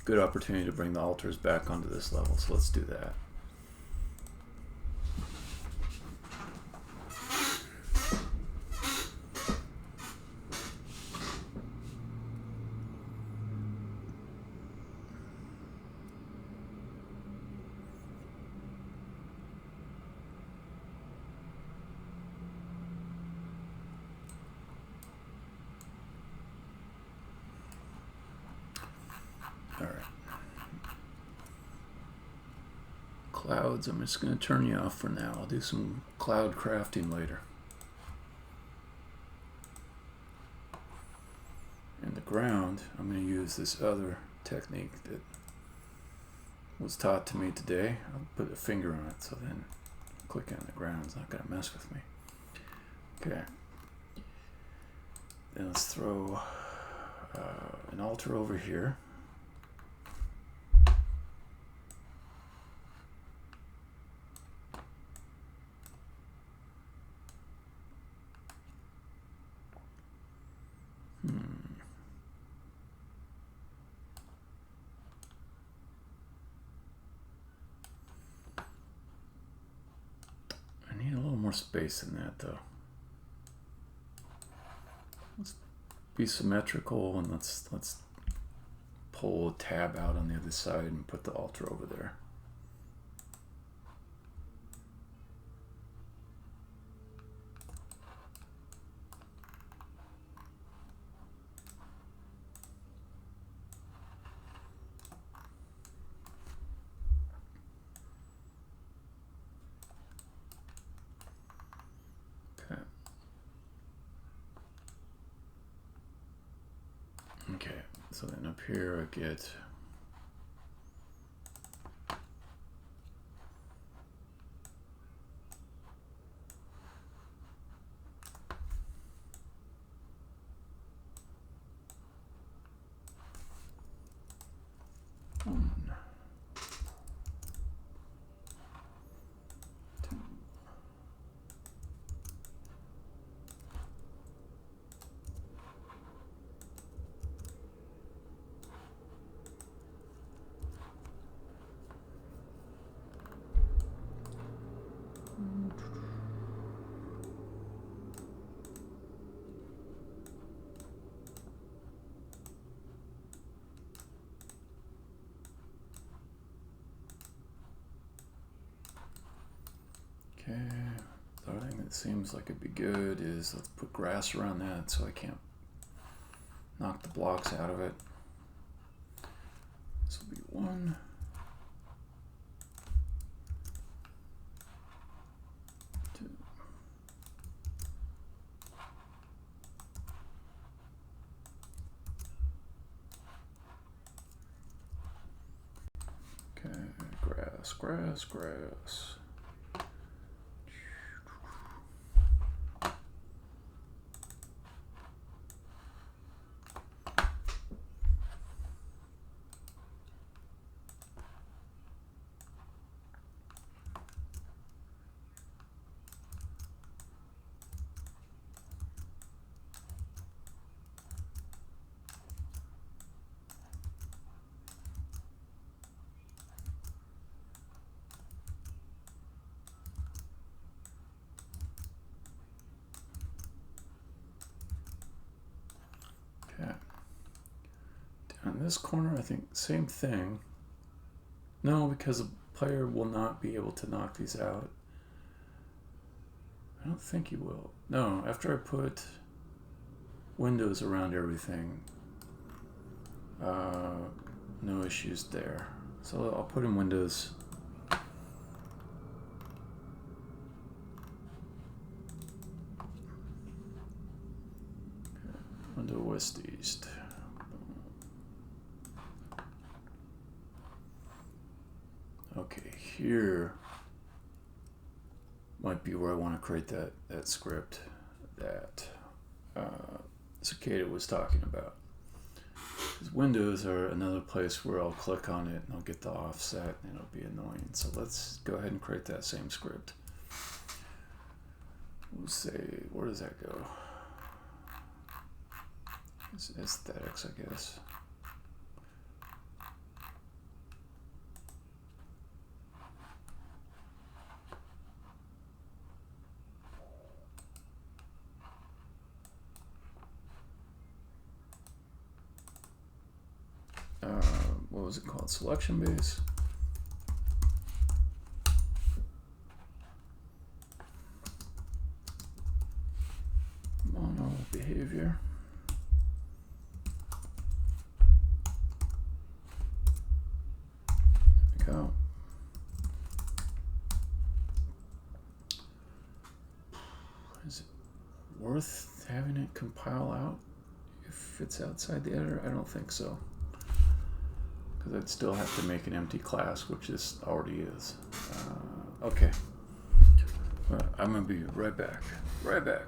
good opportunity to bring the altars back onto this level, so let's do that. Clouds, I'm just going to turn you off for now. I'll do some cloud crafting later. And the ground, I'm going to use this other technique that was taught to me today. I'll put a finger on it, so then clicking on the ground is not going to mess with me. Okay. Then let's throw an altar over here. Space in that though. Let's be symmetrical, and let's pull a tab out on the other side and put the altar over there. So then up here I get one, two, okay. The other thing that seems like it'd be good is let's put grass around that so I can't knock the blocks out of it. This will be one. Two. Okay, grass, grass, grass. Okay. Down this corner, I think same thing. No, because the player will not be able to knock these out. I don't think he will. No, after I put windows around everything, no issues there. So I'll put in windows. Okay. Window west east. Okay, here might be where I want to create that script that Cicada was talking about. Because windows are another place where I'll click on it and I'll get the offset and it'll be annoying. So let's go ahead and create that same script. We'll say, where does that go? It's aesthetics, I guess. What was it called? Selection base. Mono behavior. There we go. Is it worth having it compile out if it's outside the editor? I don't think so. Because I'd still have to make an empty class, which this already is. Okay. I'm going to be right back. Right back.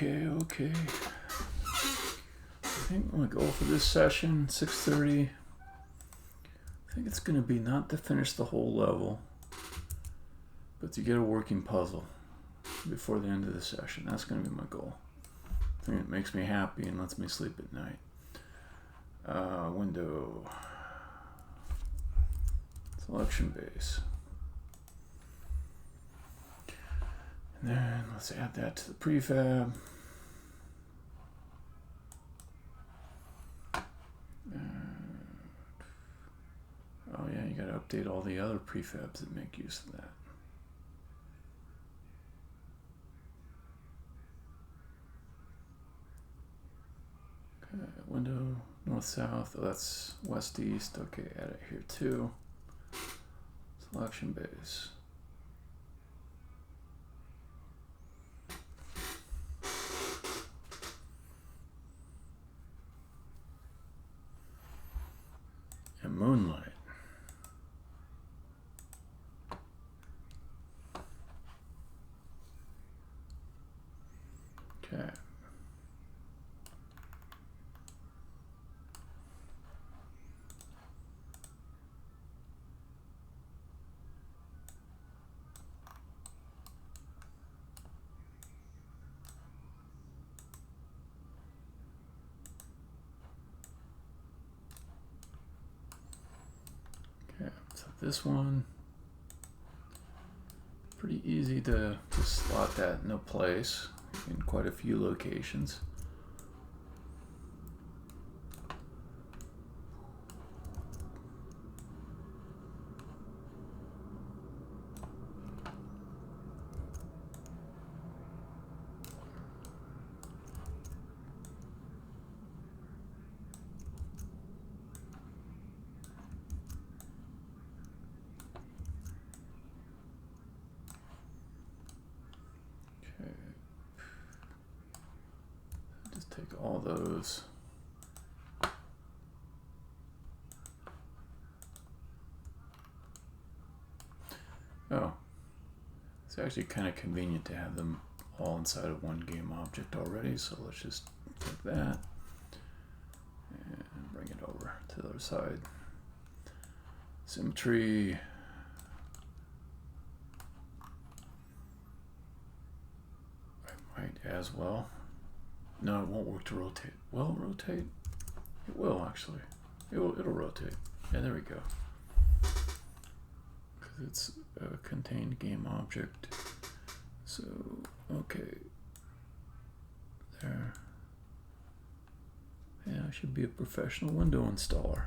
Okay. I think my goal for this session, 6:30. I think it's going to be not to finish the whole level, but to get a working puzzle before the end of the session. That's going to be my goal. I think it makes me happy and lets me sleep at night. Window. Selection base. And then let's add that to the prefab. Oh yeah, you gotta update all the other prefabs that make use of that. Okay, window, north-south, oh, that's west-east. Okay, add it here too. Selection base. And moonlight. Okay. Okay, so this one, pretty easy to just slot that into place in quite a few locations. Take all those. Oh, it's actually kind of convenient to have them all inside of one game object already, so let's just take that and bring it over to the other side. Symmetry. I might as well. No, it won't work to rotate. Will it rotate? It will, actually. It'll rotate. Yeah, there we go. Because it's a contained game object. So, okay. There. Yeah, I should be a professional window installer.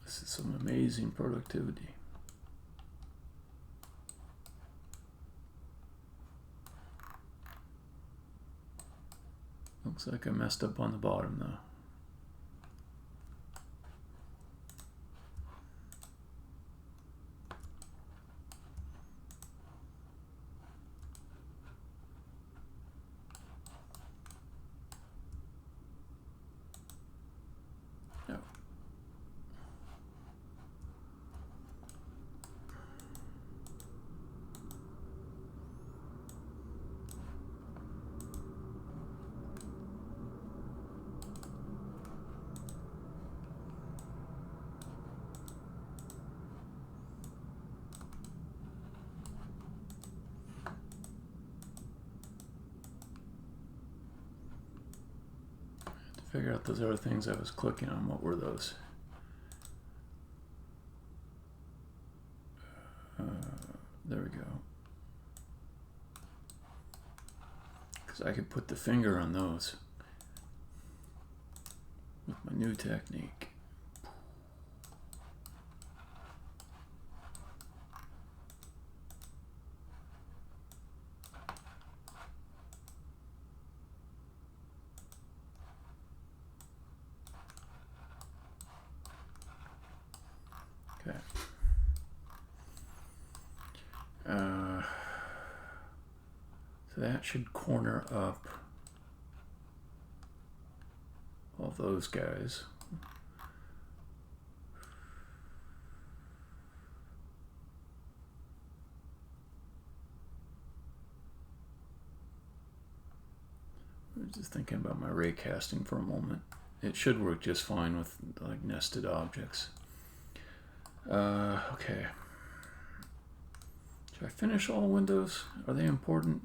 This is some amazing productivity. Looks like I messed up on the bottom though. No. Figure out those other things I was clicking on. What were those? There we go. Because I could put the finger on those with my new technique. Okay. So that should corner up all those guys. Just thinking about my ray casting for a moment. It should work just fine with like nested objects. Okay. Should I finish all windows? Are they important?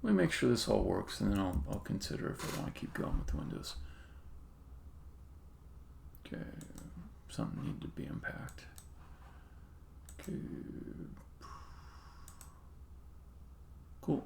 Let me make sure this all works, and then I'll consider if I want to keep going with windows. Okay, something needed to be unpacked. Okay, cool.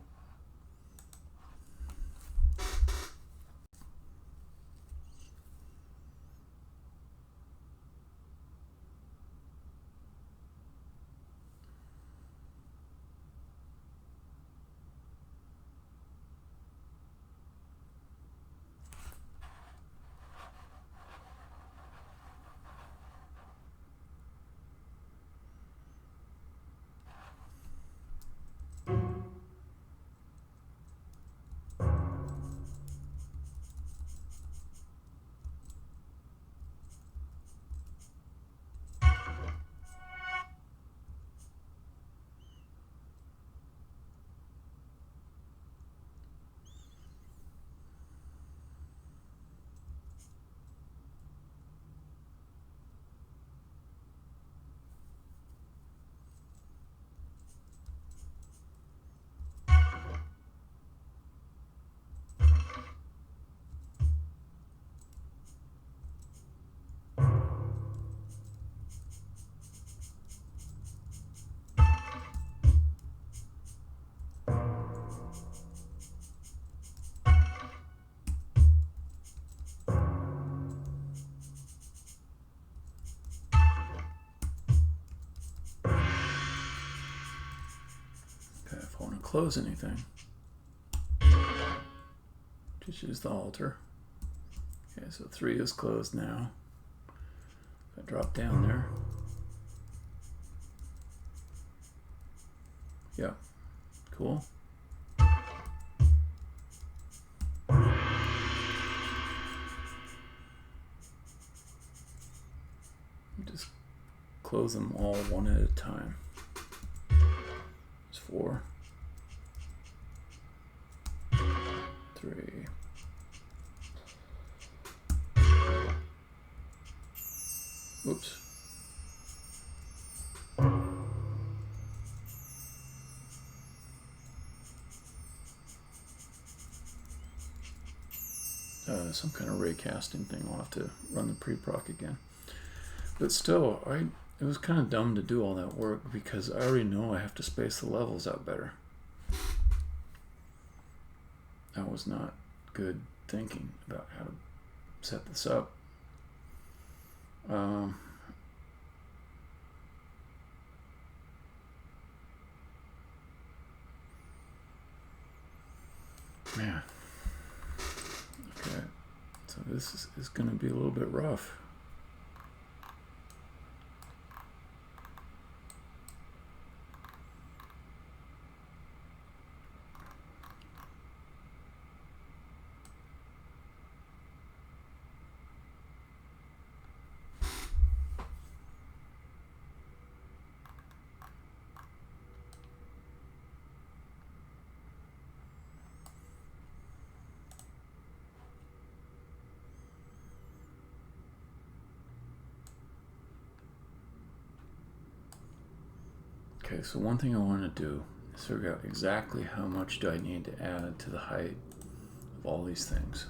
If I want to close anything, just use the altar. Okay, so 3 is closed now. If I drop down there. Yeah, cool. Just close them all one at a time. 4, 3. Oops. Some kind of ray casting thing. I'll have to run the pre-proc again. But still, it was kind of dumb to do all that work because I already know I have to space the levels out better. That was not good thinking about how to set this up. Man. Okay. So this is going to be a little bit rough. Okay, so one thing I want to do is figure out exactly how much do I need to add to the height of all these things.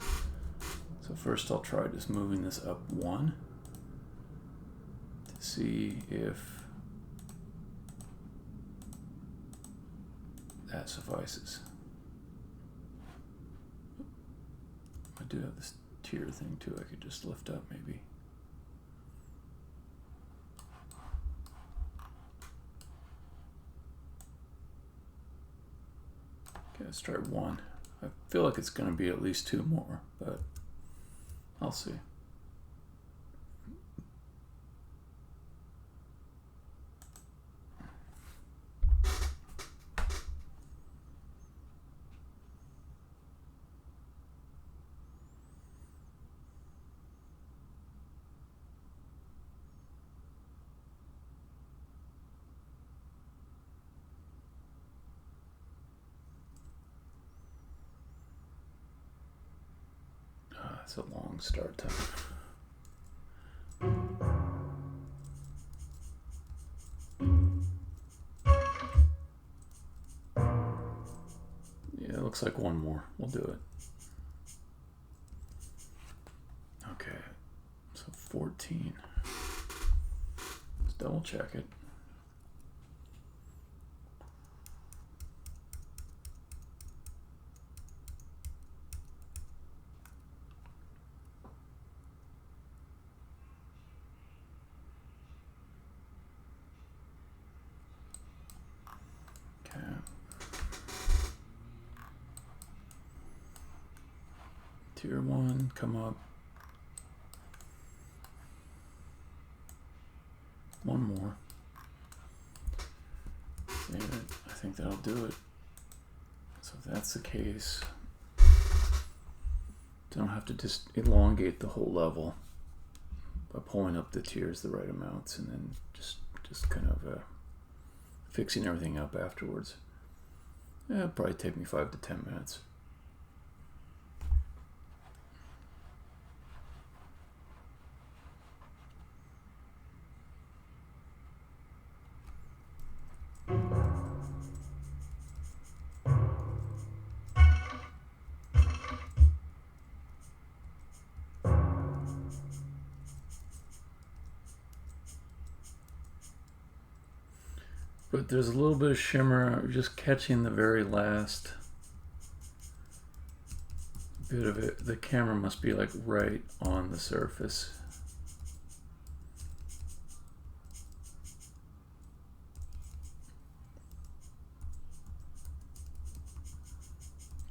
So first I'll try just moving this up 1 to see if that suffices. I do have this tier thing too I could just lift up maybe. Okay, let's try 1. I feel like it's going to be at least 2 more, but I'll see. That's a long start time. Yeah, it looks like one more. We'll do it. Okay, so 14. Let's double check it. Tier 1, come up. One more. Save it. I think that'll do it. So if that's the case, don't have to just elongate the whole level by pulling up the tiers the right amounts and then just kind of fixing everything up afterwards. It'll probably take me 5 to 10 minutes. But there's a little bit of shimmer, just catching the very last bit of it. The camera must be like right on the surface.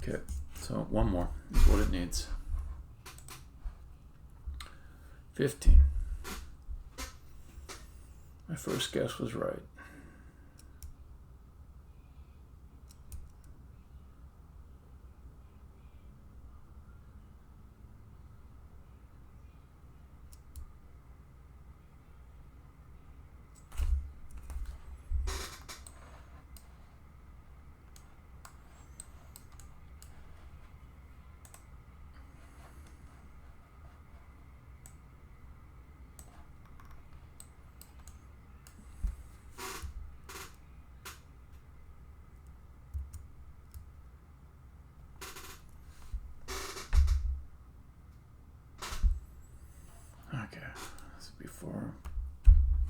Okay, so one more is what it needs. 15. My first guess was right. Okay, so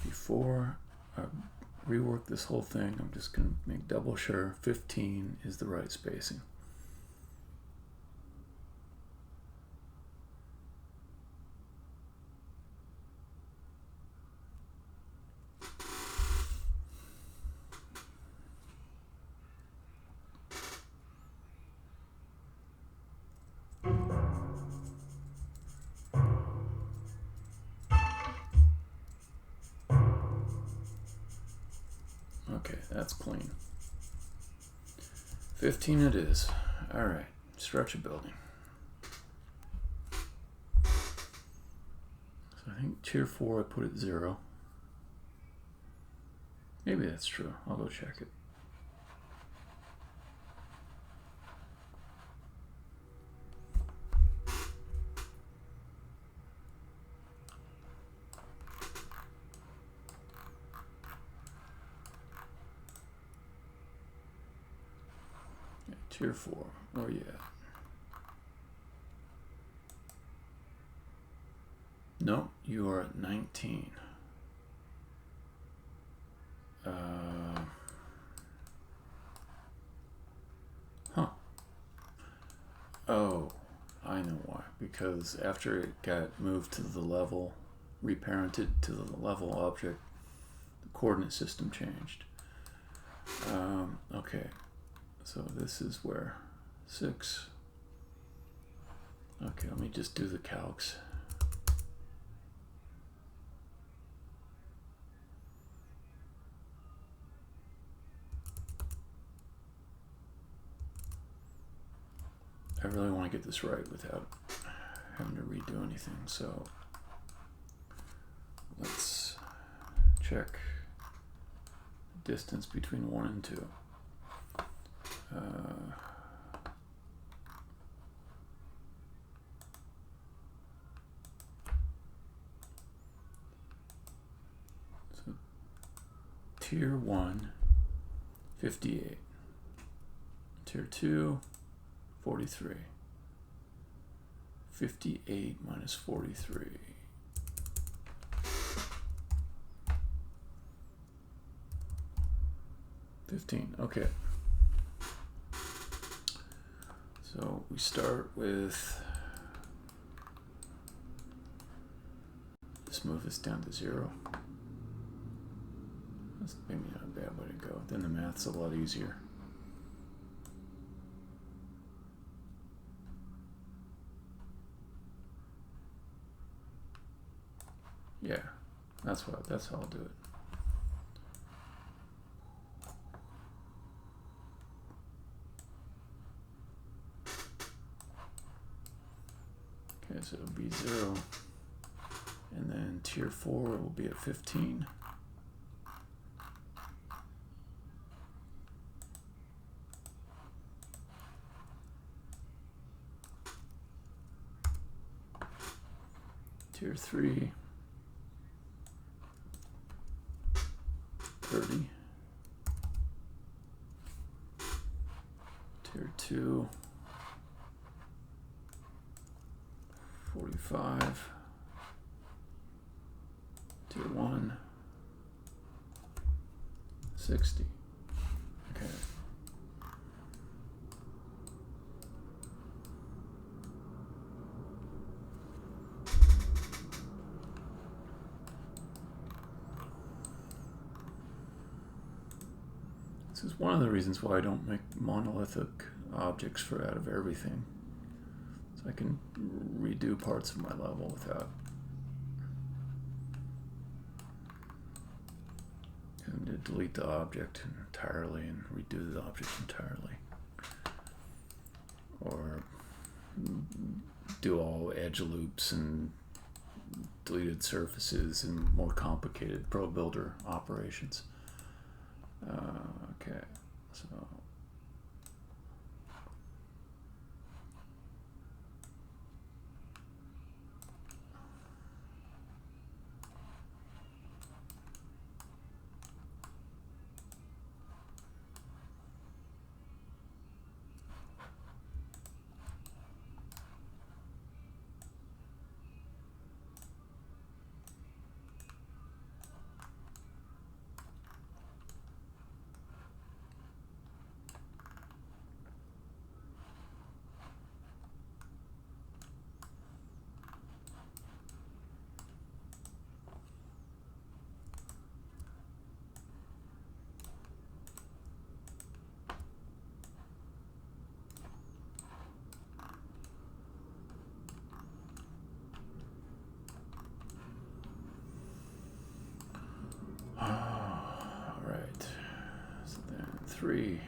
before I rework this whole thing, I'm just going to make double sure 15 is the right spacing. Okay, that's clean. 15 it is. All right, structure building. So I think tier 4 I put at 0. Maybe that's true. I'll go check it. Tier 4, where are you at? No, you are at 19. Oh, I know why. Because after it got moved to the level, reparented to the level object, the coordinate system changed. Okay. So this is where 6. Okay, let me just do the calcs. I really want to get this right without having to redo anything. So let's check the distance between 1 and 2. tier 1, 58. Tier 2, 43. 58 minus 43. 15. Okay. So we start with, just move this down to 0. That's maybe not a bad way to go. Then the math's a lot easier. Yeah, that's how I'll do it. Okay, so it'll be 0. And then tier 4 will be at 15. Tier 3, 30. Tier 2, 45. Tier 1, 60. Okay. This is one of the reasons why I don't make monolithic objects for out of everything. So I can redo parts of my level without having to delete the object entirely and redo the object entirely. Or do all edge loops and deleted surfaces and more complicated Pro Builder operations. Okay, so alright, so then 3,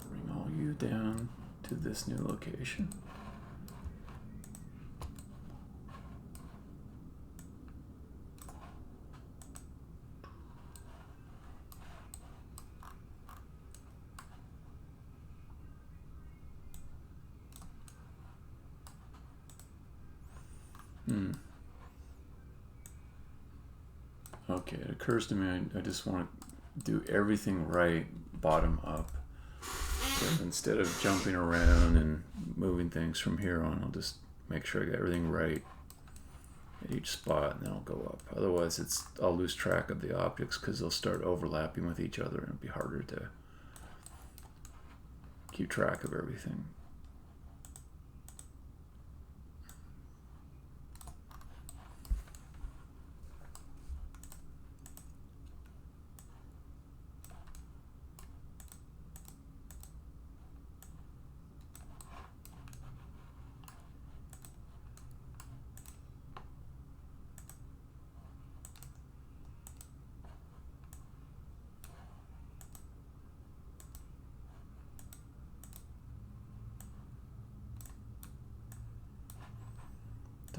bring all you down to this new location. Okay, it occurs to me I just want to do everything right bottom up. So instead of jumping around and moving things from here on, I'll just make sure I get everything right at each spot and then I'll go up. Otherwise I'll lose track of the objects because they'll start overlapping with each other and it'll be harder to keep track of everything.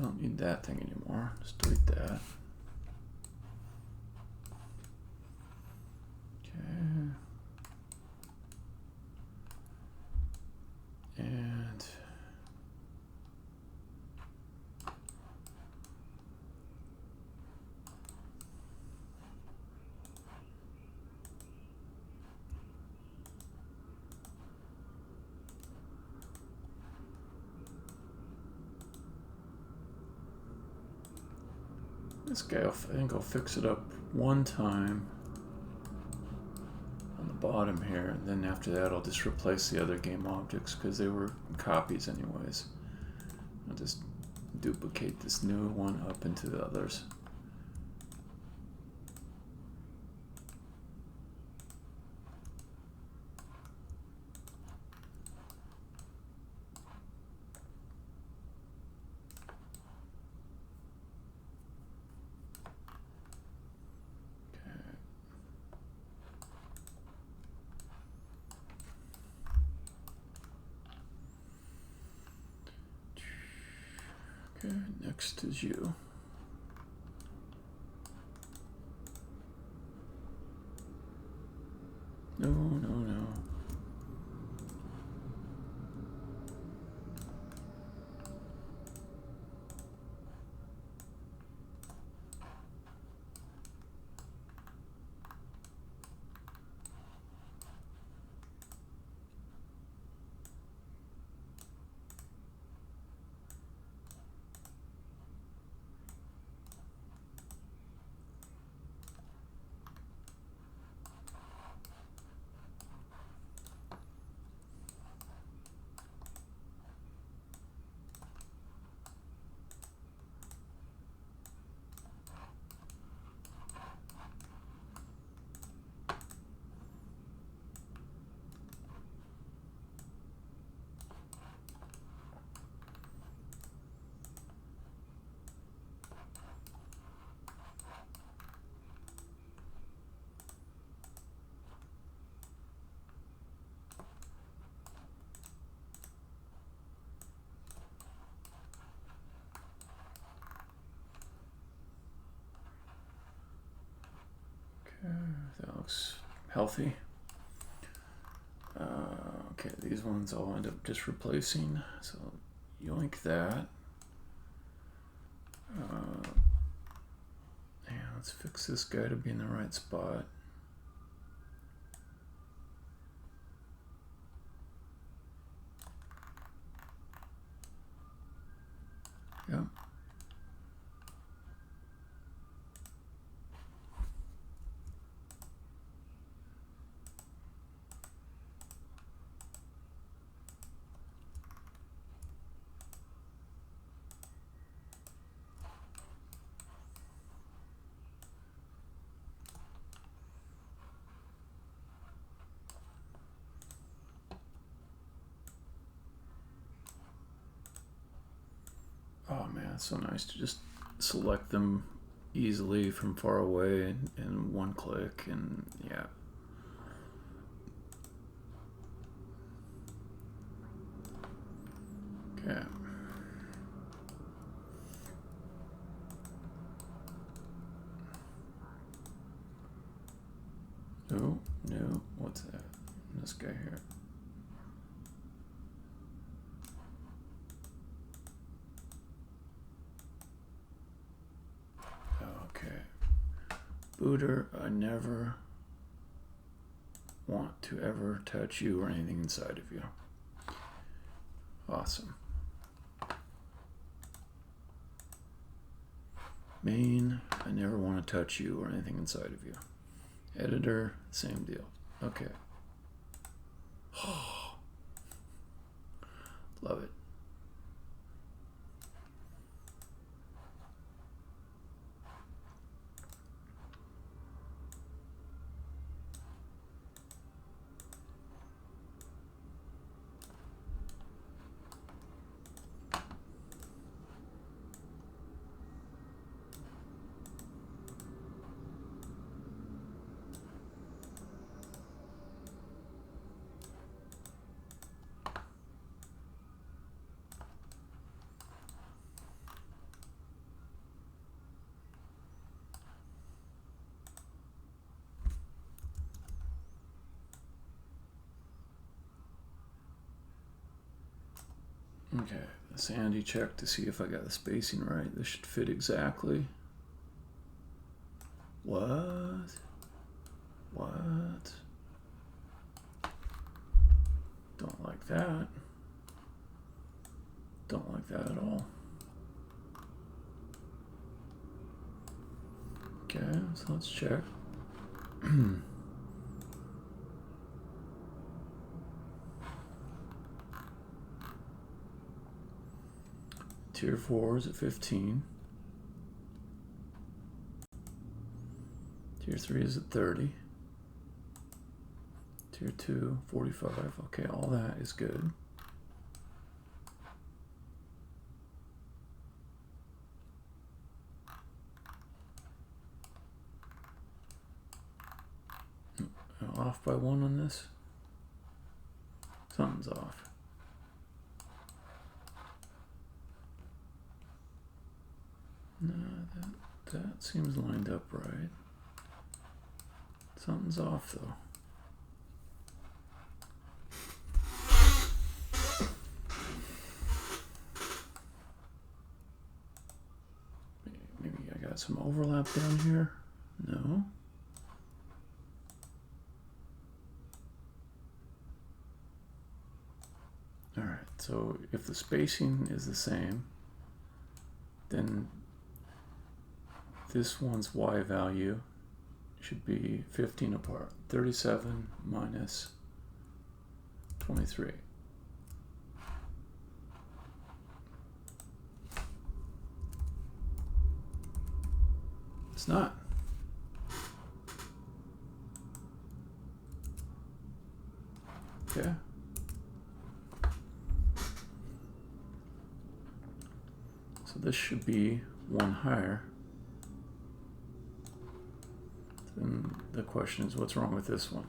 Don't need that thing anymore. Just delete that. Okay. And This guy, I think I'll fix it up one time on the bottom here, and then after that I'll just replace the other game objects because they were copies anyways. I'll just duplicate this new one up into the others. Okay, next is you. No, no, no. That looks healthy. Okay, these ones I'll end up just replacing. So yoink that. Yeah, let's fix this guy to be in the right spot. Yep. Oh man, it's so nice to just select them easily from far away in one click, and yeah. Okay. No, no, what's that? This guy here. Booter, I never want to ever touch you or anything inside of you. Awesome. Main, I never want to touch you or anything inside of you. Editor, same deal. Okay. Love it. Okay, the Sandy check to see if I got the spacing right. This should fit exactly. What? What? Don't like that. Don't like that at all. Okay, so let's check. Tier 4 is at 15. Tier 3 is at 30. Tier 2, 45. Okay, all that is good. Off by 1 on this? Something's off. No, that seems lined up right. Something's off though. Maybe I got some overlap down here? No. Alright, so if the spacing is the same, then this one's y value should be 15 apart. 37 minus 23. It's not. Okay. So this should be 1 higher. Then the question is, what's wrong with this one?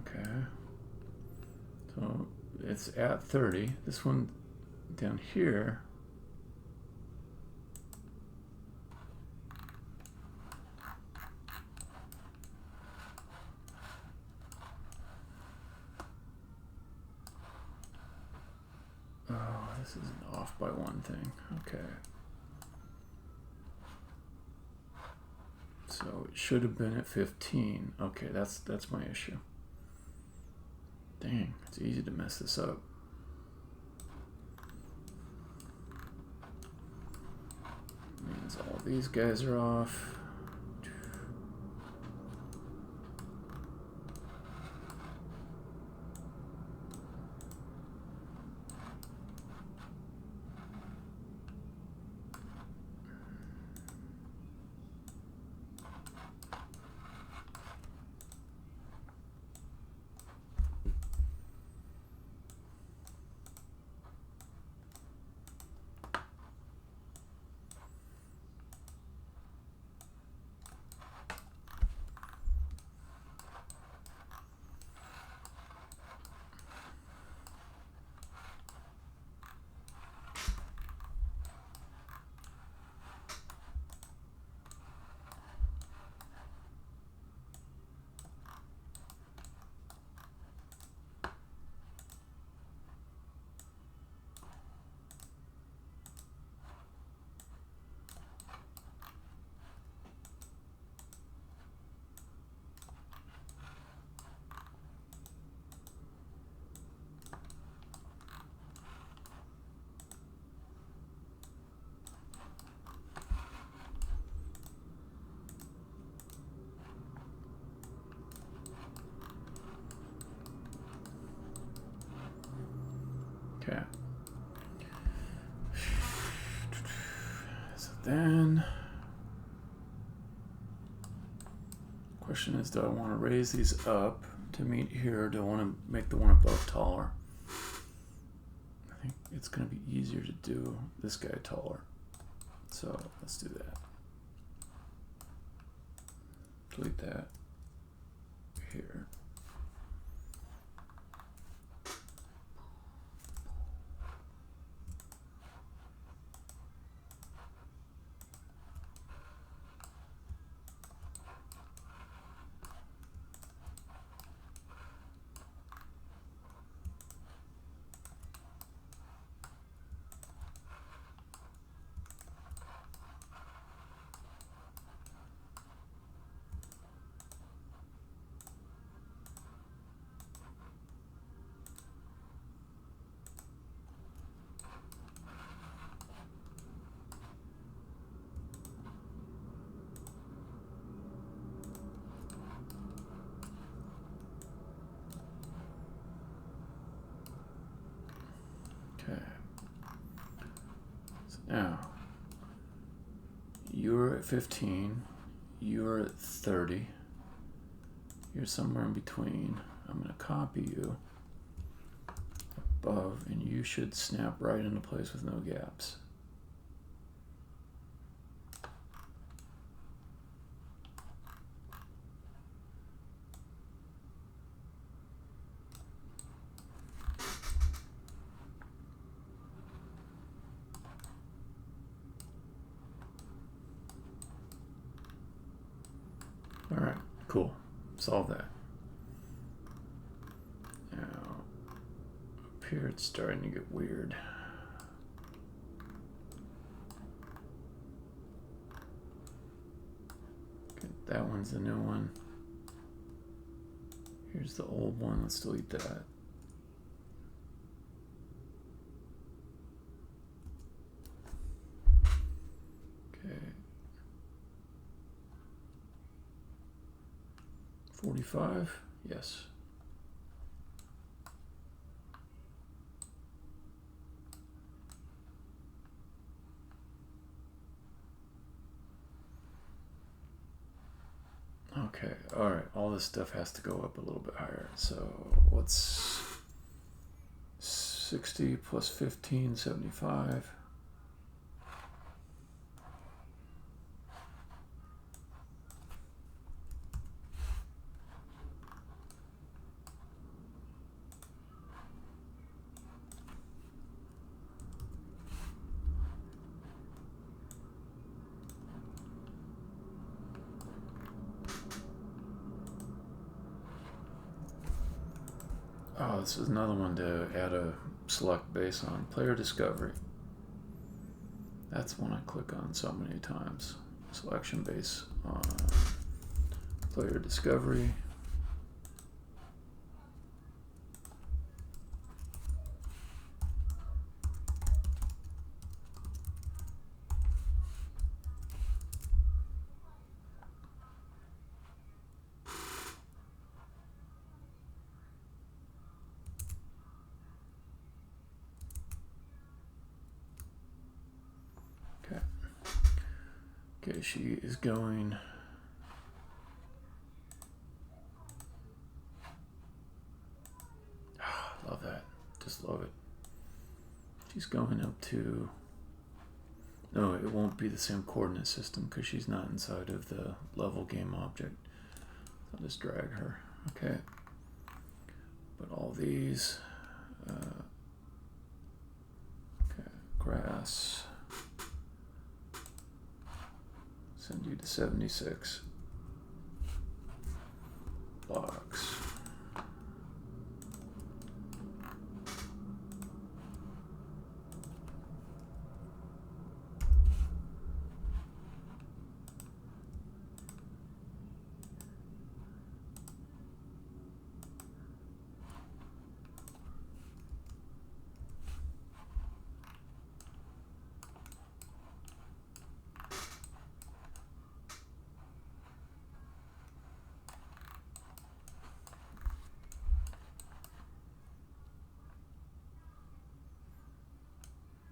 Okay. So it's at 30. This one down here this is an off by 1 thing. Okay. So it should have been at 15. Okay, that's my issue. Dang, it's easy to mess this up. Means all these guys are off. Okay. So then, question is, do I want to raise these up to meet here, or do I want to make the one above taller? I think it's going to be easier to do this guy taller. So let's do that. Delete that here. Okay. So now, you're at 15, you're at 30, you're somewhere in between. I'm going to copy you above, and you should snap right into place with no gaps. All right, cool. Solve that. Now, up here it's starting to get weird. Okay, that one's the new one. Here's the old one. Let's delete that. Okay. 45? Yes. Okay, alright, all this stuff has to go up a little bit higher. So what's 60 plus 15, 75. Oh, this is another one to add a select base on. Player discovery. That's one I click on so many times. Selection base on player discovery. Okay, she is going. Oh, love that. Just love it. She's going up to. No, it won't be the same coordinate system because she's not inside of the level game object. I'll just drag her. Okay. But all these. Okay, grass. Send you to 76 blocks.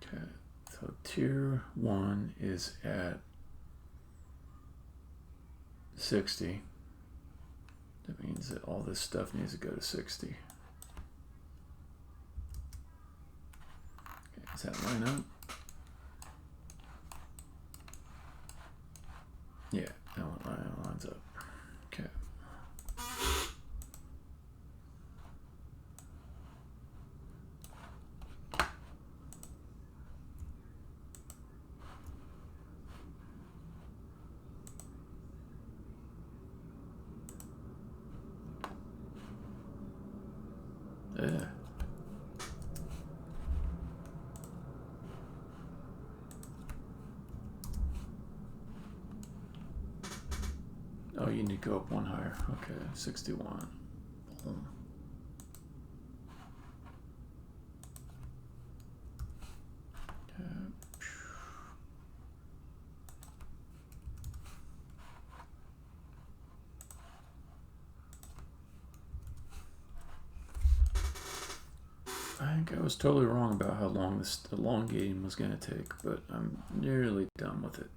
Okay, so tier 1 is at 60. That means that all this stuff needs to go to 60. Okay, does that line up? Yeah, that one lines up. Okay. Yeah. Oh, you need to go up one higher. Okay, 61. Boom. I think I was totally wrong about how long this elongating was going to take, but I'm nearly done with it.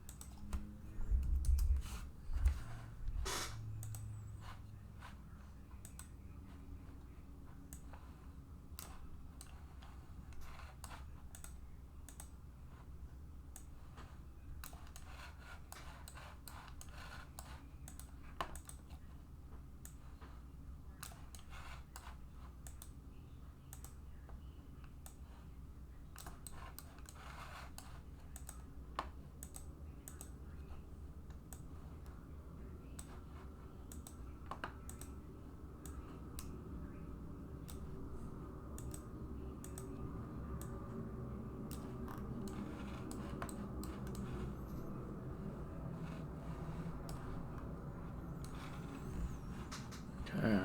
Okay.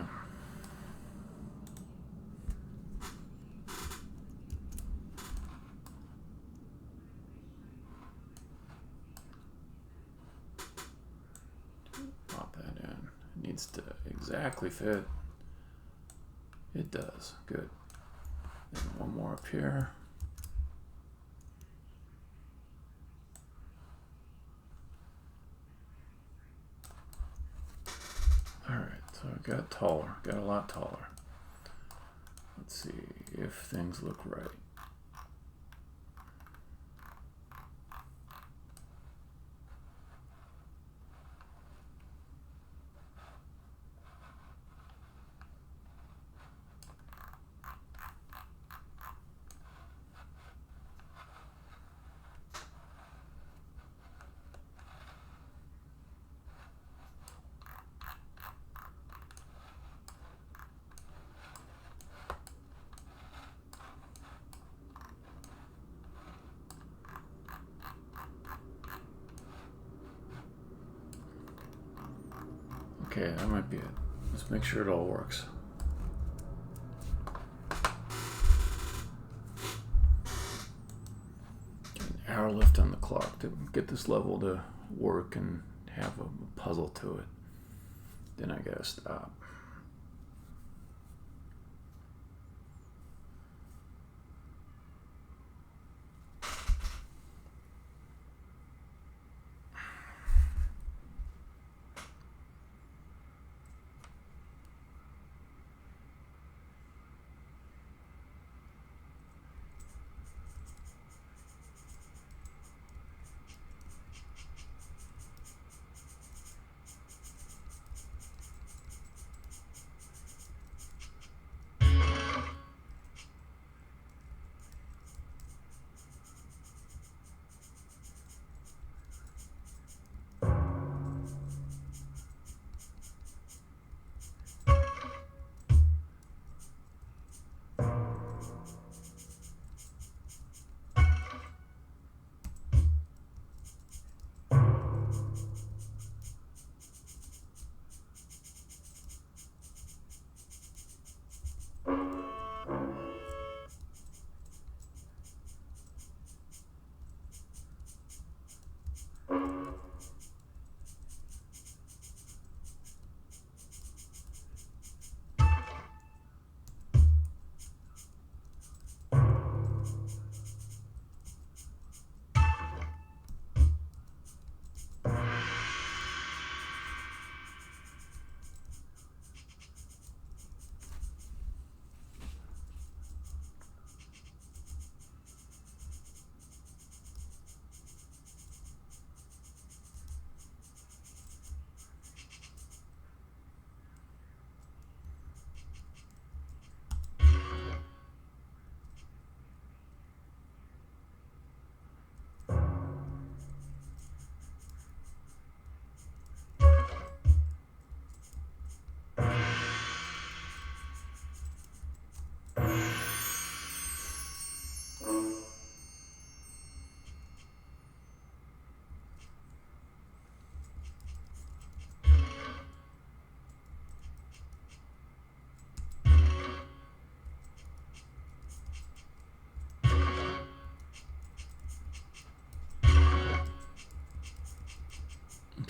Pop that in. It needs to exactly fit. It does. Good. And one more up here. Alright, so I got taller. Got a lot taller. Let's see if things look right. Okay, that might be it. Let's make sure it all works. An hour left on the clock to get this level to work and have a puzzle to it. Then I gotta stop.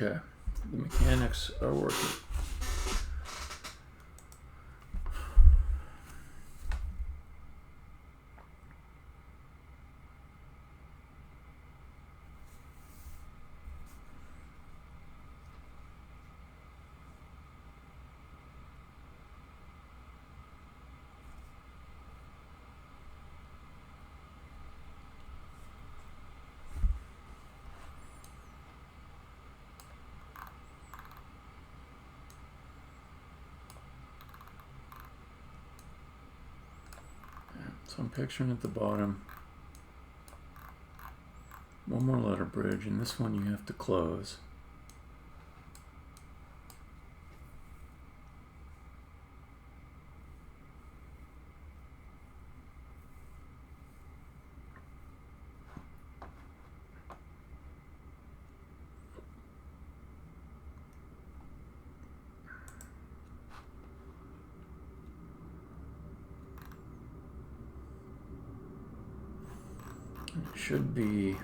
Okay, the mechanics are working. So I'm picturing at the bottom one more letter bridge, and this one you have to close. It should be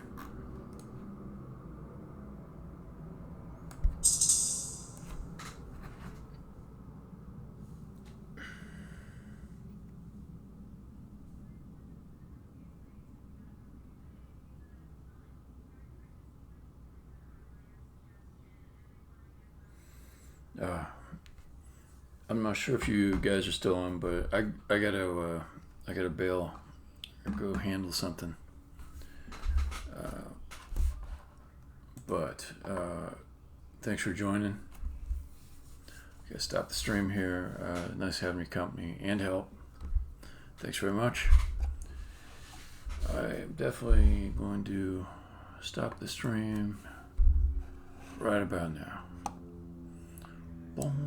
I'm not sure if you guys are still on, but I gotta bail or go handle something. But thanks for joining. I gotta stop the stream here. Nice having your company and help. Thanks very much. I'm definitely going to stop the stream right about now. Boom.